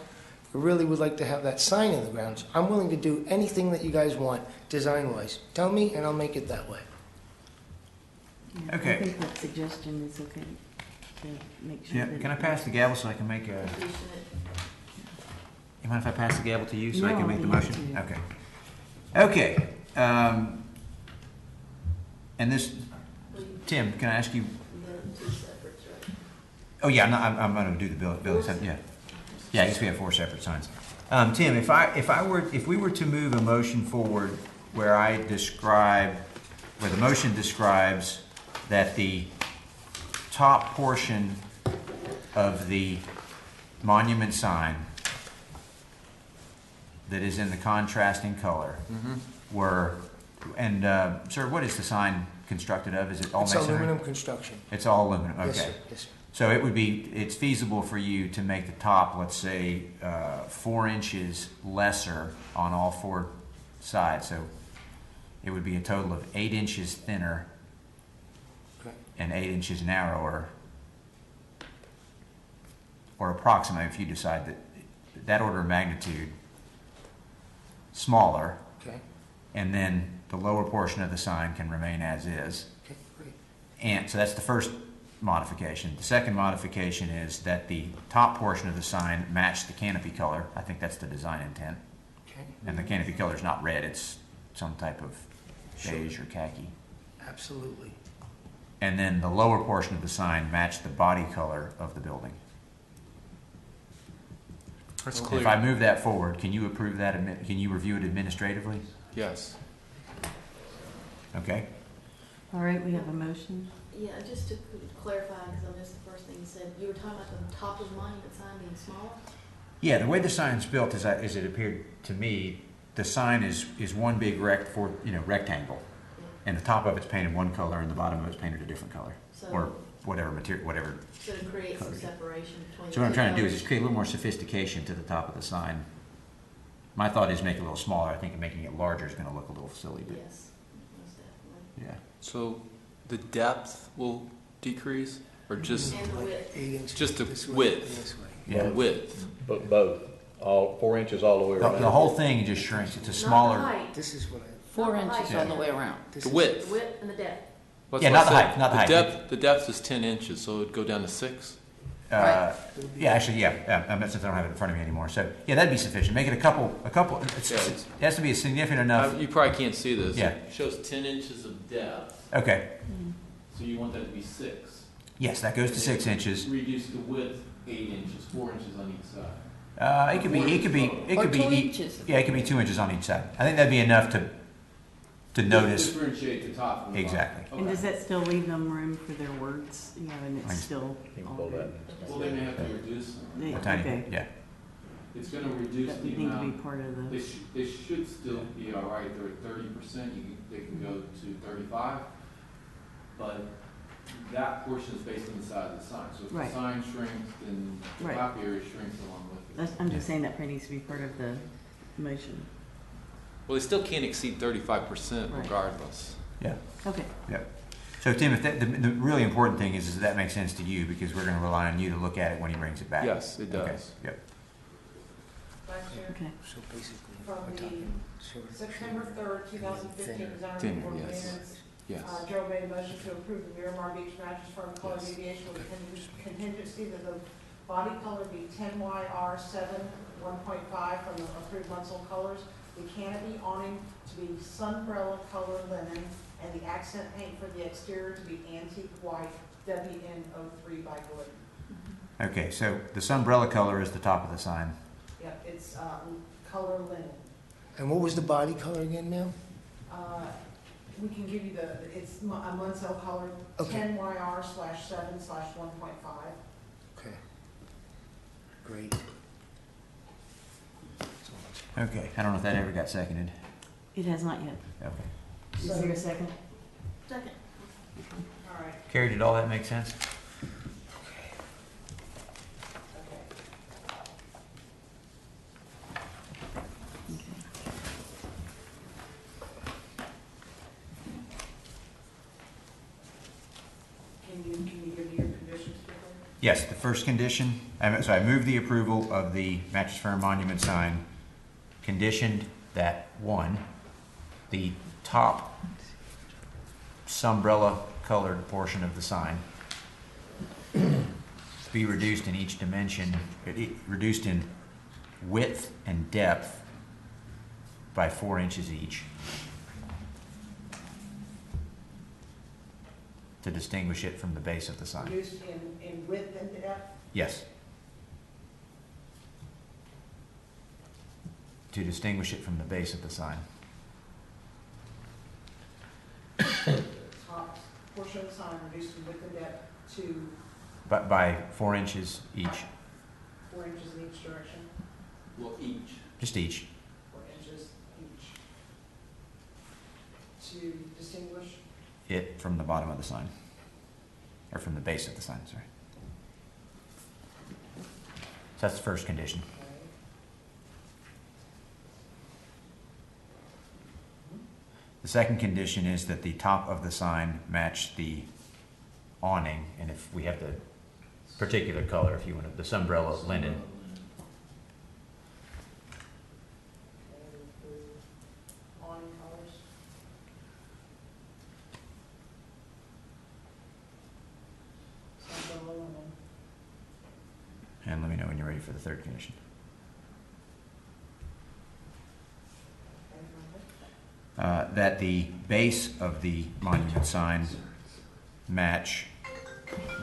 really would like to have that sign in the grounds. I'm willing to do anything that you guys want, design-wise. Tell me, and I'll make it that way. Yeah, Okay. I think that suggestion is okay to make sure Yeah, that. can I pass the gavel so I can make a, you mind if I pass the gavel to you so I No, can make the you motion? have Okay. Okay, and this, Tim, can I ask you? Oh, yeah, I'm gonna do the building sign, yeah. Yeah, I guess we have 4 separate signs. Tim, if we were to move a motion forward where where the motion describes that the top portion of the monument sign that is in the contrasting color sir, what is the sign constructed of? Is it all It's masonry? aluminum construction. It's all aluminum, okay. Yes, sir. Yes, sir. So it's feasible for you to make the top, let's say, 4 inches lesser on all 4 sides. So it would be a total of 8 inches thinner and 8 inches narrower, or approximately, if you decide that order of magnitude smaller. Okay. And then the lower portion of the sign can remain as is. Okay, great. And so that's the first modification. The second modification is that the top portion of the sign match the canopy color. I think that's the design intent. Okay. And the canopy color is not red, it's some type of beige or khaki. Absolutely. And then the lower portion of the sign match the body color of the building. That's And clear. if I move that forward, can you approve that, can you review it administratively? Yes. Okay. All right, we have a motion. Yeah, just to clarify, because I missed the first thing you said, you were talking about the top of the monument sign being smaller? Yeah, the way the sign's built, as it appeared to me, the sign is one big rectangle, and the top of it's painted one color, and the bottom of it's painted a different color, So- or whatever material, whatever. So to create some color. separation between. So what I'm the trying to do is colors. just create a little more sophistication to the top of the sign. My thought is make it a little smaller. I think making it larger is going to look a little silly, but Yes, most definitely. yeah. So the depth will decrease, or just And the width. 8 inches. just the this way, width? this way. Yeah. Width. But both, all 4 inches all the way around. The whole thing just shrinks. It's a Not the smaller. height, This is what I. 4 Not inches height. all the way around. This The is- the width. width and the depth. That's Yeah, what not I the said. height, not the height. The depth is 10 inches, so it'd go down to 6. Yeah, actually, yeah. Since I don't have it in front of me anymore, so yeah, that'd be sufficient. Make it a couple. It has to be significant enough. You probably can't see this. Yeah. It shows 10 inches of depth, Okay. so you want that to be 6. Yes, that goes to 6 inches. Reduce the width 8 inches, 4 inches on each side. It could be, Or be, 2 inches. yeah, it could be 2 inches on each side. I think that'd be enough to notice. Differentiate the top from the bottom. Exactly. And does that still leave them room for their words, you know, and it's still all good? Well, they may have to reduce them. They- A tiny, okay. yeah. It's gonna reduce That the would need to be amount. part of the, They should still be all right. They're at 30%. They can go to 35, but that portion is based on the size of the sign. So if Right. the sign shrinks, then the Right. top area shrinks along with it. that's, I'm just saying that probably needs to be part of the motion. Well, they still can't exceed 35% Right. regardless. Yeah. Okay. Yeah. So Tim, if the really important thing is that makes sense to you because we're going to rely on you to look at it when he brings it back. Yes, it Okay. does. Yep. Vice Chair, Okay. So basically, from we're the talking September 3rd, 2015 design Thinner, report yes. minutes, Yes. Joe made a motion to approve the Miramar Beach Mattress Firm color Yes. deviation with contingency that the body color be 10YR7 1.5 from the approved Munsell colors, the canopy awning to be sunbrella color linen, and the accent paint for the exterior to be antique white WN03 by Glidden. Okay, so the sunbrella color is the top of the sign. Yep, it's color linen. And what was the body color again, ma'am? We can give you it's a Munsell color, Okay. 10YR/7/1.5. Okay. Great. Okay, I don't know if that ever got seconded. It has not yet. Okay. Is there a second? Second. All right, Carrie, did all that make sense? okay. Can you give me your conditions, please? Yes, the first condition, so I move the approval of the Mattress Firm monument sign, conditioned that, one, the top sunbrella colored portion of the sign be reduced in each dimension, reduced in width and depth by 4 inches each to distinguish it from the base of the sign. Reduced in width and depth? Yes. To distinguish it from the base of the sign. Top portion of the sign reduced in width and depth to But by 4 inches each, 4 inches in each direction, Well, each. just each. 4 inches each. To distinguish, It from the bottom of the sign. Or from the base of the sign, sorry. So that's the first condition. The second condition is that the top of the sign match the awning, and if we have the particular color, if you want it, the sunbrella linen. awning colors. Sunbrella linen. And let me know when you're ready for the third condition. That the base of the monument sign match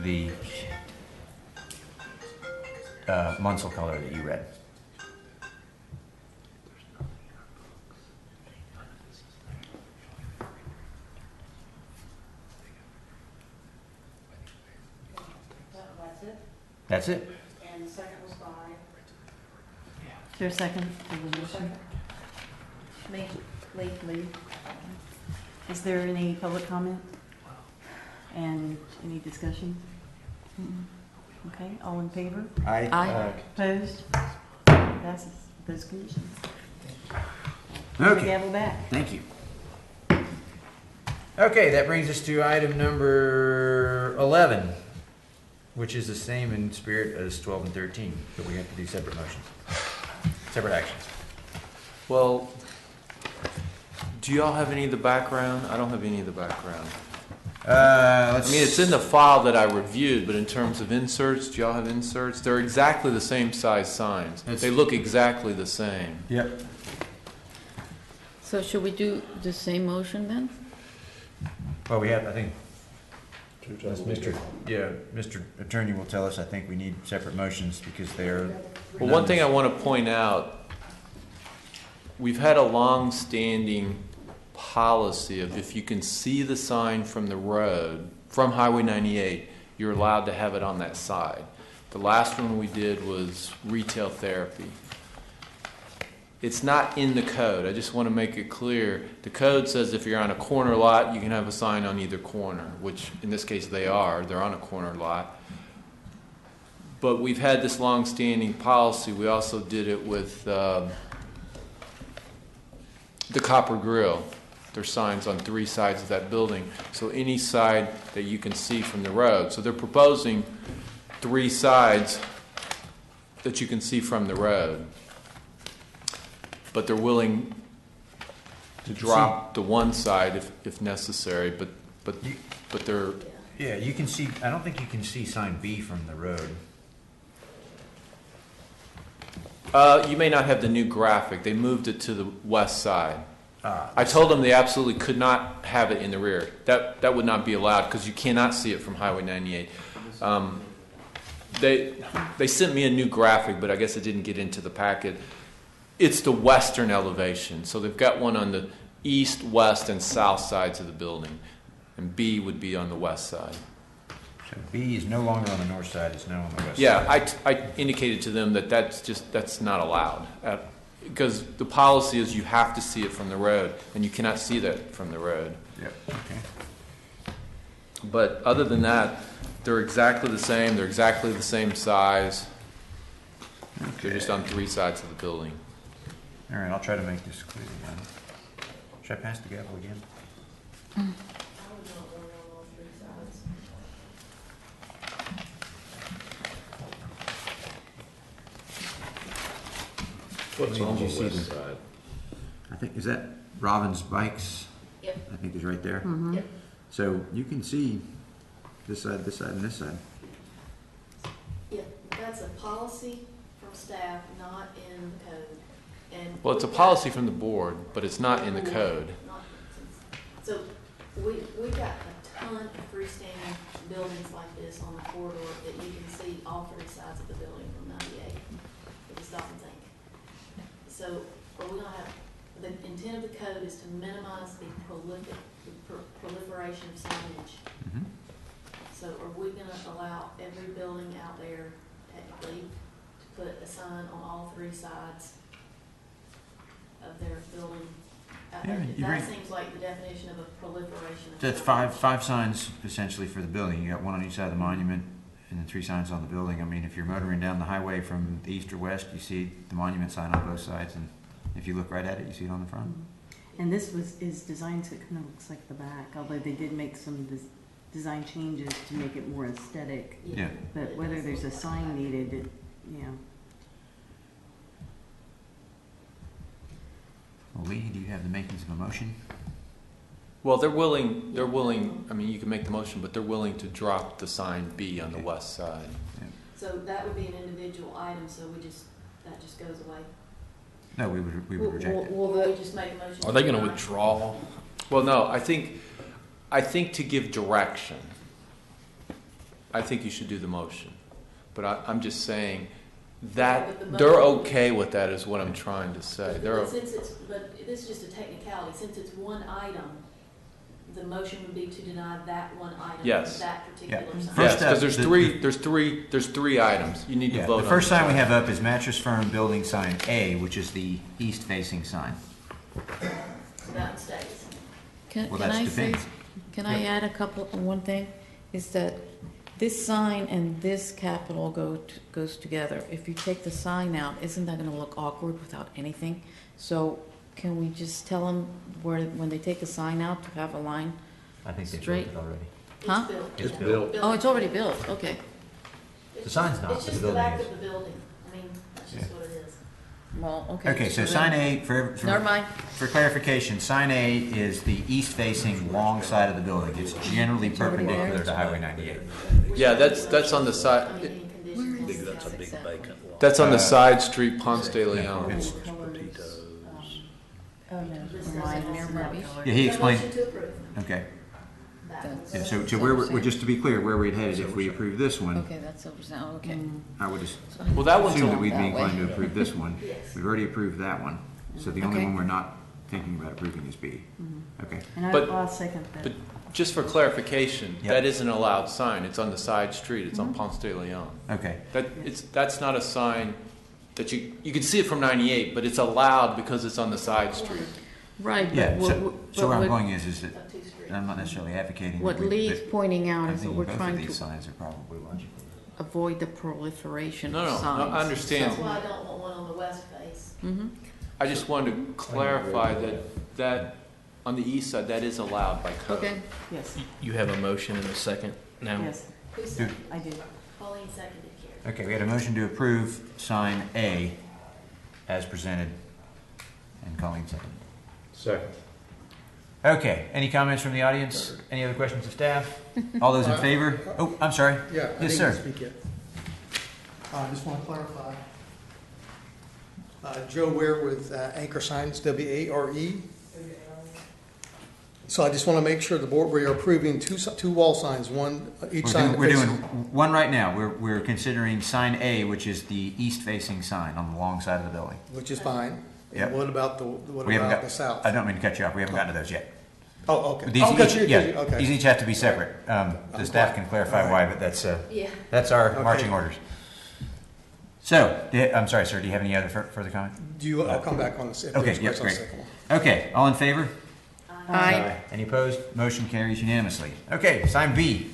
the Munsell color that you read. That's it? That's it. And the second was by? Is there a second to the motion? Second. Me, Lee. Is there any public comment? And any discussion? Okay, all in favor? Aye. Aye. Opposed? Passes those conditions. Okay. Gavel back. Thank you. Okay, that brings us to item number 11, which is the same in spirit as 12 and 13, but we have to do separate motions, separate actions. Well, do y'all have any of the background? I don't have any of the background. I mean, it's in the file that I reviewed, but in terms of inserts, do y'all have inserts? They're exactly the same size signs. They look exactly the same. Yep. So should we do the same motion then? Well, we have, I think, Mr. Attorney will tell us, I think we need separate motions because they're. Well, one thing I want to point out, we've had a long-standing policy of if you can see the sign from the road, from Highway 98, you're allowed to have it on that side. The last one we did was retail therapy. It's not in the code. I just want to make it clear. The code says if you're on a corner lot, you can have a sign on either corner, which in this case they are. They're on a corner lot. But we've had this long-standing policy. We also did it with the Copper Grill. There's signs on 3 sides of that building. So any side that you can see from the road. So they're proposing 3 sides that you can see from the road. But they're willing to drop the one side if necessary, but they're... Yeah, you can see, I don't think you can see sign B from the road. You may not have the new graphic. They moved it to the west side. I told them they absolutely could not have it in the rear. That would not be allowed because you cannot see it from Highway 98. They sent me a new graphic, but I guess it didn't get into the packet. It's the western elevation. So they've got one on the east, west, and south sides of the building. And B would be on the west side. So B is no longer on the north side, it's now on the west Yeah, side. I indicated to them that that's not allowed. Because the policy is you have to see it from the road, and you cannot see that from the road. Yep, okay. But other than they're exactly the same. They're exactly the same size. Okay. They're just on 3 sides of the building. All right, I'll try to make this clear again. Should I pass the gavel again? What's on the west the, side? I think, is that Robbins Bikes? Yep. I think is right there. Mhm. Yep. So you can see this side, and this side. Yeah, that's a policy from staff, not in the code. And Well, it's a policy from the board, but it's not in the code. So we've got a ton of freestanding buildings like this on the corridor that you can see all 3 sides of the building from 98. If you stop and think. So are we gonna have, the intent of the code is to minimize the proliferation of signage. Mm-hmm. So are we gonna allow every building out there technically to put a sign on all 3 sides of their building? That seems like the definition of a proliferation of That's signage. five signs essentially for the building. You got 1 on each side of the monument and then 3 signs on the building. I mean, if you're motoring down the highway from the east or west, you see the monument sign on both sides, and if you look right at it, you see it on the front. And this is designed so it kind of looks like the back, although they did make some design changes to make it more aesthetic. Yeah. But whether there's a sign needed, Well, Lee, do you have the makings of a motion? Well, they're willing, I mean, you can make the motion, but they're willing to drop the sign B on the west side. So that would be an individual item, so that just goes away. No, we would reject it. We just make a motion. Are they going to withdraw? Well, no, I think to give direction, I think you should do the motion. But I'm just saying that they're okay with that is what I'm trying to say. But this is just a technicality. Since it's one item, the motion would be to deny that one item. Yes. That particular sign. Yes, because there's three items. You need to vote on. The first sign we have up is Mattress Firm Building Sign A, which is the east-facing sign. That stays. Can Well, that's I the say, thing. can I add one thing? Is that this sign and this capital goes together. If you take the sign out, isn't that going to look awkward without anything? So can we just tell them when they take the sign out to have a line I think they straight? built it already. Huh? It's built. Oh, it's already built. Okay. The sign's not, It's but just the the building back is. of the building. I mean, that's just what it is. Well, okay. Okay, so sign A, Never mind. for clarification, sign A is the east-facing long side of the building. It's generally perpendicular to Highway 98. Yeah, that's on the side. That's a big vacant lot. That's on the side street, Ponce de Leon. It's- Oh, no. Line near Murphy. Yeah, he explained. Motion to approve. Okay. Yeah, so we're just to be clear, where we'd headed if we approve this one, Okay, that's over now, okay. I would just Well, that one's assume that on we'd be that inclined way. to approve this one. We've already approved that one, so the only Okay. one we're not thinking about approving is B. Okay. And But- I'll second that. But just for clarification, Yep. that isn't an allowed sign. It's on the side street. It's on Ponce de Leon. Okay. That's not a sign that you can see it from 98, but it's allowed because it's on the side street. Right, Yeah, but so where I'm what, going is that, and I'm not necessarily advocating. what that we- Lee's but pointing out I'm is that thinking we're both of trying these to signs are probably logical. avoid the proliferation No, of no, signs. no, I understand. That's why I don't want one on the west face. Mm-hmm. I just wanted to clarify that on the east side, that is allowed by code. Okay. Yes, You have a motion and a second now? yes, Who seconded? I do. Pauline seconded, Carrie. Okay, we had a motion to approve sign A as presented, and Colleen seconded. Second. Okay, any comments from the audience? Any other questions of staff? All those in favor? Oh, I'm sorry. Yeah. Yes, sir. I just want to clarify. Joe Ware with Anchor Signs, W-A-R-E. So I just want to make sure the board, we are approving two wall signs, one, each sign. We're doing one right now. We're considering sign A, which is the east-facing sign on the long side of the building. Which is fine. Yep. And what about We haven't got the south? I don't mean to cut you off. We haven't gotten to those yet. Oh, okay. These I'll cut each- you, yeah, okay. these each have to be separate. The staff can clarify why, but Yeah. that's our Okay. marching orders. So, I'm sorry, sir, do you have any other further comment? I'll come back on this. if Okay, there's yep, questions on great. the second one. Okay, all in favor? Aye. Any opposed? Motion carries unanimously. Okay, sign B.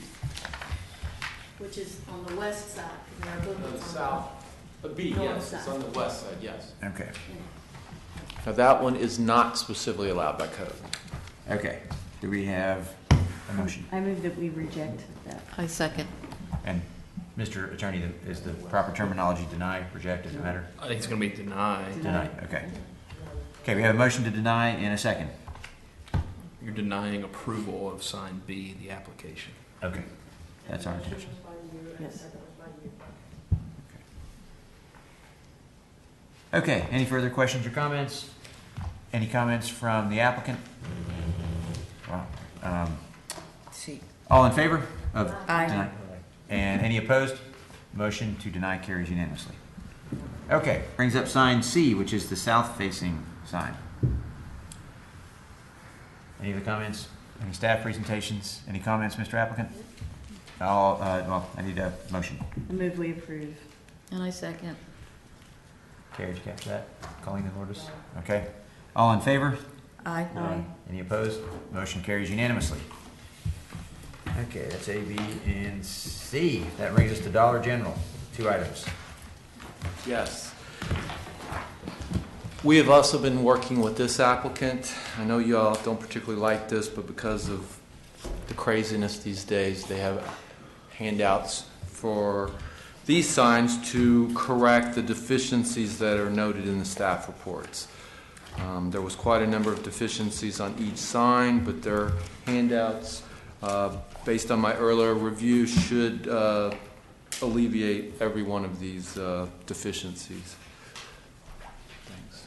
Which is on the west side, because our book On the is on south. A B, North yes, it's side. on the west side, yes. Okay, Now, that one is not specifically allowed by code. okay. Do we have a motion? I move that we reject that. I second. And Mr. Attorney, is the proper terminology deny, reject, does it matter? I think it's going to be denied. Deny, okay. Okay, we have a motion to deny in a second. You're denying approval of sign B, the application. Okay, that's our intention. Yes. Okay, any further questions or comments? Any comments from the applicant? Wow. See. All in favor of Aye. deny? And any opposed? Motion to deny carries unanimously. Okay, brings up sign C, which is the south-facing sign. Any other comments? Any staff presentations? Any comments, Mr. Applicant? Well, I need a motion. I move we approve. And I second. Carrie, did you catch that? Colleen and Lourdes? Okay. All in favor? Aye. Any opposed? Motion carries unanimously. Okay, that's A, B, and C. That brings us to Dollar General. 2 items. Yes. We have also been working with this applicant. I know you all don't particularly like this, but because of the craziness these days, they have handouts for these signs to correct the deficiencies that are noted in the staff reports. There was quite a number of deficiencies on each sign, but their handouts, based on my earlier review, should alleviate every one of these deficiencies. Thanks.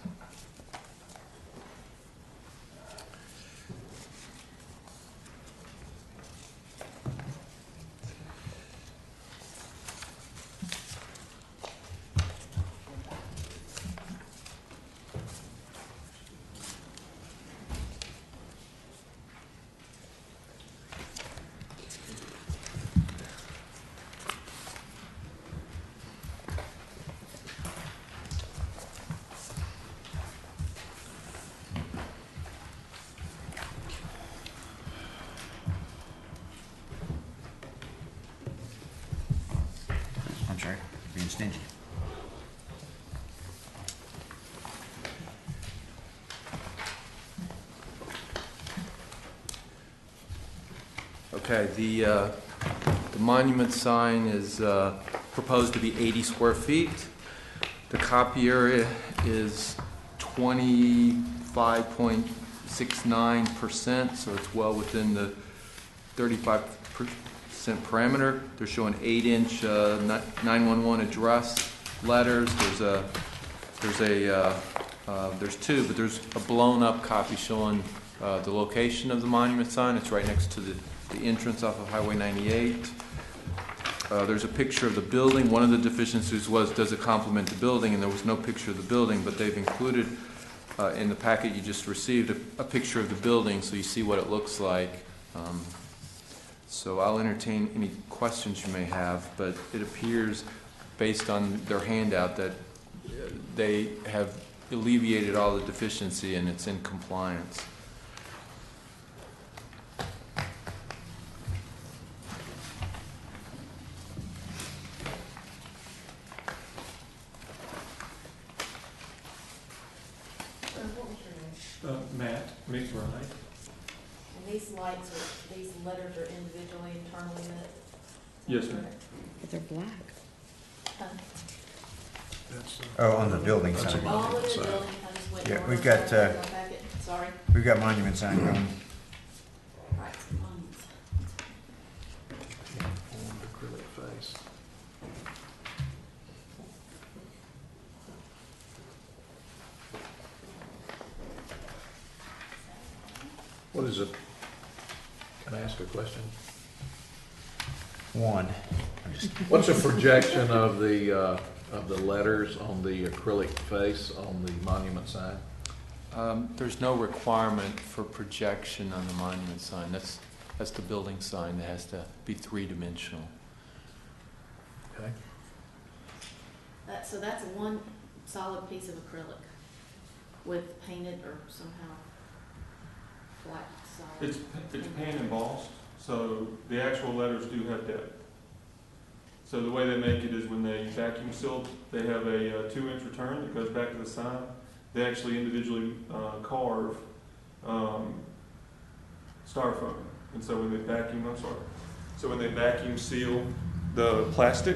I'm sorry, being stingy. Okay, the monument sign is proposed to be 80 square feet. The copy area is 25.69%, so it's well within the 35% parameter. They're showing 8-inch 911 address letters. There's two, but there's a blown-up copy showing the location of the monument sign. It's right next to the the entrance off of Highway 98. There's a picture of the building. One of the deficiencies was, does it complement the building? And there was no picture of the building, but they've included in the packet you just received a picture of the building, so you see what it looks like. So I'll entertain any questions you may have, but it appears, based on their handout, that they have alleviated all the deficiency and it's in compliance. Matt McBride. And these lights are, these letters are individually internally lit? Yes, ma'am. But they're black. Oh, on the building That's side. a monument sign. Yeah, we've got, Sorry. we've got monument sign going. Right, monuments. Formed acrylic face. What is it? Can I ask a question? One. What's a projection of the letters on the acrylic face on the monument sign? There's no requirement for projection on the monument sign. That's the building sign that has to be three-dimensional. Okay. So that's one solid piece of acrylic with painted or somehow black solid. It's paint embossed, so the actual letters do have depth. So the way they make it is when they vacuum seal, they have a 2-inch return that goes back to the sign. They actually individually carve styrofoam, and so when they vacuum seal the plastic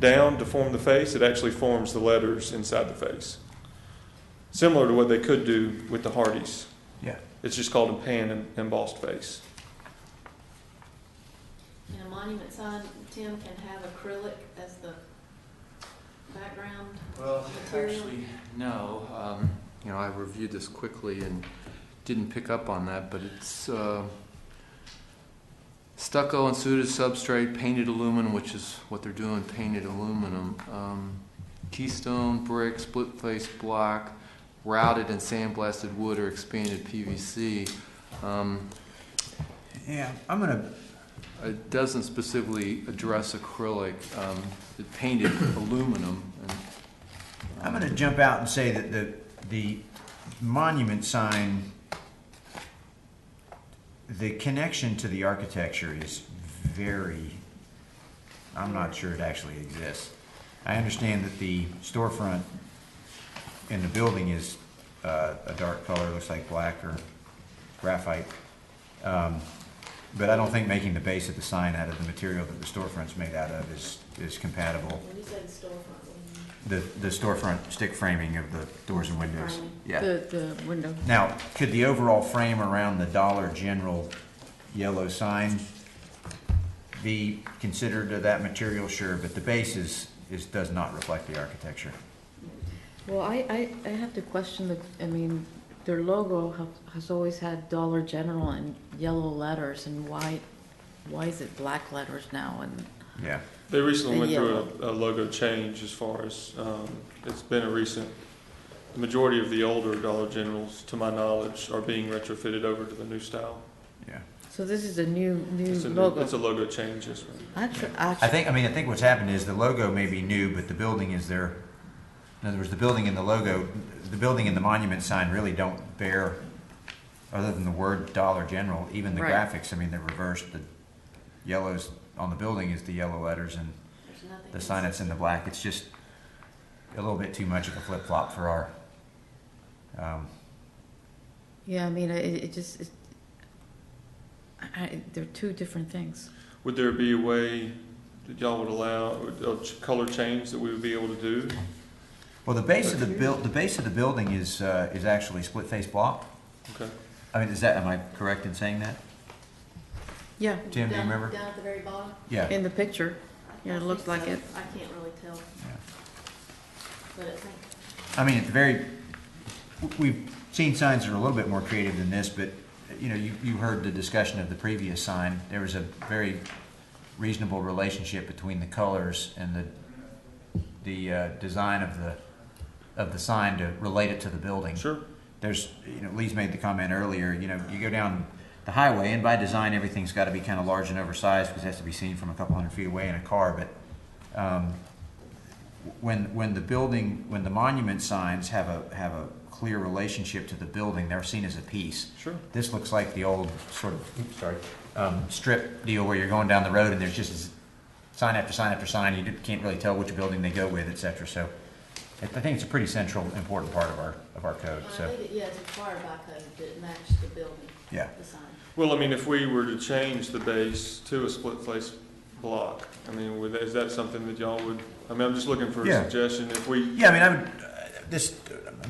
down to form the face, it actually forms the letters inside the face. Similar to what they could do with the Hardys. Yeah. It's just called a pan and embossed face. And a monument sign, Tim, can have acrylic as the background Well, material? actually, no. I reviewed this quickly and didn't pick up on that, but it's stucco and suited substrate, painted aluminum, which is what they're doing, painted aluminum. Keystone, brick, split face block, routed and sandblasted wood or expanded PVC. Yeah, I'm gonna. It doesn't specifically address acrylic. It painted aluminum. And, I'm going to jump out and say that the monument sign, the connection to the architecture is very, I'm not sure it actually exists. I understand that the storefront in the building is a dark color, looks like black or graphite. But I don't think making the base of the sign out of the material that the storefront's made out of is compatible. When you say the storefront, what The storefront stick framing of the doors and windows. Yeah. The window. Now, could the overall frame around the Dollar General yellow sign be considered of that material? Sure, but the base does not reflect the architecture. Well, I have to question their logo has always had Dollar General in yellow letters, and why is it black letters now? And yeah, they recently went yellow. through a logo change. As far as it's been a recent. The majority of the older Dollar Generals, to my knowledge, are being retrofitted over to the new style. Yeah. So this is a new It's a logo. It's a logo change, yes, ma'am. I think what's happened is the logo may be new, but the building is there. In other words, the building and the logo, the building and the monument sign really don't bear, other than the word Dollar General, even the Right. graphics. They're reversed. The yellows on the building is the yellow letters, and the sign that's in the black. It's just a little bit too much of a flip flop for our. Yeah, they're two different things. Would there be a way that y'all would allow a color change that we would be able to do? Well, the base of the building is actually split face block. Okay. Am I correct in saying that? Yeah. Tim, do you remember? Down at the very bottom? Yeah. In the picture. Yeah, it looks like it. I can't really tell. Yeah. But it's We've seen signs that are a little bit more creative than this, but you know, you heard the discussion of the previous sign. There was a very reasonable relationship between the colors and the design of the sign to relate it to the building. Sure. There's, you know, Lee's made the comment earlier, you know, you go down the highway, and by design, everything's got to be kind of large and oversized because it has to be seen from a couple hundred feet away in a car. But when the monument signs have a clear relationship to the building, they're seen as a piece. Sure. This looks like the old sort of, strip deal where you're going down the road and there's just sign after sign after sign. You can't really tell which building they go with, et cetera. So I think it's a pretty central, important part of our code. I So think it, yeah, it's required by code that it match the building. Yeah. The sign. Well, I mean, if we were to change the base to a split face block, I mean, is that something that y'all would, I mean, I'm just looking for a Yeah. suggestion. If we, yeah, I mean, I would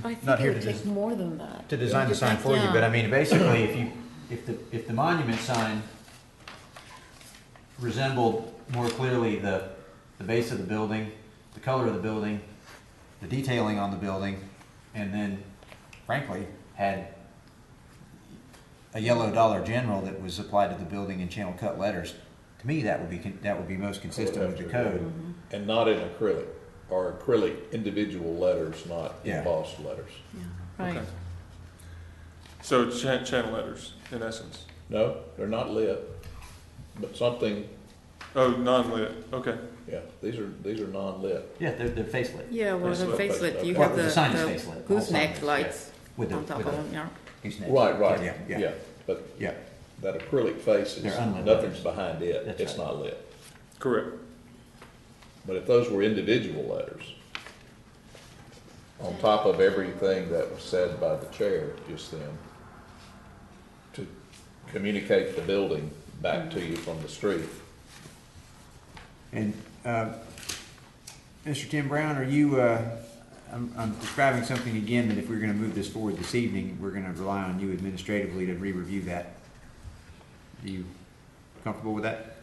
I not think here it would to take more than that. to design the sign for you, but I mean, basically, if the monument sign resembled more clearly the base of the building, the color of the building, the detailing on the building, and then, frankly, had a yellow Dollar General that was applied to the building in channel cut letters, to me, that would be most consistent with the code. And not in acrylic, or acrylic individual letters, not Yeah. embossed letters. Right. Okay. So it's channel letters, in essence. No, they're not lit, but something, Oh, non-lit, okay. yeah, these are non-lit. Yeah, they're face lit. Yeah, well, the Face lit, facelight, you okay. have Well, the sign is the face lit. All gooseneck signs, lights With on top of them, yeah. Right, Yeah. yeah, but Yeah. that acrylic face is, They're unlit nothing's letters. behind it, That's it's right. not lit. Correct. But if those were individual letters, on top of everything that was said by the chair just then, to communicate the building back to you from the street. And, Mr. Tim Brown, are you, I'm describing something again that if we're gonna move this forward this evening, we're gonna rely on you administratively to re-review that. Are you comfortable with that?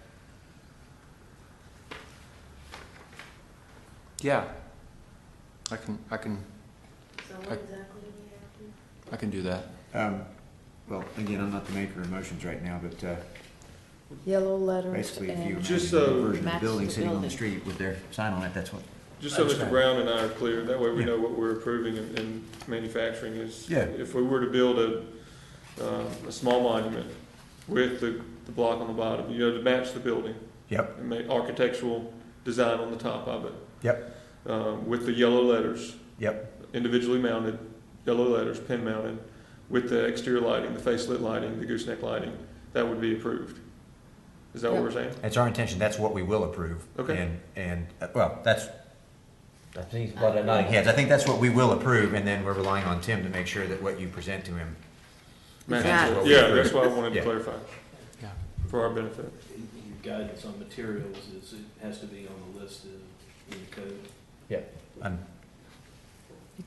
Yeah. I can, So what I- exactly do you have to? I can do that. Well, again, I'm not the maker of motions right now, but, Yellow letters basically, if you and Just imagine a so- version of the match building the sitting on the building. street with their sign on it, that's what. Just so Mr. Brown and I are clear, that way we Yeah. know what we're approving in manufacturing is, Yeah. if we were to build a small monument with the block on the bottom, you know, to match the building, Yep, and make architectural design on the top of it, yep, with the yellow letters, yep. individually mounted, yellow letters, pin mounted, with the exterior lighting, the face lit lighting, the gooseneck lighting, that would be approved. Is that what we're saying? It's our intention, that's what we will approve. Okay. And, well, that's, I think, a lot of nodding heads, I think that's what we will approve, and then we're relying on Tim to make sure that what you present to him. Matches what- we Yeah, approve. that's why I wanted to Yeah. clarify, Yeah. for our benefit. Your guidance on materials is, it has to be on the list in the code. Yeah.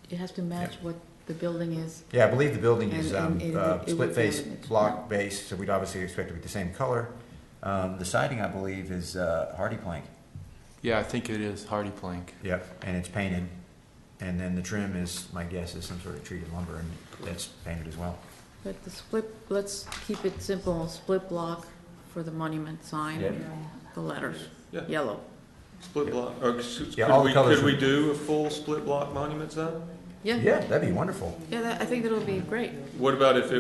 It has to match what the building is. Yeah, I believe the building is And it would split face be on it. block base, so we'd obviously expect it to be the same color. The siding, I believe, is hardy plank. Yeah, I think it is hardy plank. Yep, and it's painted. And then the trim is, my guess, is some sort of treated lumber, and that's painted as well. But the split, let's keep it simple, split block for the monument sign, Yep. the letters, Yeah. yellow. Split block, or Yeah, all the colors could we are- do a full split block monument sign? Yeah, Yeah, that'd be wonderful. yeah, I think that'll be great. What about if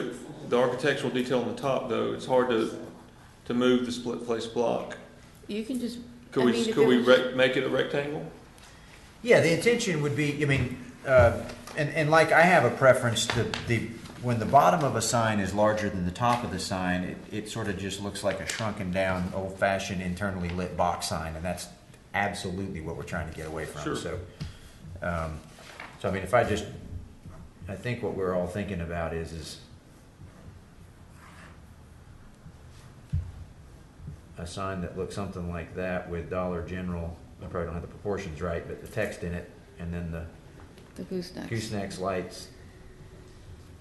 the architectural detail on the top, though, it's hard to move the split face block? You can just, Could I we, mean, if could it we was- make it a rectangle? Yeah, the intention would be, I mean, and like I have a preference, when the bottom of a sign is larger than the top of the sign, it sort of just looks like a shrunken down, old-fashioned internally lit box sign, and that's absolutely what we're trying to get away from. Sure. So I mean, I think what we're all thinking about is a sign that looks something like that with Dollar General. I probably don't have the proportions right, but the text in it, and then the goosenecks. goosenecks lights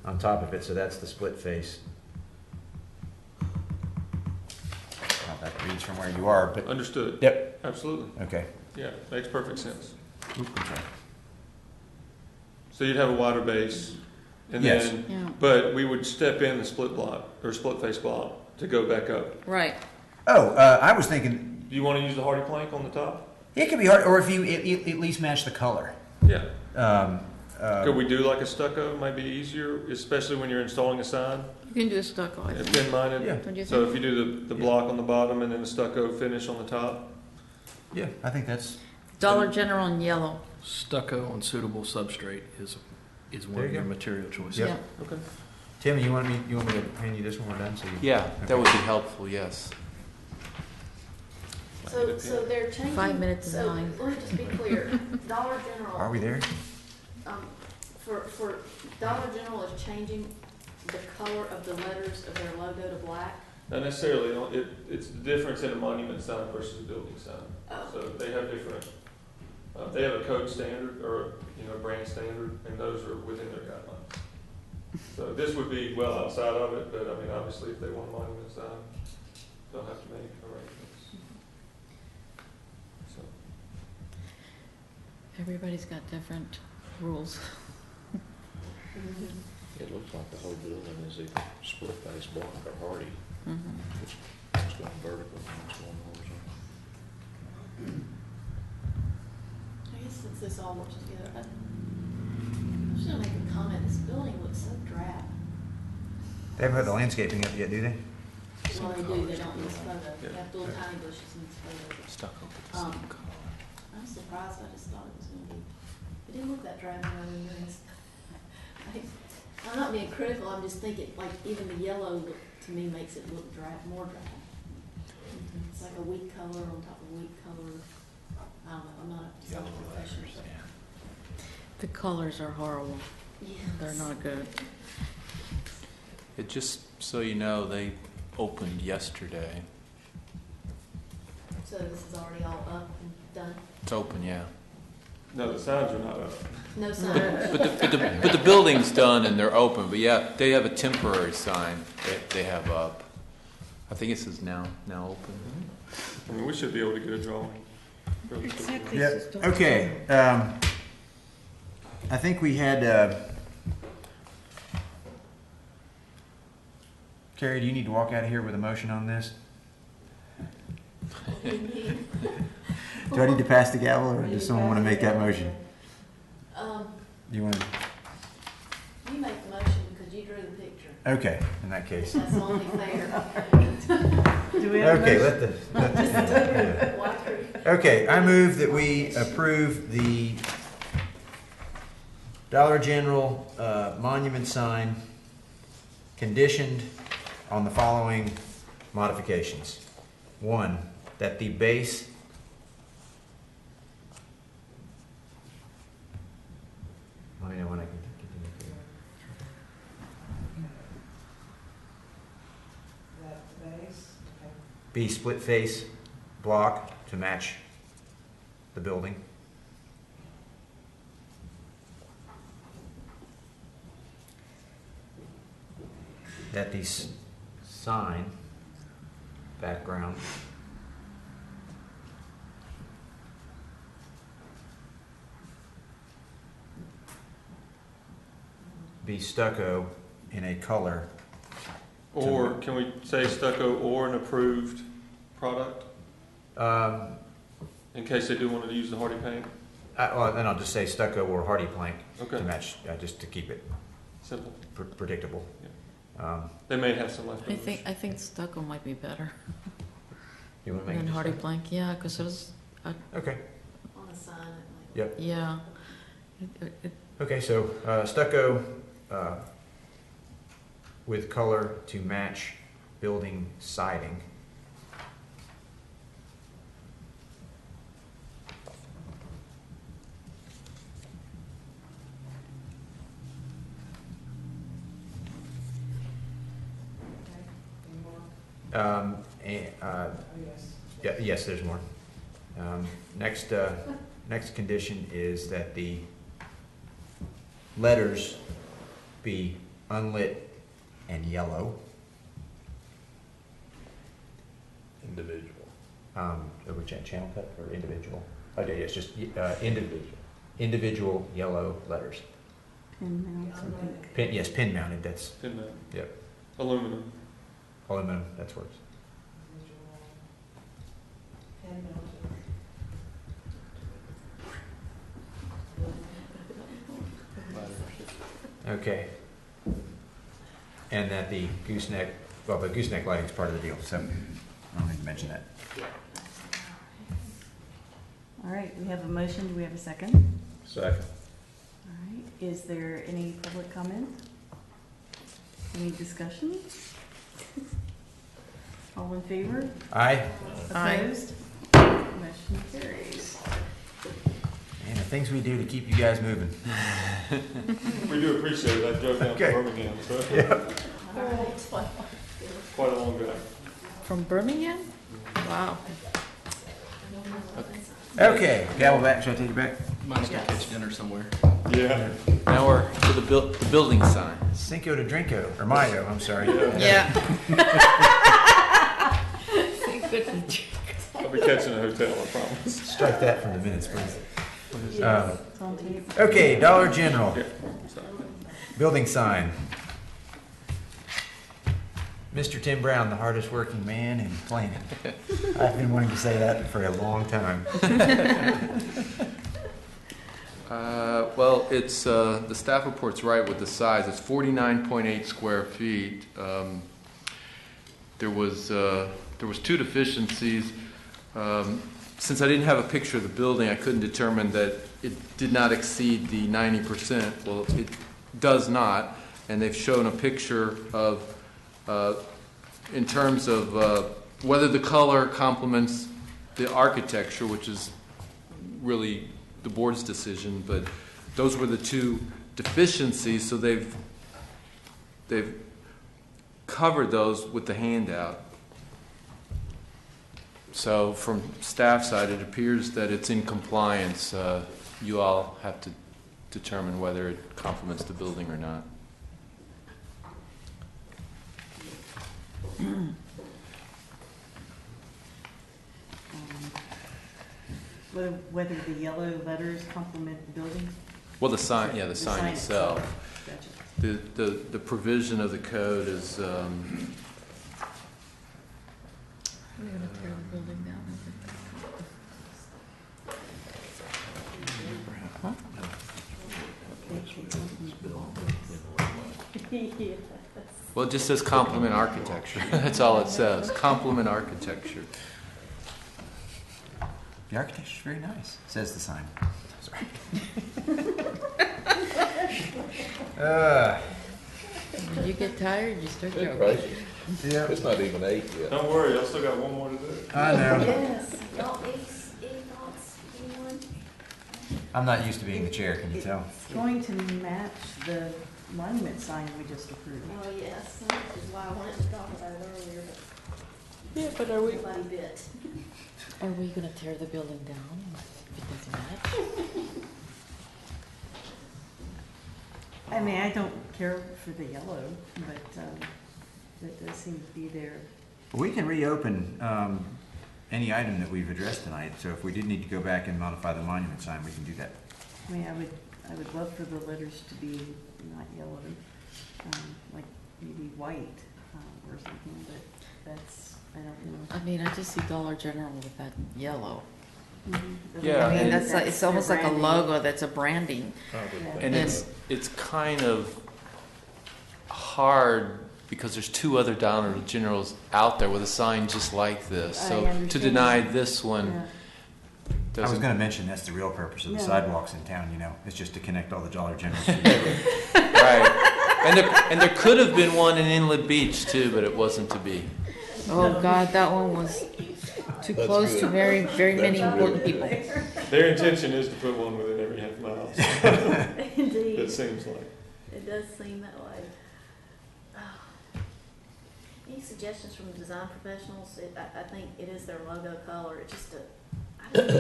on top of it, so that's the split face. I don't know if that reads from where you are, but. Understood. Yep. Absolutely. Okay. Yeah, makes perfect sense. Oop, I'm sorry. So you'd have a wider base, And Yes. then, Yeah. but we would step in the split block, or split face block, to go back up. Right. Oh, I was thinking, Do you want to use the hardy plank on the top? it could be hard, or if you at least match the color. Yeah. Um, Could we do like a stucco, might be easier, especially when you're installing a sign? You can do a stucco, I And think. pin minded? Yeah. Don't you So think? if you do the block on the bottom and then the stucco finish on the top? Yeah, I think that's, Dollar General in yellow. Stucco on suitable substrate is one There of you your go. material choices. Yep. Yeah. Okay. Tim, you want me to hand you this when we're done? So you, Yeah, that Okay. would be helpful, yes. So they're changing. 5 minutes to so 9. Let me just be clear. Dollar General. Are we there? For Dollar General is changing the color of the letters of their logo to black. Not necessarily, it's the difference in a monument sign versus a building sign. Oh. So they have different, they have a code standard or, a brand standard, and those are within their guidelines. So this would be well outside of it, but I mean, obviously, if they want a monument sign, they'll have to make arrangements. So, Everybody's got different rules. It looks like the whole building is either split face block or hardy. Mhm. It's going vertical and it's going horizontal. I guess since this all works together, I'm just gonna make a comment. This building looks so drab. They haven't put the landscaping up yet, do they? Well, they do. They don't in this photo. Yeah. They have little tiny bushes in this photo. Stucco with the Um, same color. I'm surprised. I just thought it was gonna be. It didn't look that drab in other years. I'm not being critical. I'm just thinking like even the yellow look to me makes it look drab, more drab. It's like a weak color on top of a weak color. I don't know. I'm not a design professional. So. The colors are horrible. Yes. They're not good. It just so you know, they opened yesterday. So this is already all up and done. It's open, yeah. no, the signs are not up. No signs. But the building's done and they're open. But yeah, they have a temporary sign that they have up. I think it says now open. I mean, we should be able to get a drawing. fairly quickly. Exactly. Yep. Okay. I think we had, Carrie, do you need to walk out of here with a motion on this? Do I need to pass the gavel, or does someone want to make that motion? Do you want to? You make the motion because you drew the picture. Okay, in that case. That's only fair. Do we have a Okay, motion? yeah. Why three? Okay, I move that we approve the Dollar General monument sign conditioned on the following modifications. One, that the base let me know when I can continue. That base, okay. Be split face block to match the building. That the sign background be stucco in a color. Or can we say stucco or an approved product, in case they do want to use the hardy paint? Well, then I'll just say stucco or hardy plank Okay. to match, just to keep it Simple. predictable. They may have some leftovers. I think stucco might be better You want to make than it hardy stucco? plank. Yeah, because it was. Okay. On the sign, it Yep. Yeah. Okay, so stucco with color to match building siding. Any more? Oh, yes. Yes, there's more. Next condition is that the letters be unlit and yellow. Individual. Over channel cut or individual? Okay, yes, just individual yellow letters. Pin mounts, I think. Pin, yes, pin mounted, that's, Pin mount. yep, Aluminum. aluminum, that's works. Okay. And that the gooseneck, well, the gooseneck lighting is part of the deal, so I don't need to mention that. All right, we have a motion. Do we have a second? Second. All right, is there any public comment? Any discussion? All in favor? Aye. Opposed? Motion carries. And the things we do to keep you guys moving. We do appreciate it. I drove down Okay. to Birmingham, so quite a long drive. From Birmingham? Wow. Okay, gavel back, should I take it back? Might as well catch dinner somewhere. Yeah. Now we're to the building sign. Cinco de Drinko, or Mayo, I'm sorry. Yeah. I'll be catching a hotel, I promise. Strike that from the minutes, please. Yes, it's on tape. Okay, Dollar General, Yeah. Sorry. building sign. Mr. Tim Brown, the hardest working man in planning. I've been wanting to say that for a long time. Well, it's, the staff report's right with the size. It's 49.8 square feet. There was two deficiencies. Since I didn't have a picture of the building, I couldn't determine that it did not exceed the 90%. Well, it does not, and they've shown a picture of, in terms of whether the color complements the architecture, which is really the board's decision, but those were the two deficiencies, so they've covered those with the handout. So from staff side, it appears that it's in compliance. You all have to determine whether it complements the building or not. Whether the yellow letters complement the building? Well, the sign, yeah, the sign itself. Gotcha. The provision of the code is, We're gonna tear the building down. Yes. well, it just says complement architecture. That's all it says, complement architecture. The architecture's very nice, says the sign. Sorry. When you get tired, you start Good joking. gracious. Yeah. It's not even 8 yet. Don't worry, I still got one more to do. I know. Yes. Y'all, any thoughts, anyone? I'm not used to being the chair, can you tell? It's going to match the monument sign we just approved. Oh, yes, which is why I wanted to talk about it earlier, but Yeah, but are we, nobody bit. are we gonna tear the building down if it doesn't match? I mean, I don't care for the yellow, but that does seem to be there. We can reopen any item that we've addressed tonight, so if we did need to go back and modify the monument sign, we can do that. I mean, I would love for the letters to be not yellow, like maybe white or something, but that's, I don't know. I mean, I just see Dollar General with that yellow. Yeah. I mean, that's like, it's their almost like a branding. logo that's a branding. And it's kind of hard because there's two other Dollar Generals out there with a sign just like this. I So to understand. deny this one Yeah. I was doesn't. gonna mention, that's the real purpose of the Yeah. sidewalks in town, you know, it's just to connect all the Dollar Generals. Right. And there could have been one in Inlet Beach too, but it wasn't to be. Oh, God, that one was too That's close to good. very, very many That's important good. people. Their intention is to put one within every half mile. So Indeed. it seems like. It does seem that way. Any suggestions from the design professionals? I think it is their logo color. It just, I just thought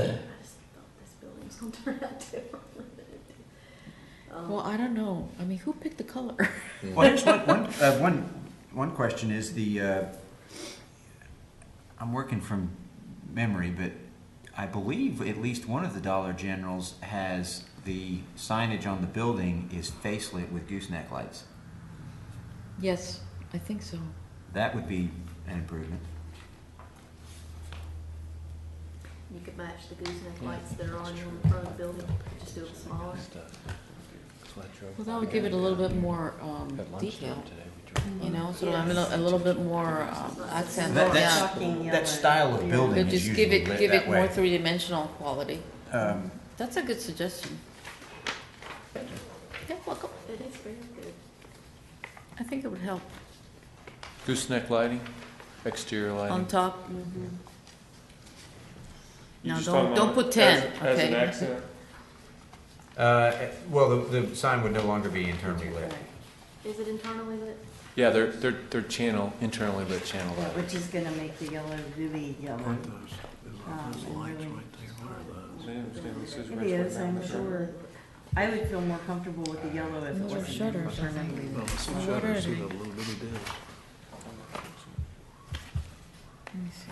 this building was going to turn out differently than it did. Well, I don't know. I mean, who picked the color? Well, here's one question is I'm working from memory, but I believe at least one of the Dollar Generals has the signage on the building is face-lit with gooseneck lights. Yes, I think so. That would be an improvement. You could match the gooseneck lights that are already on the front of the building, just do it smaller. Well, that would give it a little bit more detail, you know, so I'm a little bit more accent. That style of building But is just give usually it that more way. three-dimensional quality. Um, That's a good suggestion. Yeah, welcome. It is very good. I think it would help. Gooseneck lighting, exterior lighting. On top. You No, just talking don't about put 10, as an okay? accent? Well, the sign would no longer be internally lit. Is it internally lit? Yeah, they're channel, internally lit channel Yeah, lighting. which is gonna make the yellow really yellow. They understand this is It raceway is, I'm mounted. sure. I would feel more comfortable with the yellow if it Those are wasn't shutters, aren't they? internally lit. What are they? Let me see.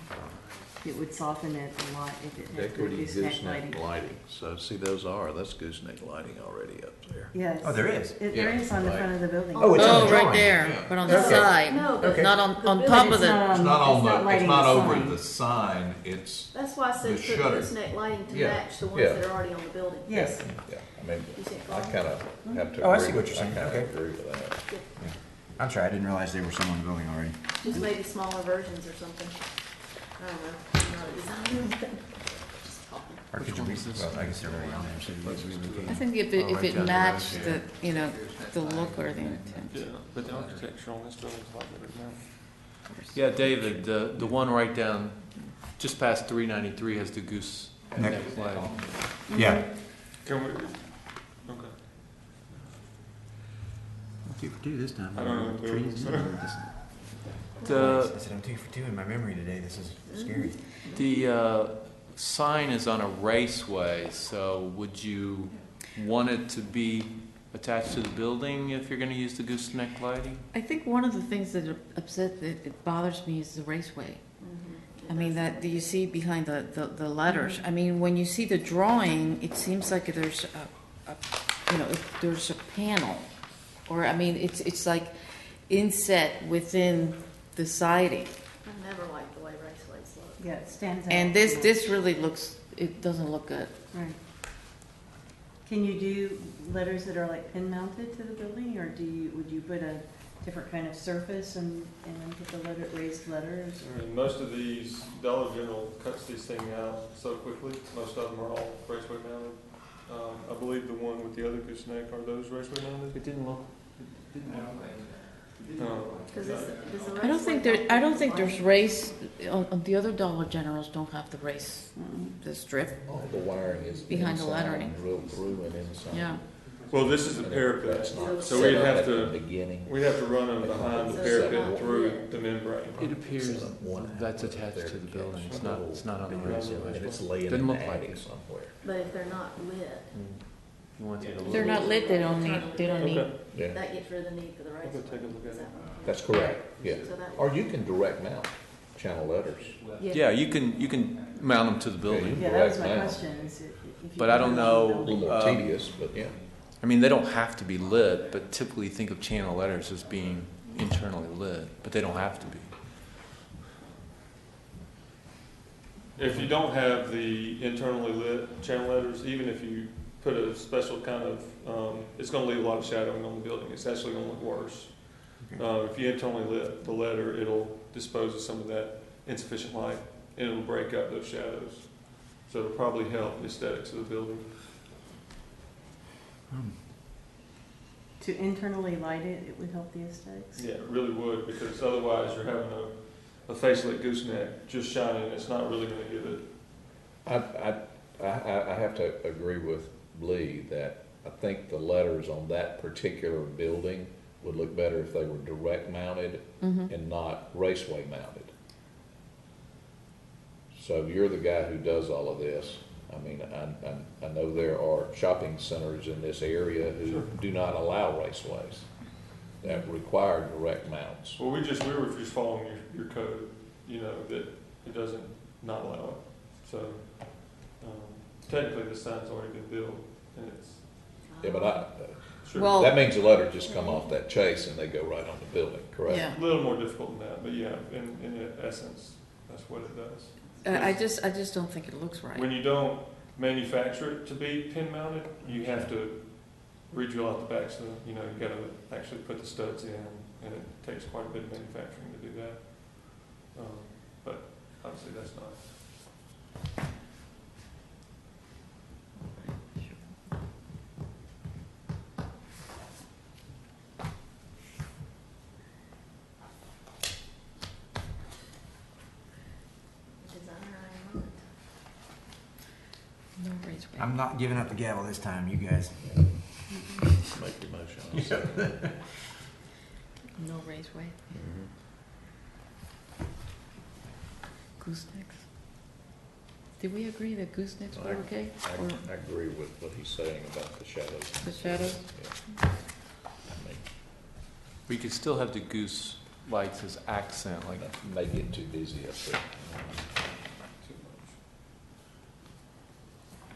It would soften it a lot if it had the Equity gooseneck lighting. gooseneck lighting, so see, that's gooseneck lighting already up there. Yes. Oh, there is? There is on the front of the building. Oh, it's on the right drawing. there, but on the Okay. side, No, but Okay. not on the top of It's the. not It's not on the, it's lighting not the over sign. the sign, it's, That's why I said The put shutter. gooseneck lighting to Yeah, match the ones yeah. that are already on the building. Yes. yeah, I mean, You see it, I Carl? kinda have to Oh, I agree see what with- you're saying. I kinda Okay. agree with that. I'm sorry, I didn't realize there were some on the building already. Just maybe smaller versions or something. I don't know. I'm not a designer, but just talking. Or could you re- well, I guess they're already on there, so you guys relocate. I think if it matched the, you know, the look or the intent. Yeah, but the architecture on this building's a lot better than that. Yeah, David, the one right down, just past 393 has the gooseneck lighting. Yeah. Can we, okay. 2 for 2 this time. I don't know. Trees. The, I said I'm 2 for 2 in my memory today. This is scary. the sign is on a raceway, so would you want it to be attached to the building if you're going to use the gooseneck lighting? I think one of the things that it bothers me is the raceway. I mean, that you see behind the letters. I mean, when you see the drawing, it seems like there's there's a panel, or I mean, it's like inset within the siding. I never liked the way raceways look. Yeah, it stands out. And this really looks, it doesn't look good. Right. Can you do letters that are like pin mounted to the building, or would you put a different kind of surface and then put the raised letters? I mean, most of these, Dollar General cuts these things out so quickly. Most of them are all raceway mounted. I believe the one with the other gooseneck, are those raceway mounted? It didn't look. No. I don't think there's race, on the other Dollar Generals don't have the race, the strip. All the wiring is Behind the inside, lettering. drilled through and inside. Yeah. Well, this is a parapet, That's not so we'd set have at the to, beginning. we'd have to run them behind the parapet through the membrane. It appears that's attached to the building. It's not on the raceway. And it's laying in Doesn't the look like attic it. somewhere. But if they're not lit, You want to take a If look? they're not lit, they don't need, Okay. Yeah, that gets rid of the need for the I'll raceway. go take a look at Is it. that what- that's correct, yeah. So that- Or you can direct mount channel letters. Yeah, you can mount them to the building. Yeah, that was my Direct mount. question, is if you. But I don't put it on the know, A building. little more tedious, but yeah. I mean, they don't have to be lit, but typically think of channel letters as being internally lit, but they don't have to be. If you don't have the internally lit channel letters, even if you put a special kind of, it's gonna leave a lot of shadowing on the building. It's actually gonna look worse. If you internally lit the letter, it'll dispose of some of that insufficient light, and it'll break up those shadows. So it'll probably help the aesthetics of the building. To internally light it, it would help the aesthetics? Yeah, it really would, because otherwise you're having a face-lit gooseneck just shining, it's not really gonna give it. I have to agree with Lee that I think the letters on that particular building would look better if they were direct mounted and not raceway mounted. So you're the guy who does all of this. I mean, I know there are shopping centers in this area who do not allow raceways that require direct mounts. Well, we were just following your code, you know, that it doesn't not allow it. So, technically the sign's already been built, and Yeah, but Well- that means the letter just come off that chase and they go right on the building, correct? Yeah. A little more difficult than that, but yeah, in essence, that's what it does. I just don't think it looks right. When you don't manufacture it to be pin mounted, you have to re-drill out the back, so, you know, you've got to actually put the studs in, and it takes quite a bit of manufacturing to do that. But obviously that's not. No raiseway. I'm not giving up the gavel this time, you guys. Make the motion. No raiseway. Goosenecks. Did we agree that goosenecks were okay? Or I agree with what he's saying about the shadows. the shadows? Yeah. We could still have the goose lights as accent, like. May get too busy up there.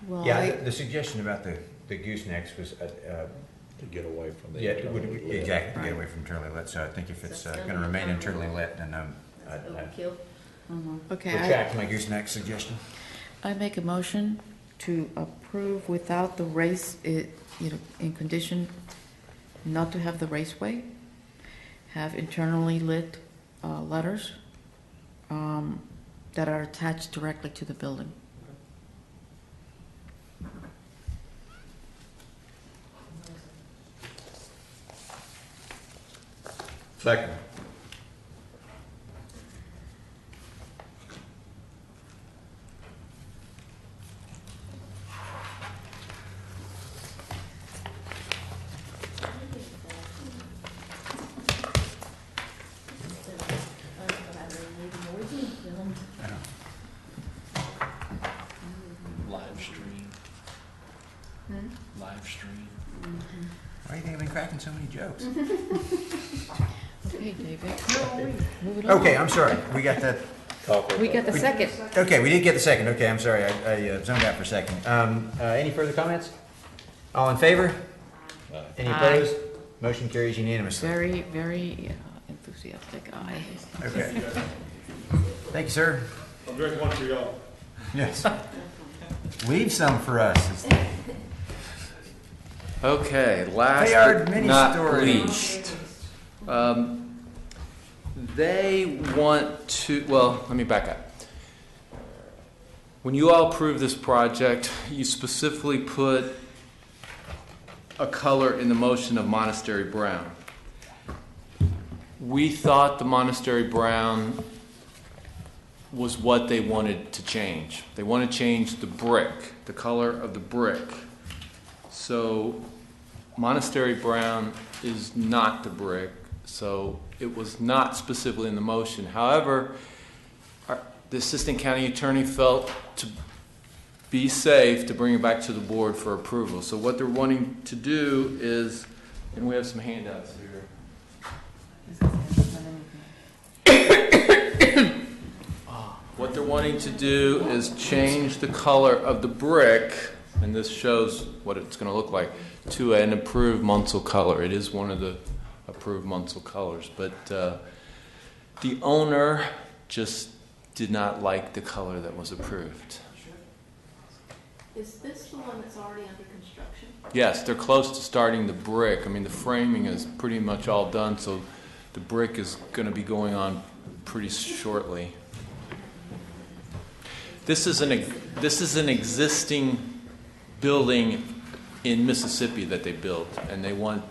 Well, Yeah, the suggestion about the goosenecks was, To get away from the. yeah, it would, internally lit. exactly, to get away from internally lit, so I think if it's gonna remain internally lit, then I Overkill. Okay, retract my gooseneck suggestion. I make a motion to approve without the in condition not to have the raceway, have internally lit letters that are attached directly to the building. Second. Live stream. Live stream. Why do you think I've been cracking so many jokes? Okay, David. Move it on. Okay, I'm sorry, we got that. We got the second. Okay, we did get the second, okay, I'm sorry, I zoned out for a second. Any further comments? All in favor? Any Aye. opposed? Motion carries unanimously. Very, very enthusiastic eye. Okay. Thank you, sir. I'll drink one for y'all. Yes. Leave some for us. Okay, last Bayard but mini not story. least, they want to, well, let me back up. When you all approved this project, you specifically put a color in the motion of Monastery Brown. We thought the Monastery Brown was what they wanted to change. They want to change the brick, the color of the brick. So Monastery Brown is not the brick, so it was not specifically in the motion. However, the Assistant County Attorney felt to be safe to bring it back to the board for approval. So what they're wanting to do is, and we have some handouts here. What they're wanting to do is change the color of the brick, and this shows what it's going to look like, to an approved Munsell color. It is one of the approved Munsell colors, but the owner just did not like the color that was approved. Is this the one that's already under construction? Yes, they're close to starting the brick. I mean, the framing is pretty much all done, so the brick is going to be going on pretty shortly. This is an existing building in Mississippi that they built, and they want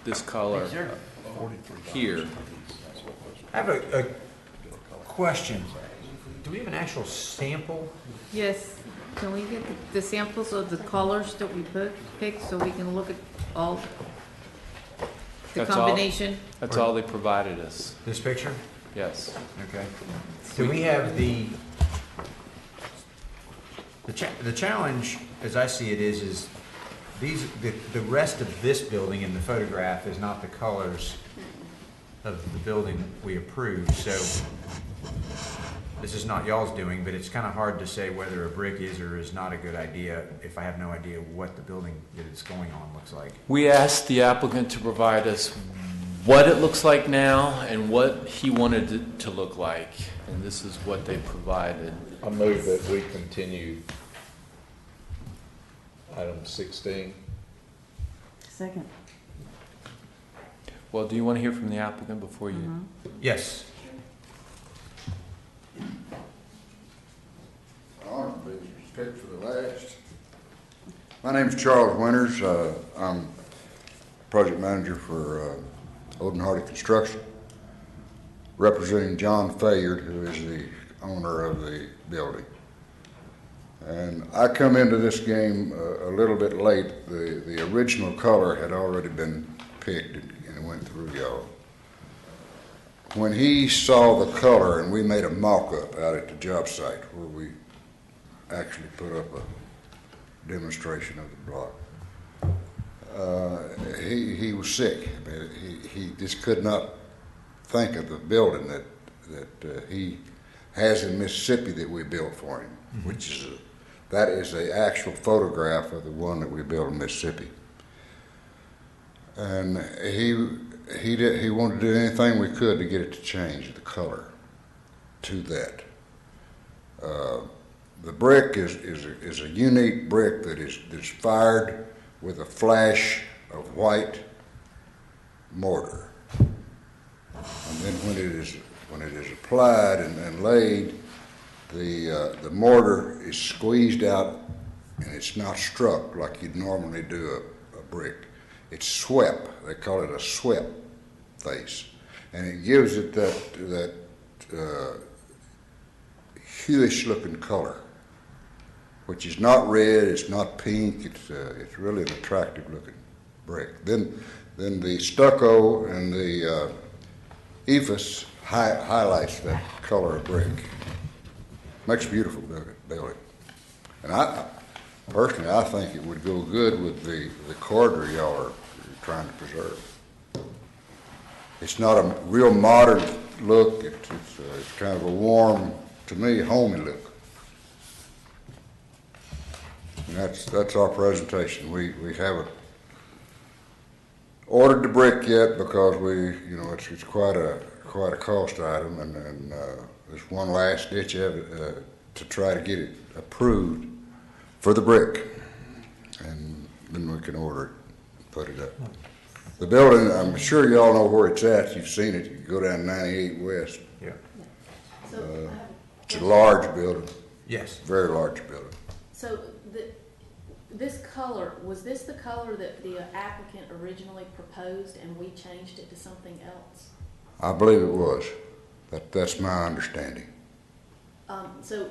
this color here. I have a question. Do we have an actual sample? Yes. Can we get the samples of the colors that we picked so we can look at all the combination? That's all they provided us. This picture? Yes. Okay. Do we have the challenge, as I see it, is the rest of this building in the photograph is not the colors of the building we approved. So this is not y'all's doing, but it's kind of hard to say whether a brick is or is not a good idea if I have no idea what the building that it's going on looks like. We asked the applicant to provide us what it looks like now and what he wanted it to look like, and this is what they provided. I move that we continue item 16. Second. Well, do you want to hear from the applicant before you? Yes. I'll be picked for the last. My name is Charles Winters. I'm project manager for Odin Hardy Construction, representing John Fayard, who is the owner of the building. And I come into this game a little bit late. The original color had already been picked and it went through y'all. When he saw the color, and we made a mock-up out at the job site where we actually put up a demonstration of the block, he was sick. I mean, he just could not think of the building that he has in Mississippi that we built for him, which is that is the actual photograph of the one that we built in Mississippi. And he wanted to do anything we could to get it to change the color to that. The brick is a unique brick that's fired with a flash of white mortar, and then when it is applied and laid, the mortar is squeezed out and it's not struck like you'd normally do a brick. It's swept. They call it a swept face, and it gives it that hueish looking color, which is not red, it's not pink, it's really an attractive looking brick. Then the stucco and the ephes highlights that color of brick. Makes a beautiful building. And I personally, I think it would go good with the corridor y'all are trying to preserve. It's not a real modern look, it's kind of a warm, to me, homey look. And that's our presentation. We haven't ordered the brick yet because it's quite a cost item, and there's one last ditch effort to try to get it approved for the brick, and then we can order it, put it up. The building, I'm sure you all know where it's at. You've seen it. You go down 98 West. Yeah. It's a large building. Yes. Very large building. So this color, was this the color that the applicant originally proposed and we changed it to something else? I believe it was. That's my understanding. So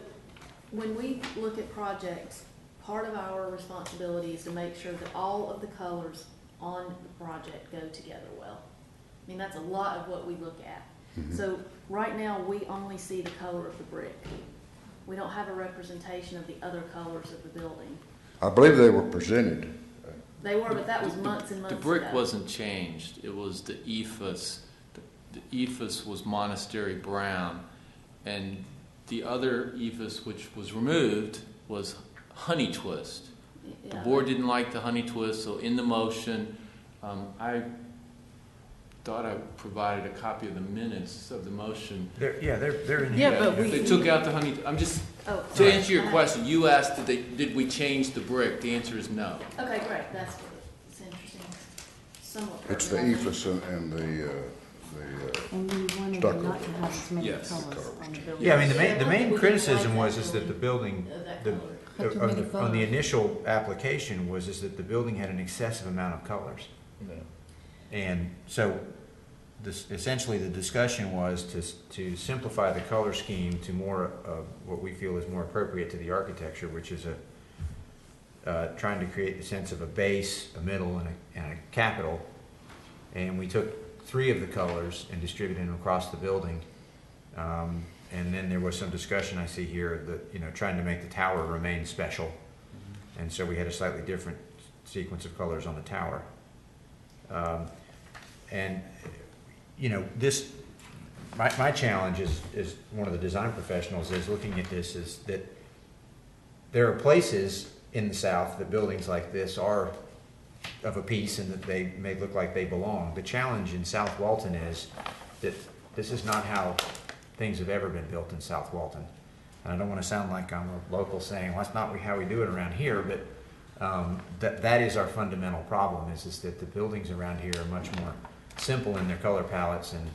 when we look at projects, part of our responsibility is to make sure that all of the colors on the project go together well. I mean, that's a lot of what we look at. So right now, we only see the color of the brick. We don't have a representation of the other colors of the building. I believe they were presented. They were, but that was months and months ago. The brick wasn't changed. It was the ephes. The ephes was monastery brown, and the other ephes, which was removed, was honey twist. The board didn't like the honey twist, so in the motion, I thought I provided a copy of the minutes of the motion. They're in here. Yeah, but They took out the honey. I'm just to answer your question. You asked, did we change the brick? The answer is no. Okay, great. That's good. It's interesting. Somewhat. It's the ephes and the And we wanted stucco. not to have as many Yes. colors on the building. Yeah, I mean, the main criticism was that the building, Had too many on colors. the initial application was that the building had an excessive amount of colors. And so essentially the discussion was to simplify the color scheme to more of what we feel is more appropriate to the architecture, which is trying to create the sense of a base, a middle, and a capital. And we took 3 of the colors and distributed them across the building. And then there was some discussion I see here that, trying to make the tower remain special. And so we had a slightly different sequence of colors on the tower. And, my challenge is one of the design professionals is looking at this is that there are places in the South that buildings like this are of a piece and that they may look like they belong. The challenge in South Walton is that this is not how things have ever been built in South Walton. And I don't want to sound like I'm a local saying, well, that's not how we do it around here, but that is our fundamental problem is that the buildings around here are much more simple in their color palettes, and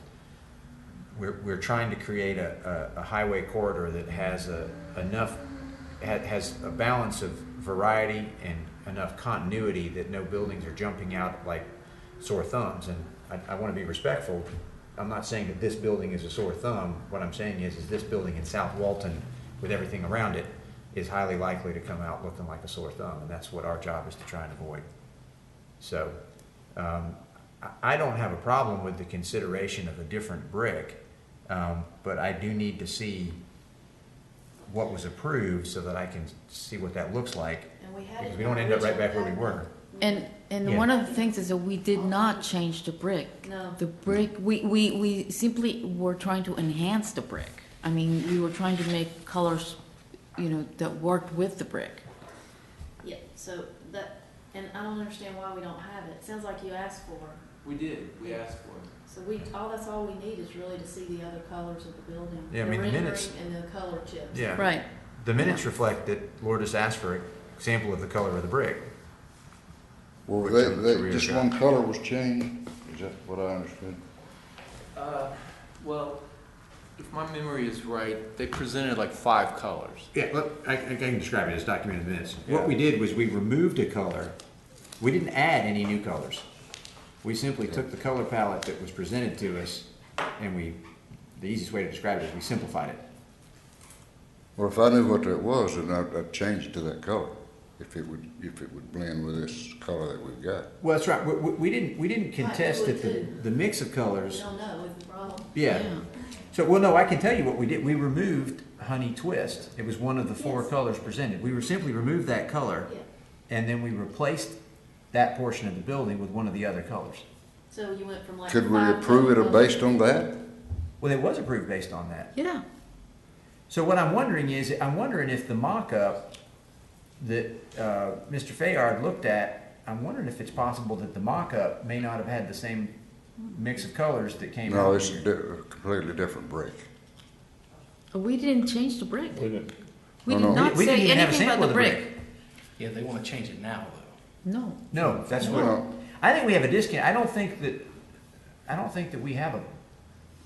we're trying to create a highway corridor that has has a balance of variety and enough continuity that no buildings are jumping out like sore thumbs. And I want to be respectful. I'm not saying that this building is a sore thumb. What I'm saying is this building in South Walton with everything around it is highly likely to come out looking like a sore thumb, and that's what our job is to try and avoid. So I don't have a problem with the consideration of a different brick, but I do need to see what was approved so that I can see what that looks like, because we don't end up right back where we were. And Yeah. one of the things is that we did not change the brick. No. The brick, we simply were trying to enhance the brick. I mean, we were trying to make colors, that worked with the brick. Yeah, so that, and I don't understand why we don't have it. Sounds like you asked for it. We did, we asked for it. So that's all we need is really to see the other colors of the building. Yeah, I mean, the rendering minutes- and the color chips. Yeah. Right. The minutes reflect that Lourdes asked for an example of the color of the brick. Well, just one color was changed, is that what I understood? Well, if my memory is right, they presented like 5 colors. Yeah, look, I can describe it as documented minutes. What we did was we removed a color. We didn't add any new colors. We simply took the color palette that was presented to us, and the easiest way to describe it is we simplified it. Well, if I knew what that was, then I'd change it to that color, if it would blend with this color that we've got. Well, that's right. We didn't contest that the mix of We colors. don't know is the problem. Yeah. So, well, no, I can tell you what we did. We removed Honey Twist. It was one of the 4 colors presented. We were simply removed that color, and then we replaced that portion of the building with one of the other colors. So you went from like. Could we 5 approve it colors. based on that? Well, it was approved based on that. Yeah. So what I'm wondering is, I'm wondering if the mock-up that Mr. Fayard looked at, I'm wondering if it's possible that the mock-up may not have had the same mix of colors that came out. No, it's a completely different brick. We didn't change the brick. We did No, no. not We say didn't even have a anything about sample the of the brick. Yeah, they want to change it now, though. No. No, that's what, No. I think we have a disconnect. I don't think that we have a,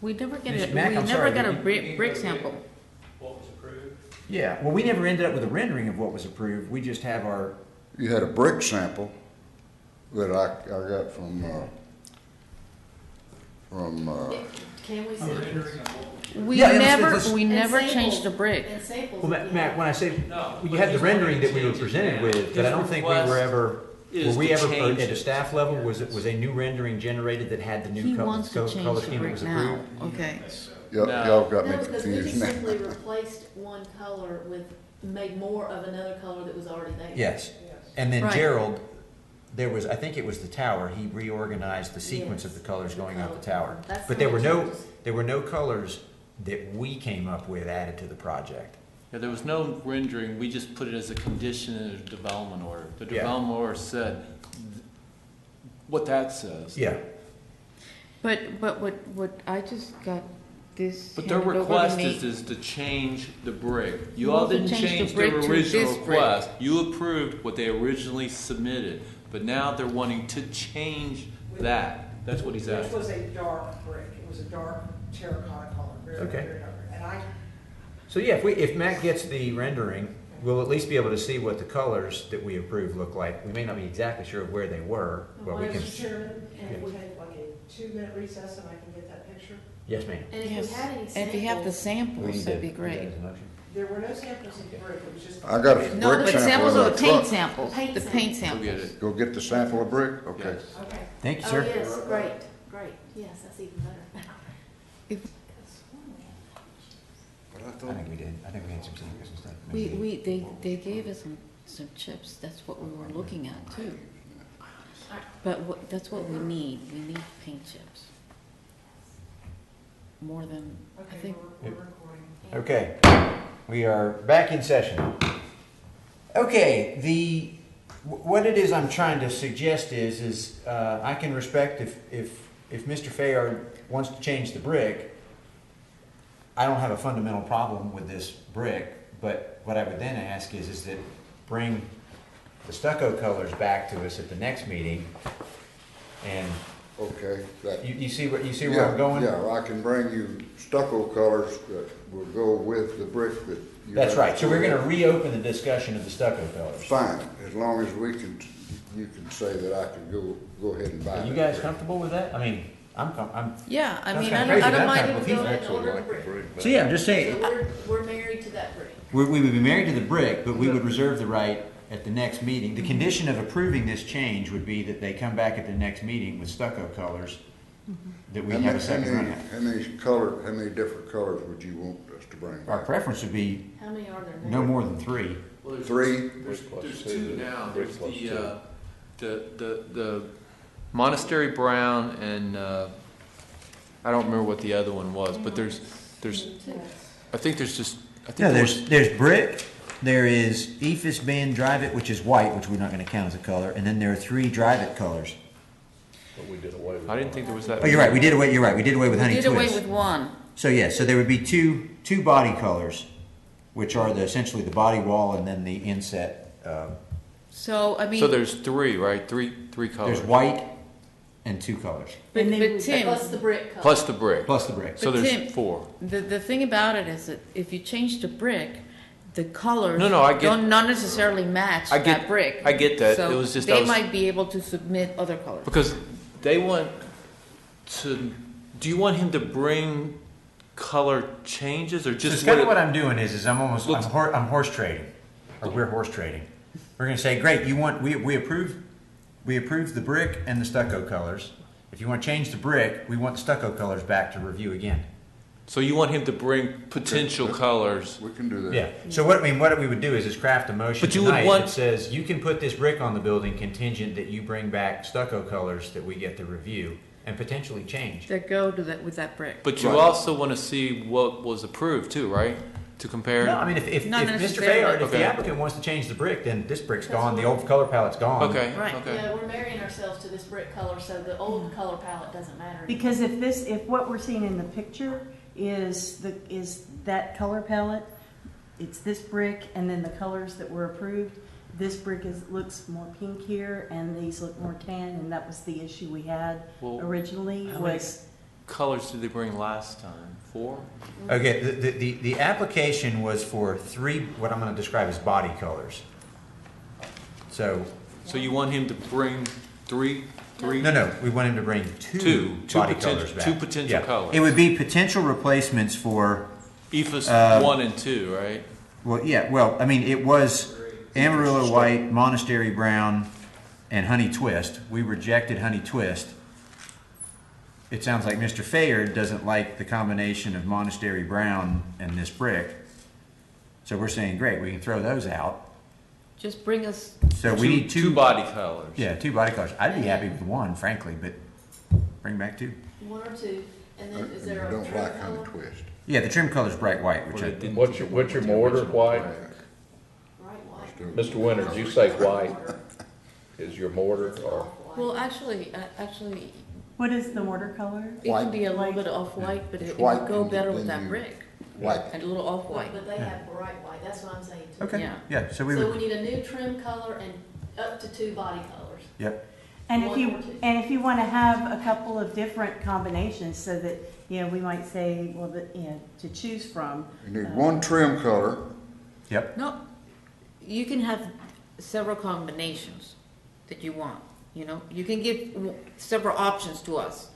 We never get Ms. a, Mack, we I'm never sorry, got a you- brick sample. What was approved? yeah, well, we never ended up with a rendering of what was approved. We just have our, You had a brick sample that I got from Can we see? We Yeah, never, let's- we And never samples- changed the brick. And samples. well, if you Matt, have. when I say, No, you had the but rendering that we were his presented request with, but I don't think we were ever, is were we to ever, change at a it. staff level, was a new rendering generated that had the new He color wants to change color the scheme that brick was now. approved? Okay. y'all No. y'all got me No, because we confused just now. simply replaced one color with, made more of another color that was already there. Yes. And then Right. Gerald, I think it was the tower, he reorganized the sequence of the colors going up the tower. That's But the there were only no, changes. there were no colors that we came up with added to the project. Yeah, there was no rendering, we just put it as a condition in a development order. The Yeah. development order said what that says. Yeah. But what I just got this But their handed over to request me. is to change the brick. You You all also didn't changed the change brick their to original this brick. request. You approved what they originally submitted, but now they're wanting to change that. That's what he's Which asking. was a dark brick, it was a dark terracotta color, very, Okay. very dark. And I, So yeah, if Matt gets the rendering, we'll at least be able to see what the colors that we approved look like. We may not be exactly sure of where they were, but we can, Mr. Chairman, and if we had like a 2-minute recess and I can get that picture. yes, ma'am. And if Yes. you had any And if you have the samples. We need samples, that'd to- be great. is that a motion? There were no samples of the brick, it was just. I got a No, brick but sample samples in of the the paint truck. samples, Paint the paint samples. Go get samples. it. Go get the sample of brick? Okay. Yes. Okay. Thank you, Oh, sir. yes, great, yes, that's even better. But I I thought, think we did. I think we had some samples and stuff. They gave us some chips, that's what we were looking at too. But that's what we need paint chips. more than, I Okay, think. we're recording. Okay, we are back in session. Okay, what it is I'm trying to suggest is I can respect if Mr. Fayard wants to change the brick. I don't have a fundamental problem with this brick, but what I would then ask is that bring the stucco colors back to us at the next meeting. And Okay. you see where I'm going? Yeah, I can bring you stucco colors that will go with the brick that you. That's have right. So we're to- going to reopen the discussion of the stucco colors. Fine, as long as you can say that I can go ahead and buy Are you that guys brick. comfortable with that? I mean, Yeah, I Sounds mean, kinda I crazy, don't but mind I'm even comfortable. going and Actually order the like the brick. brick. so yeah, I'm just saying, So we're married to that brick. we would be married to the brick, but we would reserve the right at the next meeting. The condition of approving this change would be that they come back at the next meeting with stucco colors that we have a second run at. How many different colors would you want us to bring Our back? preference would be How many are there now? no more than 3. Well, there's Three? There's two now. Brick There's plus The Monastery Brown and, I don't remember what the other one was, but there's, I think there's just, I think No, there was- there's brick, there is Ephes Bend Drive It, which is white, which we're not going to count as a color, and then there are 3 Drive It colors. But we did away with I didn't think there was that. Oh, you're right, we did away with We Honey did away Twist. with one. So yeah, so there would be two body colors, which are essentially the body wall and then the inset. So, I mean. So there's three, right? Three colors. There's white and 2 colors. But And they but would- Tim, Plus the brick color. Plus the brick. Plus the brick. So But there's Tim- 4. the thing about it is that if you change the brick, the colors No, I get- don't not necessarily match I get- that brick. I get that. So It was just I they was- might be able to submit other colors. Because they want to, do you want him to bring color changes or So just it's kind of it- what I'm doing is I'm Looks- I'm horse trading, or we're horse trading. We're going to say, great, we approve the brick and the stucco colors. If you want to change the brick, we want the stucco colors back to review again. So you want him to bring potential colors? We can do that. Yeah. So what we would do is craft a motion But you would tonight want- that says you can put this brick on the building contingent that you bring back stucco colors that we get to review and potentially change. That go to that with that brick. But you Right. also want to see what was approved too, right? To compare. No, I mean if Not Mr. necessarily. Fayard, if Okay. the applicant wants to change the brick, then this brick's gone. The old color palette's gone. Okay. Right. Okay. Yeah, we're marrying ourselves to this brick color, so the old color palette doesn't matter. Because if what we're seeing in the picture is that color palette, it's this brick and then the colors that were approved, this brick looks more pink here and these look more tan, and that was the issue we had Well, originally how many- was. Colors did they bring last time? 4? Okay, the application was for 3, what I'm going to describe as body colors. So, So you want him to bring three? no, we want him to bring two body colors back. Two potential Yeah. colors. It would be potential replacements for, Ephes 1 and 2, right? I mean, it was Amarillo White, Monastery Brown, and Honey Twist. We rejected Honey Twist. It sounds like Mr. Fayard doesn't like the combination of Monastery Brown and this brick. So we're saying, great, we can throw those out. Just bring us, So we need two body colors. Yeah, 2 body colors. I'd be happy with 1, frankly, but bring back 2. 1 or 2, and then is And there you a don't trim like Honey color? Twist. Yeah, the trim color's bright white, which Well, I it didn't- What's your mortar, white? Bright white. Mr. Winters, you say white is your mortar, or? well, actually, What is the mortar color? it White. can be a little bit off-white, but it It's would white, go and better then with that you- brick. White. And a little off-white. But they have bright white, that's what I'm saying too. Okay, Yeah. yeah, so we So we would, need a new trim color and up to 2 body colors. yep. And One or two. if you want to have a couple of different combinations so that, we might say, well, to choose from. You need one trim color. Yep. No, you can have several combinations that you want, You can give several options to us.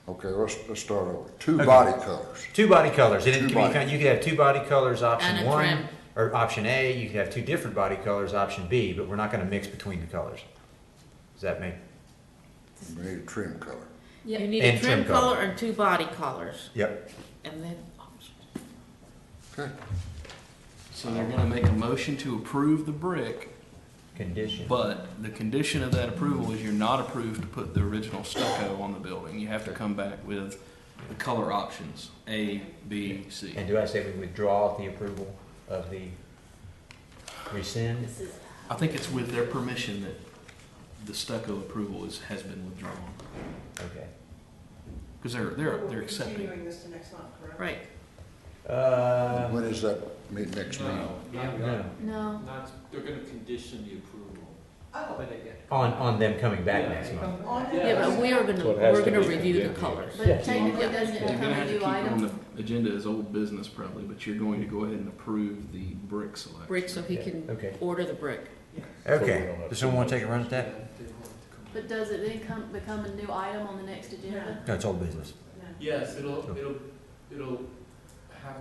Okay, let's start over. 2 body colors. 2 body colors. And it Two can be body. you could have 2 body colors, option And a 1, trim. or option A. You could have 2 different body colors, option B, but we're not going to mix between the colors. Does that make? We need a trim color. You need And a trim trim color. color and 2 body colors, Yep. and then Okay. So they're gonna make a motion to approve the brick, Condition. but the condition of that approval is you're not approved to put the original stucco on the building. You have to come back with the color options, A, B, C. And do I say we withdraw the approval of the rescind? This is, I think it's with their permission that the stucco approval has been withdrawn. Okay. Because We're they're accepting. continuing this to next month, correct? Right. When is that next meeting? No. No, They're gonna condition the approval. Oh, On them coming back next month. Yeah, but we're gonna review the colors. but technically, doesn't it You're become gonna a have to new keep it on item? the agenda as old business probably, but you're going to go ahead and approve the brick selection. Brick, so he can Okay. order the brick. Okay. Does someone want to take a run at that? But does it then become a new item on the next agenda? No, it's old business. Yes, it'll have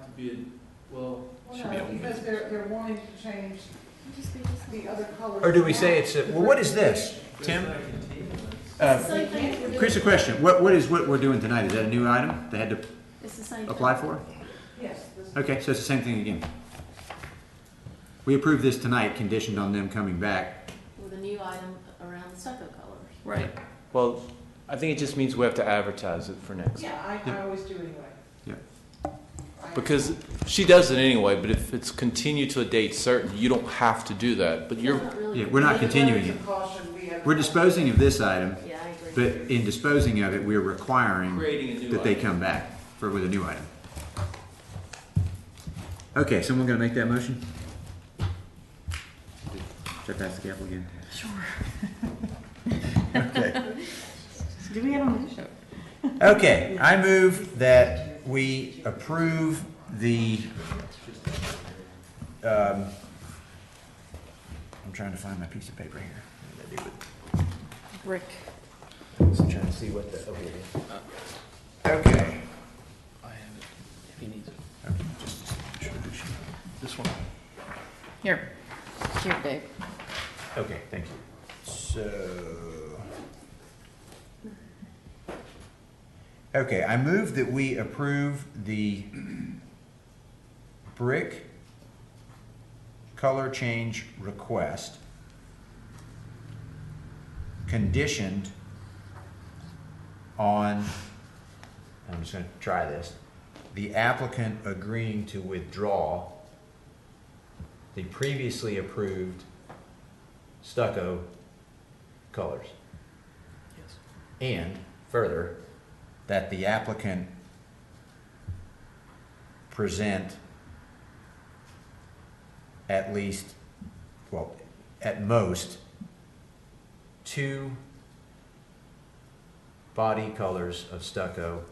to be, well, Should be No, open. because they're wanting to change the other colors. Or do we say it's, well, what is this? Tim? Same thing we're doing- Chris, a question. What is what we're doing tonight? Is that a new item they had to It's the same. apply thing. for? Yes. This Okay, so it's the same thing again. We approved this tonight, conditioned on them coming back. With a new item around the stucco colors. Right. Well, I think it just means we have to advertise it for next. Yeah, I always do anyway. Yeah. Because she does it anyway, but if it's continued to a date certain, you don't have to do that. But you're, Not really. Yeah, we're not continuing it. Caution, we have. We're disposing of this item, Yeah, I agree. but in disposing of it, we're requiring creating a new that they item. come back with a new item. Okay, someone gonna make that motion? Should I pass the gavel again? Sure. Okay. Do we have a show? Okay, I move that we approve the, I'm trying to find my piece of paper here. What did I do with- Brick. Just trying to see what the, oh, here it is. Okay. I have it, if he needs it. Okay, just a short sheet. This one. Here. Here, Dave. Okay, thank you. So, okay, I move that we approve the brick color change request conditioned on, I'm just gonna try this, the applicant agreeing to withdraw the previously approved stucco colors. Yes. And further, that the applicant present at least, well, at most, 2 body colors of stucco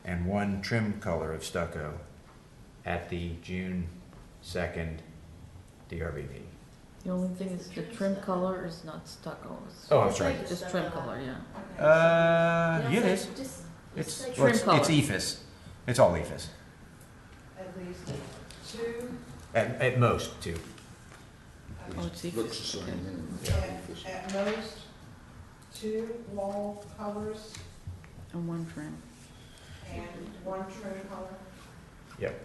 and 1 trim color of stucco at the June 2nd DRB meeting. The only thing is the trim color is not stucco. It's Oh, I'm sorry. just trim color, yeah. Yeah, it is. Just It's, say well, trim it's EFS. It's all EFS. At least 2, At most 2. Oh, it's Looks the same. Yeah. at most, 2 wall colors And 1 trim. and 1 trim color Yep.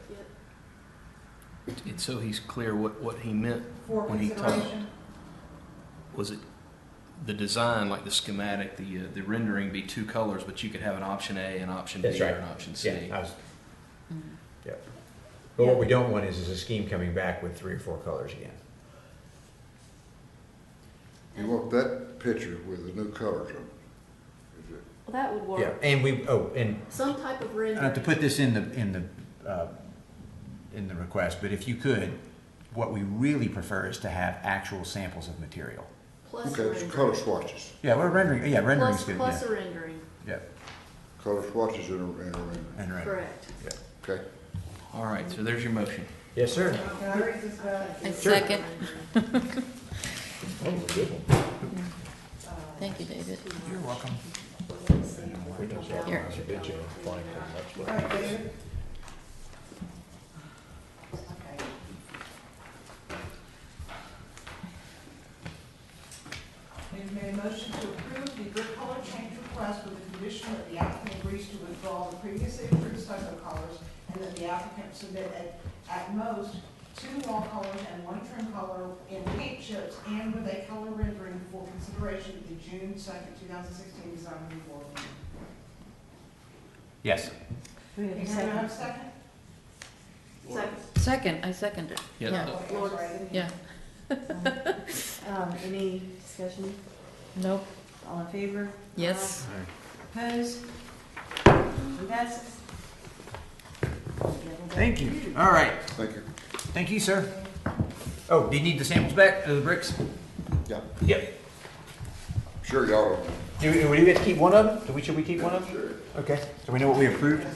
And so he's clear what he meant for when he talked. consideration. Was it the design, like the schematic, the rendering be 2 colors, but you could have an option A, an option B, That's or right. an option C? Yeah, I was, Mm. yep. But what we don't want is a scheme coming back with 3 or 4 colors again. You want that picture with the new colors on it? Is it? Well, that would work. Yeah, and and Some type of I have to rendering. put this in the request, but if you could, what we really prefer is to have actual samples of material. Plus a Okay, it's rendering. color swatches. Yeah, we're rendering, yeah, rendering's good, Plus yeah. a rendering, Yeah, Color swatches and a ring. and rendering. correct. Okay. All right, so there's your motion. Yes, sir. Can I read this back? And Sure. second. Oh, good one. Thank you, David. You're welcome. Here. All right, David? Okay. We've made a motion to approve the brick color change request with the condition that the applicant agrees to withdraw the previously approved stucco colors and that the applicant submit at most 2 wall colors and 1 trim color in paint chips and with a color rendering for consideration at the June 2nd, 2016 design review board meeting. Yes. Do we have a Can I have second? a second? Second, I seconded. Yeah. Lord, Yeah. Any discussion? Nope. All in favor? Yes. Opposed? Motion passes. Thank you. All right. Thank you. Thank you, sir. Oh, do you need the samples back, the bricks? Yeah. Yep. Sure, y'all. Do we get to keep one of them? Should we keep one of them? Sure. Okay. So we know what we approved?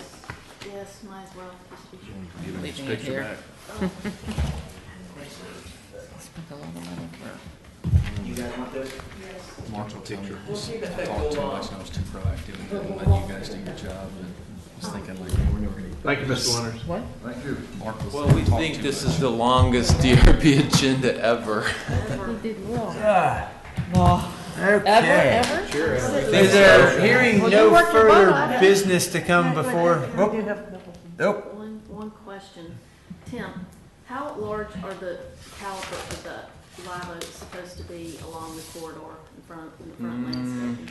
Yes, might as well, just be sure. Leaving it here. back. Spent a lot of money for. You guys want those? Mark will take your, We'll keep it I that talked too go much, on. I was too proactive, and didn't let you guys do your job, and was thinking like, we're never gonna. Thank you, Mr. Winters. What? Thank you. Mark was. Well, we talked think too this much. is the longest DRB agenda ever. He did well. Okay. Ever? Is there, hearing Well, you no worked your butt further off. business to come before? Oh, nope. One question. Tim, how large are the calipers of the live oaks supposed to be along the corridor in front landscaping?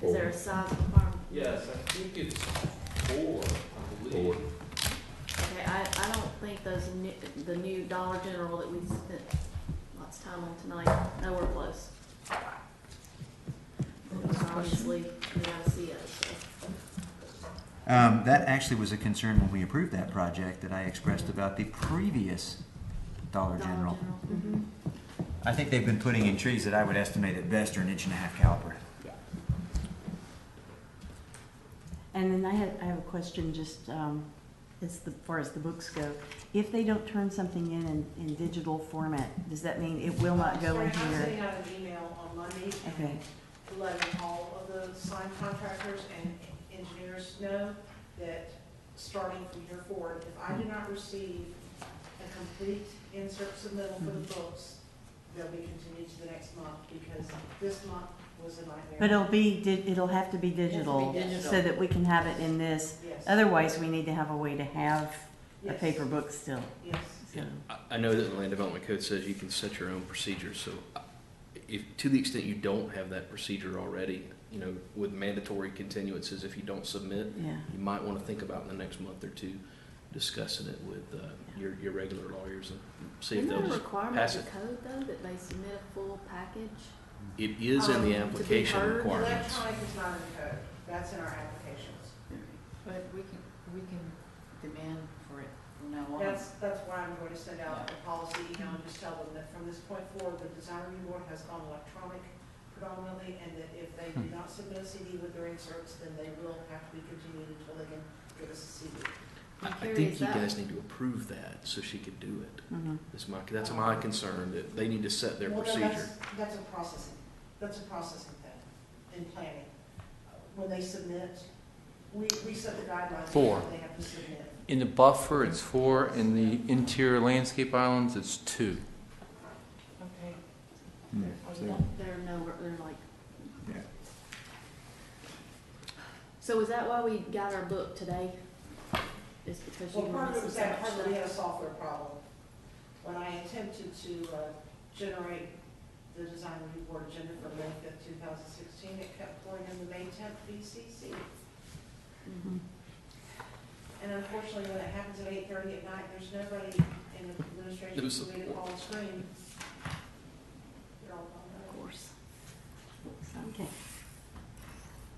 Is there a size requirement? Yes, I think it's 4, I believe. Okay, I don't think the new Dollar General that we spent lots of time on tonight, nowhere close. Obviously, we gotta see it, so. That actually was a concern when we approved that project that I expressed about the previous Dollar General. Mhm. I think they've been putting in trees that I would estimate at best are 1.5 inch caliper. And then I have a question, just as far as the books go. If they don't turn something in digital format, does that mean it will not go in I'm sending here? out an email on Monday Okay. letting all of the sign contractors and engineers know that starting from here forward, if I do not receive a complete insert submittal for the books, they'll be continued to the next month, because this month was a nightmare. But it'll have to be digital, digital. so that we can have it in this. Yes. Otherwise, we need to have a way to have a Yes. paper book still. Yes. So, I know that the land development code says you can set your own procedures, so if, to the extent you don't have that procedure already, you know, with mandatory continuances, if you don't submit, yeah. you might want to think about in the next month or two discussing it with your regular lawyers and see if Isn't they'll that a just requirement pass of it. the code, though, that they submit a full package? It is in the To be application heard. requirements. Electronic is not in the code, that's in our applications. But we can demand for it from now on. That's why I'm going to send out a policy email and just tell them that from this point forward, the design review board has gone electronic predominantly, and that if they do not submit a CD with their inserts, then they will have to be continued until they can give us a CD. I curious think you that- guys need to approve that so she could do it. Mhm. That's my concern, that they need to set their Well, no, procedure. That's a processing thing in planning. When they submit, we set the guidelines. for 4. what they have to submit. In the buffer, it's 4. In the interior landscape islands, it's 2. Okay. They're like. Yeah. So is that why we got our book today? Is because you Well, were part of it missing was so that much part of stuff? it had a software problem. When I attempted to generate the design review board agenda for May 5th, 2016, it kept pulling in the May 10th BCC. Mhm. And unfortunately, when it happens at 8:30 at night, there's nobody in the administration It was- for me to call and screen. They're all gone Of now. course. Okay.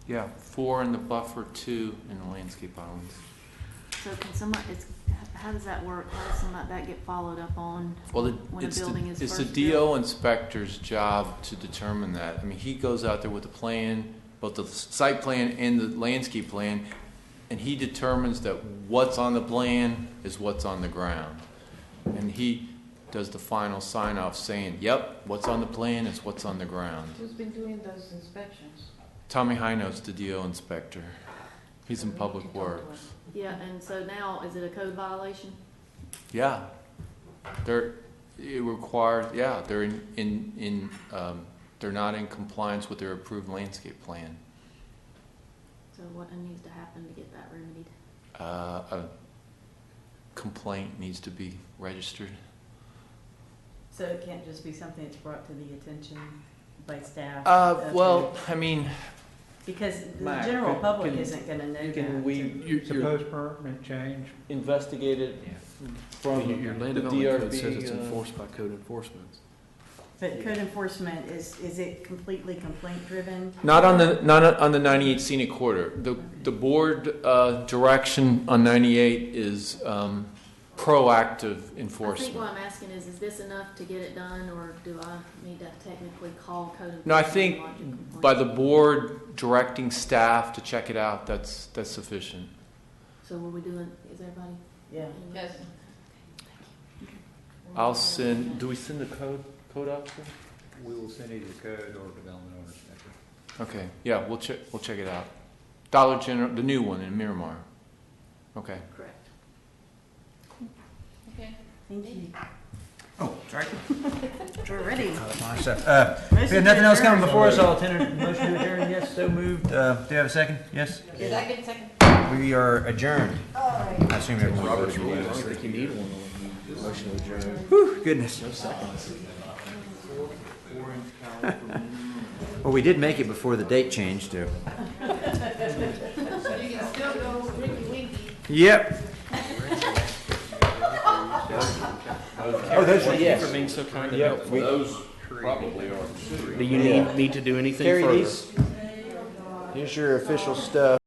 Yeah, 4 in the buffer, 2 in the landscape islands. So can somebody, how does that work? How does something like that get followed up on Well, when a it's building is the first DO built? inspector's job to determine that. I mean, he goes out there with the plan, both the site plan and the landscape plan, and he determines that what's on the plan is what's on the ground. And he does the final sign off saying, yep, what's on the plan is what's on the ground. Who's been doing those inspections? Tommy Hino's the DO inspector. He's in Public Works. Yeah, and so now, is it a code violation? Yeah. It requires, yeah, they're they're not in compliance with their approved landscape plan. So what needs to happen to get that remedied? A complaint needs to be registered. So it can't just be something that's brought to the attention by staff? Well, I mean, Because the Mac, general can- public can- isn't gonna know that. Can we Suppose permit change. investigate it from Your land the development code says DRB? it's enforced by code enforcement. But code enforcement, is it completely complaint driven? Not on the 98 scenic corridor. The board direction on 98 is proactive I think enforcement. what I'm asking is this enough to get it done, or do I need to technically call code enforcement? No, I think and lodge a complaint? by the board directing staff to check it out, that's sufficient. So what are we doing, is everybody? Yeah. Yes. I'll send, Do we send the code officer? We will send either code or development owner inspector. okay, yeah, we'll check it out. Dollar General, the new one in Miramar. Okay. Correct. Okay. Thank you. Oh, sorry. We're ready. My stuff. We have nothing else coming before us. I'll entertain a motion to adjourn. Yes, so moved. Do you have a second? Yes? Second. We are adjourned. I assume everyone voted I yes. don't think you need one. Motion to adjourn. Whew, goodness. No seconds. Well, we did make it before the date changed, too. So you can still go Ricky Winky. Yep. Oh, those are yes. For being so kind and helpful. Those probably are. Do you need to do anything Carrie, further? here's your official stuff.